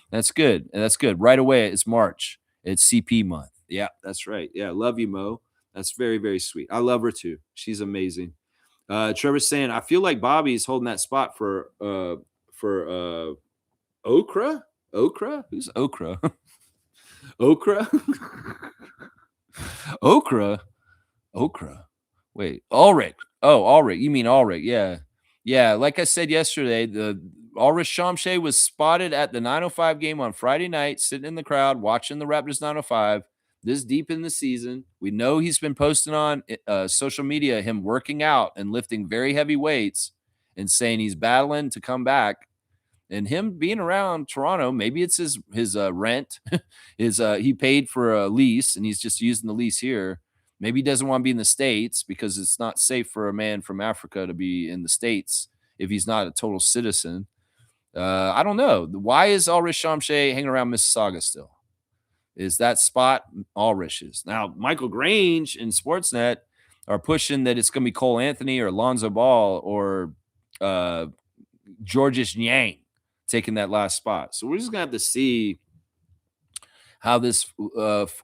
[SPEAKER 1] that's good. That's good. Right away, it's March. It's CP month. Yeah, that's right. Yeah, love you, Mo. That's very, very sweet. I love her too. She's amazing. Trevor's saying, I feel like Bobby's holding that spot for Okra. Okra? Who's Okra? Okra? Okra? Okra. Wait, Ulrich. Oh, Ulrich. You mean Ulrich? Yeah, yeah. Like I said yesterday, the Ulrich Shamshay was spotted at the 905 game on Friday night, sitting in the crowd watching the Raptors 905. This deep in the season, we know he's been posting on social media him working out and lifting very heavy weights, and saying he's battling to come back. And him being around Toronto, maybe it's his rent, his he paid for a lease and he's just using the lease here. Maybe he doesn't want to be in the States because it's not safe for a man from Africa to be in the States if he's not a total citizen. I don't know. Why is Ulrich Shamshay hanging around Mississauga still? Is that spot Ulrich's? Now, Michael Grange and Sportsnet are pushing that it's going to be Cole Anthony or Lonzo Ball or Georges Niang taking that last spot. So we're just going to have to see how this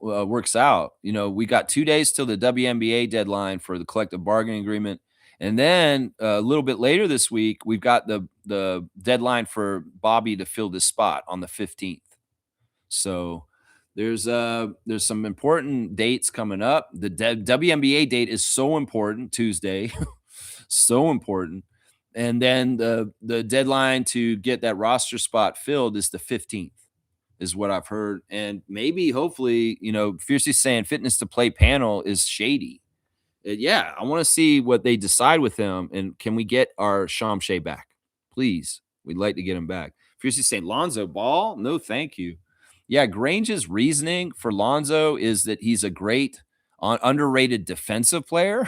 [SPEAKER 1] works out. You know, we got 2 days till the WNBA deadline for the collective bargaining agreement. And then a little bit later this week, we've got the deadline for Bobby to fill this spot on the 15th. So there's some important dates coming up. The WNBA date is so important, Tuesday. So important. And then the deadline to get that roster spot filled is the 15th, is what I've heard. And maybe, hopefully, you know, Fiercey saying fitness to play panel is shady. Yeah, I want to see what they decide with him. And can we get our Shamshay back? Please. We'd like to get him back. Fiercey saying Lonzo Ball? No, thank you. Yeah, Grange's reasoning for Lonzo is that he's a great, underrated defensive player.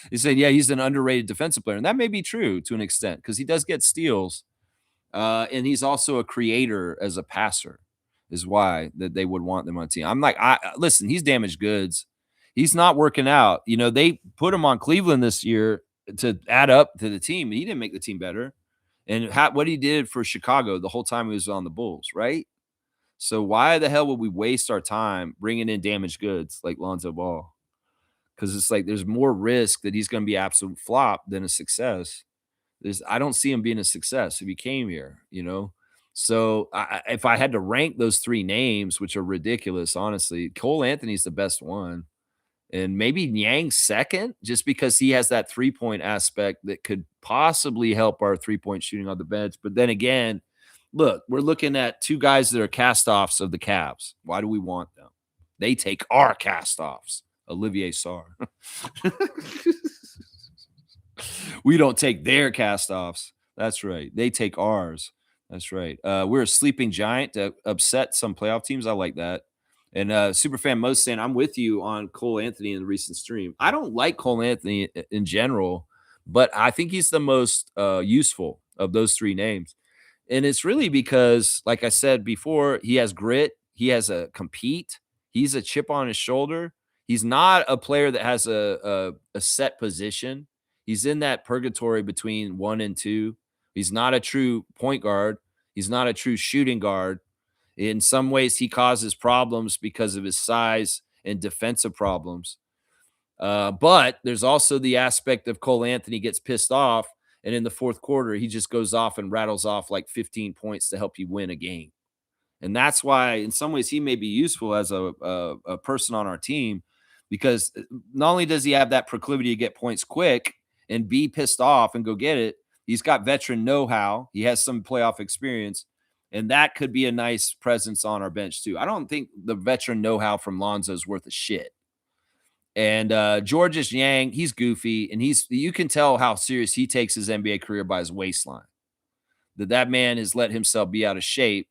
[SPEAKER 1] He said, yeah, he's an underrated defensive player. And that may be true to an extent because he does get steals. And he's also a creator as a passer, is why that they would want them on the team. I'm like, listen, he's damaged goods. He's not working out. You know, they put him on Cleveland this year to add up to the team. He didn't make the team better. And what he did for Chicago the whole time he was on the Bulls, right? So why the hell would we waste our time bringing in damaged goods like Lonzo Ball? Because it's like there's more risk that he's going to be absolute flop than a success. I don't see him being a success if he came here, you know. So if I had to rank those 3 names, which are ridiculous, honestly, Cole Anthony's the best one, and maybe Niang second, just because he has that 3-point aspect that could possibly help our 3-point shooting on the bench. But then again, look, we're looking at 2 guys that are cast-offs of the Cavs. Why do we want them? They take our cast-offs. Olivier Sarr. We don't take their cast-offs. That's right. They take ours. That's right. We're a sleeping giant to upset some playoff teams. I like that. And Superfan Mo's saying, I'm with you on Cole Anthony in the recent stream. I don't like Cole Anthony in general, but I think he's the most useful of those 3 names. And it's really because, like I said before, he has grit. He has a compete. He's a chip on his shoulder. He's not a player that has a set position. He's in that purgatory between 1 and 2. He's not a true point guard. He's not a true shooting guard. In some ways, he causes problems because of his size and defensive problems. But there's also the aspect of Cole Anthony gets pissed off, and in the fourth quarter, he just goes off and rattles off like 15 points to help you win a game. And that's why, in some ways, he may be useful as a person on our team, because not only does he have that proclivity to get points quick and be pissed off and go get it, he's got veteran know-how. He has some playoff experience, and that could be a nice presence on our bench too. I don't think the veteran know-how from Lonzo is worth a shit. And Georges Niang, he's goofy, and you can tell how serious he takes his NBA career by his waistline. That man has let himself be out of shape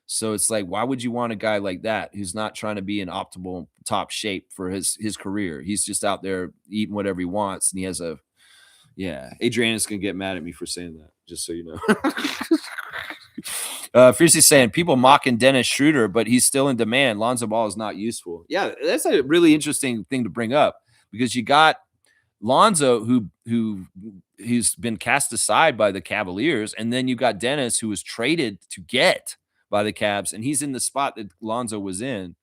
[SPEAKER 1] So it's like, why would you want a guy like that who's not trying to be in optimal top shape for his career? He's just out there eating whatever he wants, and he has a Adriana's gonna get mad at me for saying that, just so you know. Fiercely saying people mocking Dennis Schroeder, but he's still in demand. Lonzo Ball is not useful. Yeah, that's a really interesting thing to bring up because you got Lonzo who's been cast aside by the Cavaliers, and then you got Dennis who was traded to get by the Cavs, and he's in the spot that Lonzo was in,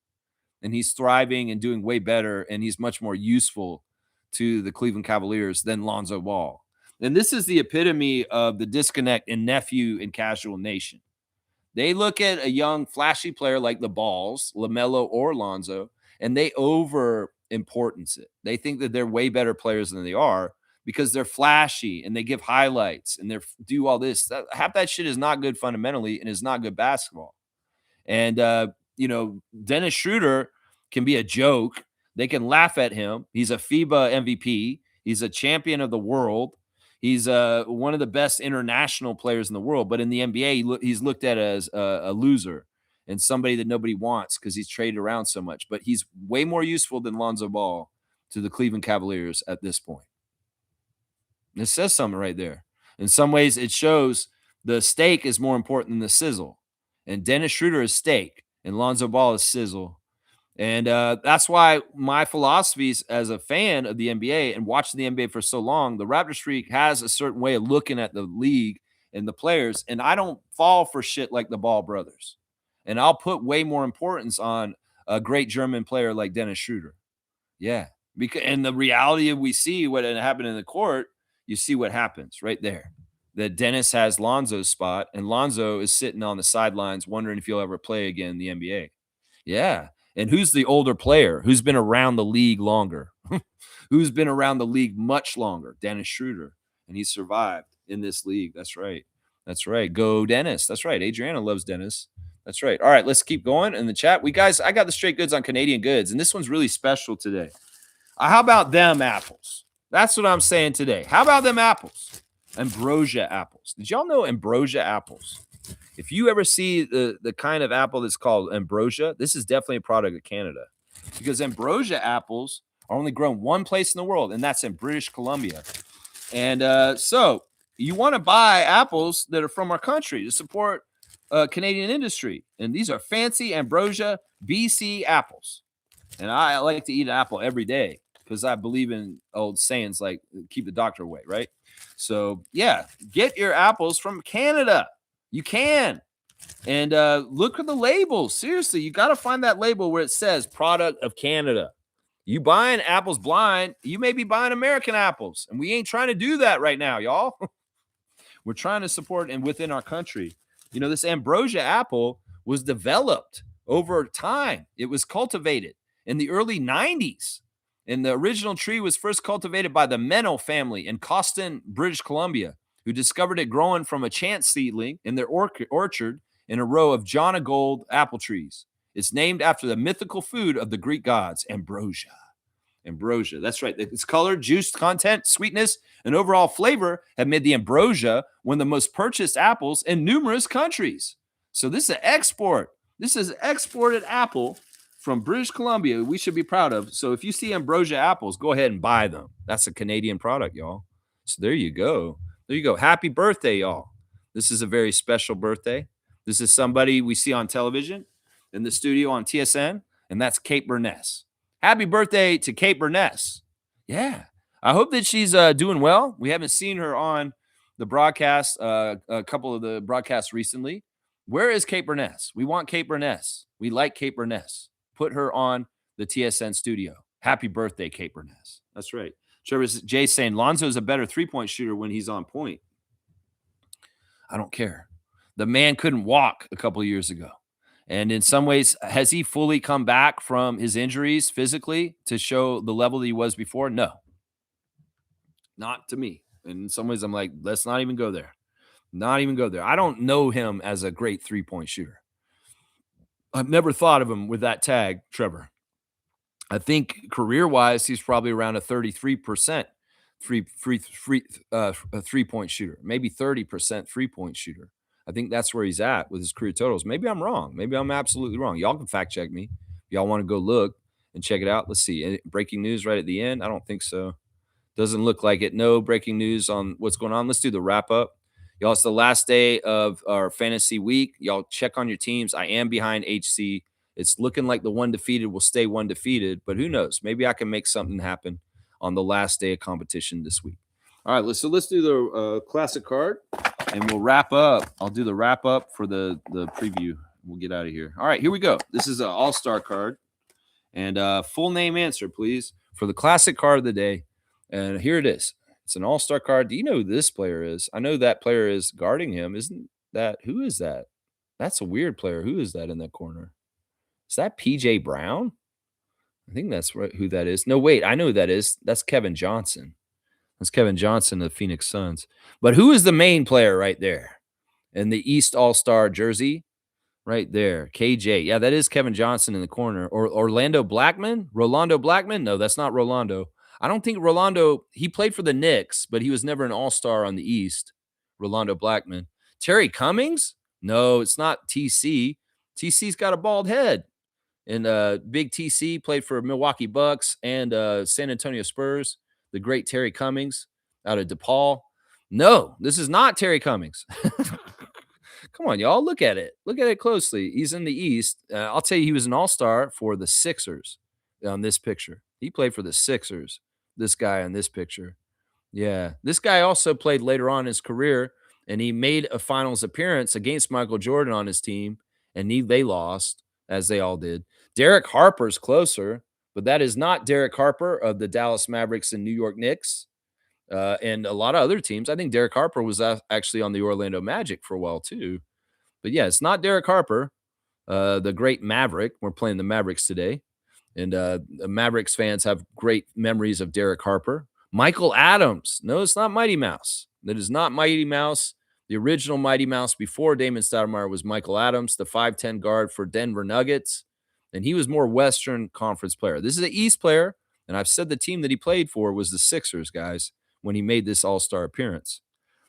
[SPEAKER 1] and he's thriving and doing way better, and he's much more useful to the Cleveland Cavaliers than Lonzo Ball. And this is the epitome of the disconnect in nephew and casual nation. They look at a young, flashy player like the Balls, LaMelo or Lonzo, and they over importance it. They think that they're way better players than they are because they're flashy and they give highlights and they do all this. Half that shit is not good fundamentally and is not good basketball. And, Dennis Schroeder can be a joke. They can laugh at him. He's a FIBA MVP. He's a champion of the world. He's one of the best international players in the world. But in the NBA, he's looked at as a loser and somebody that nobody wants because he's traded around so much. But he's way more useful than Lonzo Ball to the Cleveland Cavaliers at this point. It says something right there. In some ways, it shows the steak is more important than the sizzle. And Dennis Schroeder is steak, and Lonzo Ball is sizzle. And that's why my philosophies as a fan of the NBA and watching the NBA for so long, the Raptors streak has a certain way of looking at the league and the players. And I don't fall for shit like the Ball brothers. And I'll put way more importance on a great German player like Dennis Schroeder. Yeah. And the reality of we see what happened in the court, you see what happens right there. That Dennis has Lonzo's spot, and Lonzo is sitting on the sidelines wondering if he'll ever play again in the NBA. Yeah. And who's the older player? Who's been around the league longer? Who's been around the league much longer? Dennis Schroeder. And he survived in this league. That's right. That's right. Go Dennis. That's right. Adriana loves Dennis. That's right. All right, let's keep going in the chat. I got the straight goods on Canadian goods, and this one's really special today. How about them apples? That's what I'm saying today. How about them apples? Ambrosia apples. Did y'all know ambrosia apples? If you ever see the kind of apple that's called ambrosia, this is definitely a product of Canada because ambrosia apples are only grown one place in the world, and that's in British Columbia. And so you want to buy apples that are from our country to support Canadian industry. And these are fancy ambrosia BC apples. And I like to eat an apple every day because I believe in old sayings like keep the doctor away, right? So, yeah, get your apples from Canada. You can. And look at the labels. Seriously, you got to find that label where it says product of Canada. You buying apples blind, you may be buying American apples. And we ain't trying to do that right now, y'all. We're trying to support and within our country. You know, this ambrosia apple was developed over time. It was cultivated in the early 90s. And the original tree was first cultivated by the Meno family in Coston, British Columbia, who discovered it growing from a chance seedling in their orchard in a row of John of Gold apple trees. It's named after the mythical food of the Greek gods, ambrosia. Ambrosia, that's right. Its color, juice content, sweetness, and overall flavor have made the ambrosia one of the most purchased apples in numerous countries. So this is an export. This is an exported apple from British Columbia we should be proud of. So if you see ambrosia apples, go ahead and buy them. That's a Canadian product, y'all. So there you go. There you go. Happy birthday, y'all. This is a very special birthday. This is somebody we see on television in the studio on TSN, and that's Kate Burness. Happy birthday to Kate Burness. Yeah. I hope that she's doing well. We haven't seen her on the broadcast, a couple of the broadcasts recently. Where is Kate Burness? We want Kate Burness. We like Kate Burness. Put her on the TSN studio. Happy birthday, Kate Burness. That's right. Trevor J saying Lonzo's a better three-point shooter when he's on point. I don't care. The man couldn't walk a couple of years ago. And in some ways, has he fully come back from his injuries physically to show the level that he was before? No. Not to me. And in some ways, I'm like, let's not even go there. Not even go there. I don't know him as a great three-point shooter. I've never thought of him with that tag, Trevor. I think career-wise, he's probably around a 33% three-point shooter, maybe 30% three-point shooter. I think that's where he's at with his career totals. Maybe I'm wrong. Maybe I'm absolutely wrong. Y'all can fact check me. If y'all want to go look and check it out. Let's see. Breaking news right at the end? I don't think so. Doesn't look like it. No breaking news on what's going on. Let's do the wrap up. Y'all, it's the last day of our fantasy week. Y'all check on your teams. I am behind HC. It's looking like the one defeated will stay one defeated, but who knows? Maybe I can make something happen on the last day of competition this week. All right, let's do the classic card, and we'll wrap up. I'll do the wrap up for the preview. We'll get out of here. All right, here we go. This is an all-star card, and full name answer, please, for the classic card of the day. And here it is. It's an all-star card. Do you know who this player is? I know that player is guarding him. Isn't that? Who is that? That's a weird player. Who is that in that corner? Is that PJ Brown? I think that's who that is. No, wait. I know who that is. That's Kevin Johnson. That's Kevin Johnson of the Phoenix Suns. But who is the main player right there in the East All-Star jersey? Right there. KJ. Yeah, that is Kevin Johnson in the corner. Or Orlando Blackman? Rolando Blackman? No, that's not Rolando. I don't think Rolando, he played for the Knicks, but he was never an all-star on the East. Rolando Blackman. Terry Cummings? No, it's not TC. TC's got a bald head. And big TC played for Milwaukee Bucks and San Antonio Spurs. The great Terry Cummings out of DePaul. No, this is not Terry Cummings. Come on, y'all. Look at it. Look at it closely. He's in the East. I'll tell you, he was an all-star for the Sixers on this picture. He played for the Sixers, this guy on this picture. Yeah. This guy also played later on in his career, and he made a finals appearance against Michael Jordan on his team, and they lost, as they all did. Derek Harper's closer, but that is not Derek Harper of the Dallas Mavericks and New York Knicks. And a lot of other teams. I think Derek Harper was actually on the Orlando Magic for a while too. But yeah, it's not Derek Harper, the great Maverick. We're playing the Mavericks today. And the Mavericks fans have great memories of Derek Harper. Michael Adams. No, it's not Mighty Mouse. That is not Mighty Mouse. The original Mighty Mouse before Damon Stoudemire was Michael Adams, the 5'10 guard for Denver Nuggets. And he was more Western Conference player. This is an East player. And I've said the team that he played for was the Sixers, guys, when he made this all-star appearance.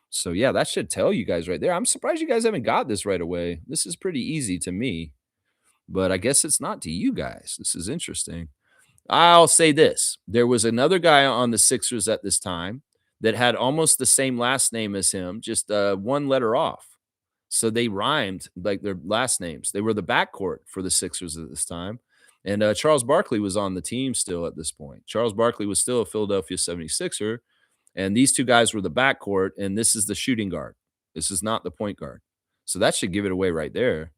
[SPEAKER 1] So, yeah, that should tell you guys right there. I'm surprised you guys haven't got this right away. This is pretty easy to me, but I guess it's not to you guys. This is interesting. I'll say this. There was another guy on the Sixers at this time that had almost the same last name as him, just one letter off. So they rhymed like their last names. They were the backcourt for the Sixers at this time. And Charles Barkley was on the team still at this point. Charles Barkley was still a Philadelphia 76er. And these two guys were the backcourt, and this is the shooting guard. This is not the point guard. So that should give it away right there.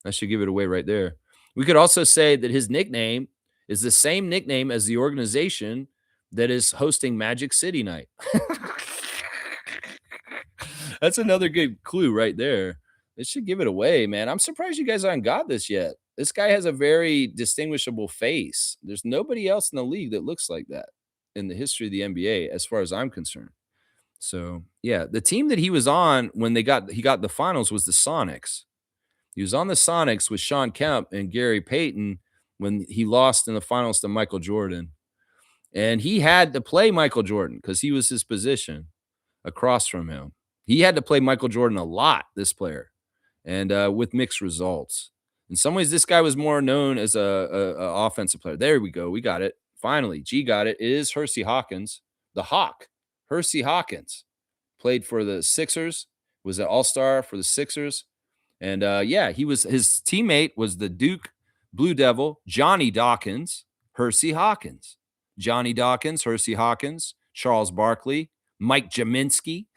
[SPEAKER 1] That should give it away right there. We could also say that his nickname is the same nickname as the organization that is hosting Magic City Night. That's another good clue right there. It should give it away, man. I'm surprised you guys haven't got this yet. This guy has a very distinguishable face. There's nobody else in the league that looks like that in the history of the NBA, as far as I'm concerned. So, yeah, the team that he was on when he got the finals was the Sonics. He was on the Sonics with Sean Kemp and Gary Payton when he lost in the finals to Michael Jordan. And he had to play Michael Jordan because he was his position across from him. He had to play Michael Jordan a lot, this player, and with mixed results. In some ways, this guy was more known as a offensive player. There we go. We got it. Finally, G got it. It is Hersey Hawkins, the Hawk. Hersey Hawkins played for the Sixers, was an all-star for the Sixers. And, yeah, his teammate was the Duke Blue Devil, Johnny Dawkins, Hersey Hawkins. Johnny Dawkins, Hersey Hawkins, Charles Barkley, Mike Jaminski,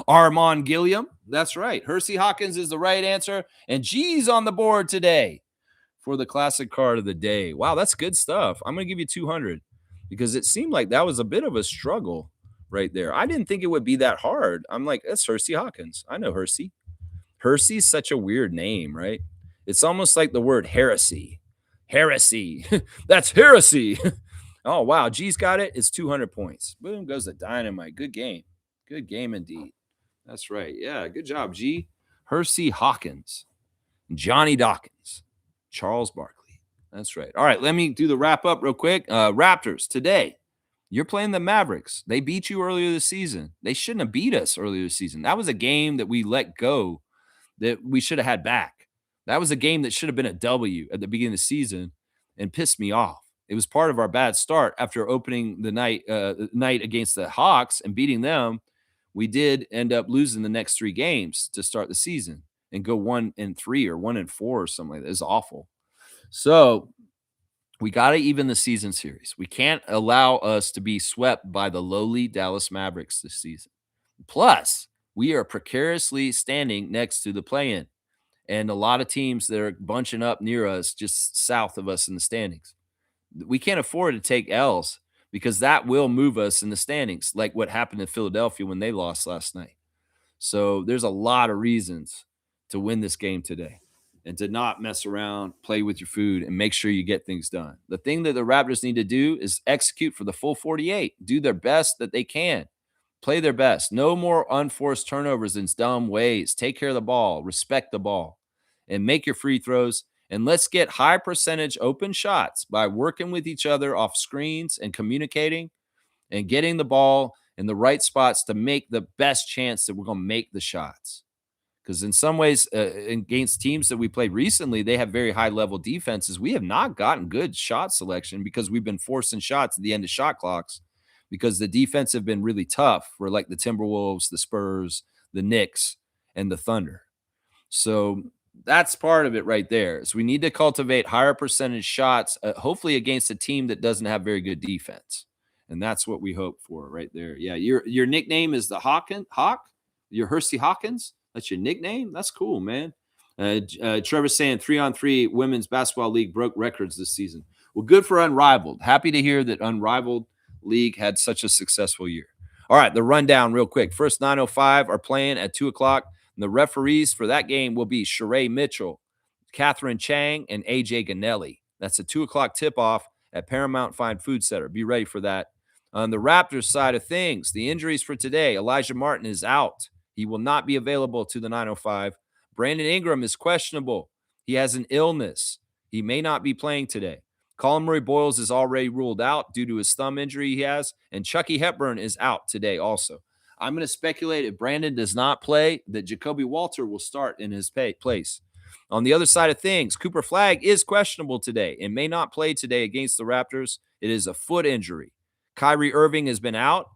[SPEAKER 1] Armand Gilliam. That's right. Hersey Hawkins is the right answer. And G's on the board today for the classic card of the day. Wow, that's good stuff. I'm going to give you 200 because it seemed like that was a bit of a struggle right there. I didn't think it would be that hard. I'm like, that's Hersey Hawkins. I know Hersey. Hersey's such a weird name, right? It's almost like the word heresy. Heresy. That's heresy. Oh, wow. G's got it. It's 200 points. Boom goes the dynamite. Good game. Good game indeed. That's right. Yeah, good job, G. Hersey Hawkins. Johnny Dawkins. Charles Barkley. That's right. All right, let me do the wrap up real quick. Raptors today. You're playing the Mavericks. They beat you earlier this season. They shouldn't have beat us earlier this season. That was a game that we let go that we should have had back. That was a game that should have been a W at the beginning of the season and pissed me off. It was part of our bad start after opening the night against the Hawks and beating them. We did end up losing the next 3 games to start the season and go 1-3 or 1-4 or something like that. It's awful. So we got to even the season series. We can't allow us to be swept by the lowly Dallas Mavericks this season. Plus, we are precariously standing next to the play-in and a lot of teams that are bunching up near us just south of us in the standings. We can't afford to take L's because that will move us in the standings, like what happened in Philadelphia when they lost last night. So there's a lot of reasons to win this game today and to not mess around, play with your food, and make sure you get things done. The thing that the Raptors need to do is execute for the full 48, do their best that they can, play their best. No more unforced turnovers in dumb ways. Take care of the ball, respect the ball, and make your free throws. And let's get high percentage open shots by working with each other off screens and communicating and getting the ball in the right spots to make the best chance that we're going to make the shots. Because in some ways, against teams that we played recently, they have very high level defenses. We have not gotten good shot selection because we've been forcing shots at the end of shot clocks because the defense have been really tough for like the Timberwolves, the Spurs, the Knicks, and the Thunder. So that's part of it right there. So we need to cultivate higher percentage shots, hopefully against a team that doesn't have very good defense. And that's what we hope for right there. Yeah, your nickname is the Hawk? Your Hersey Hawkins? That's your nickname? That's cool, man. Trevor's saying 3-on-3 women's basketball league broke records this season. Well, good for Unrivaled. Happy to hear that Unrivaled League had such a successful year. All right, the rundown real quick. First 9:05 are playing at 2 o'clock. And the referees for that game will be Sheree Mitchell, Catherine Chang, and AJ Ganelli. That's a 2 o'clock tip-off at Paramount Fine Food Center. Be ready for that. On the Raptors side of things, the injuries for today, Elijah Martin is out. He will not be available to the 9:05. Brandon Ingram is questionable. He has an illness. He may not be playing today. Colin Murray-Boyles is already ruled out due to his thumb injury he has, and Chucky Hepburn is out today also. I'm going to speculate if Brandon does not play, that Jacoby Walter will start in his place. On the other side of things, Cooper Flagg is questionable today and may not play today against the Raptors. It is a foot injury. Kyrie Irving has been out.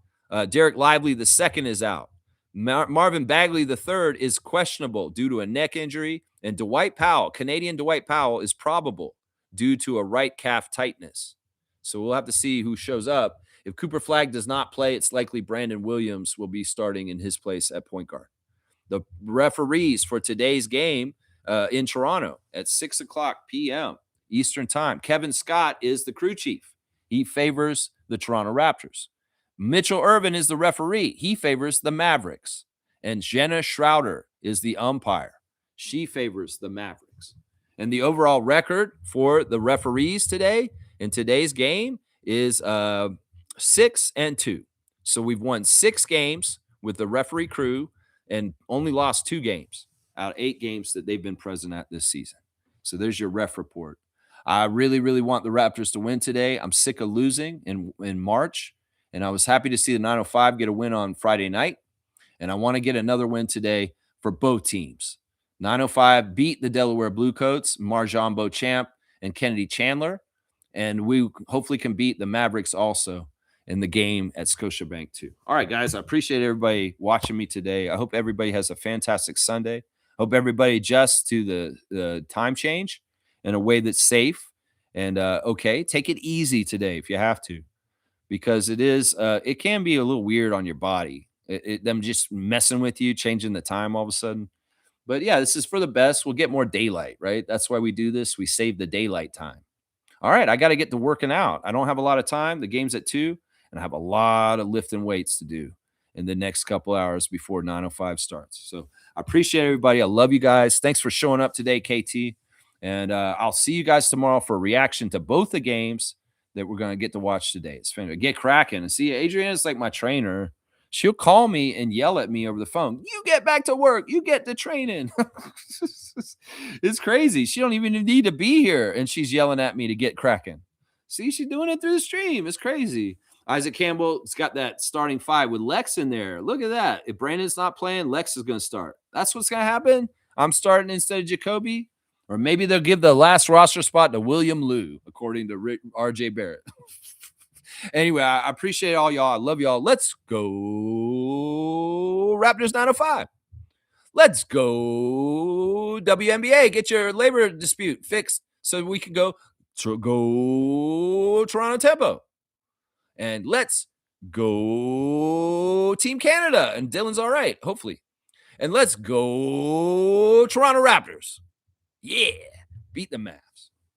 [SPEAKER 1] Derek Lively II is out. Marvin Bagley III is questionable due to a neck injury. And Dwight Powell, Canadian Dwight Powell, is probable due to a right calf tightness. So we'll have to see who shows up. If Cooper Flagg does not play, it's likely Brandon Williams will be starting in his place at point guard. The referees for today's game in Toronto at 6 o'clock p.m. Eastern Time. Kevin Scott is the crew chief. He favors the Toronto Raptors. Mitchell Irvin is the referee. He favors the Mavericks. And Jenna Schroeder is the umpire. She favors the Mavericks. And the overall record for the referees today in today's game is 6-2. So we've won 6 games with the referee crew and only lost 2 games out of 8 games that they've been present at this season. So there's your ref report. I really, really want the Raptors to win today. I'm sick of losing in March, and I was happy to see the 905 get a win on Friday night, and I want to get another win today for both teams. 905 beat the Delaware Bluecoats, Marjon Beauchamp and Kennedy Chandler, and we hopefully can beat the Mavericks also in the game at Scotiabank too. All right, guys, I appreciate everybody watching me today. I hope everybody has a fantastic Sunday. Hope everybody adjusts to the time change in a way that's safe and okay. Take it easy today if you have to, because it can be a little weird on your body. Them just messing with you, changing the time all of a sudden. But yeah, this is for the best. We'll get more daylight, right? That's why we do this. We save the daylight time. All right, I got to get to working out. I don't have a lot of time. The game's at 2, and I have a lot of lifting weights to do in the next couple hours before 9:05 starts. So I appreciate everybody. I love you guys. Thanks for showing up today, KT. And I'll see you guys tomorrow for a reaction to both the games that we're going to get to watch today. It's fun. Get cracking. And see, Adriana's like my trainer. She'll call me and yell at me over the phone. You get back to work. You get to training. It's crazy. She don't even need to be here, and she's yelling at me to get cracking. See, she's doing it through the stream. It's crazy. Isaac Campbell's got that starting five with Lex in there. Look at that. If Brandon's not playing, Lex is going to start. That's what's going to happen. I'm starting instead of Jacoby. Or maybe they'll give the last roster spot to William Liu, according to RJ Barrett. Anyway, I appreciate all y'all. I love y'all. Let's go Raptors 905. Let's go WNBA. Get your labor dispute fixed so we can go Toronto Tempo. And let's go Team Canada. And Dylan's all right, hopefully. And let's go Toronto Raptors. Yeah, beat the math.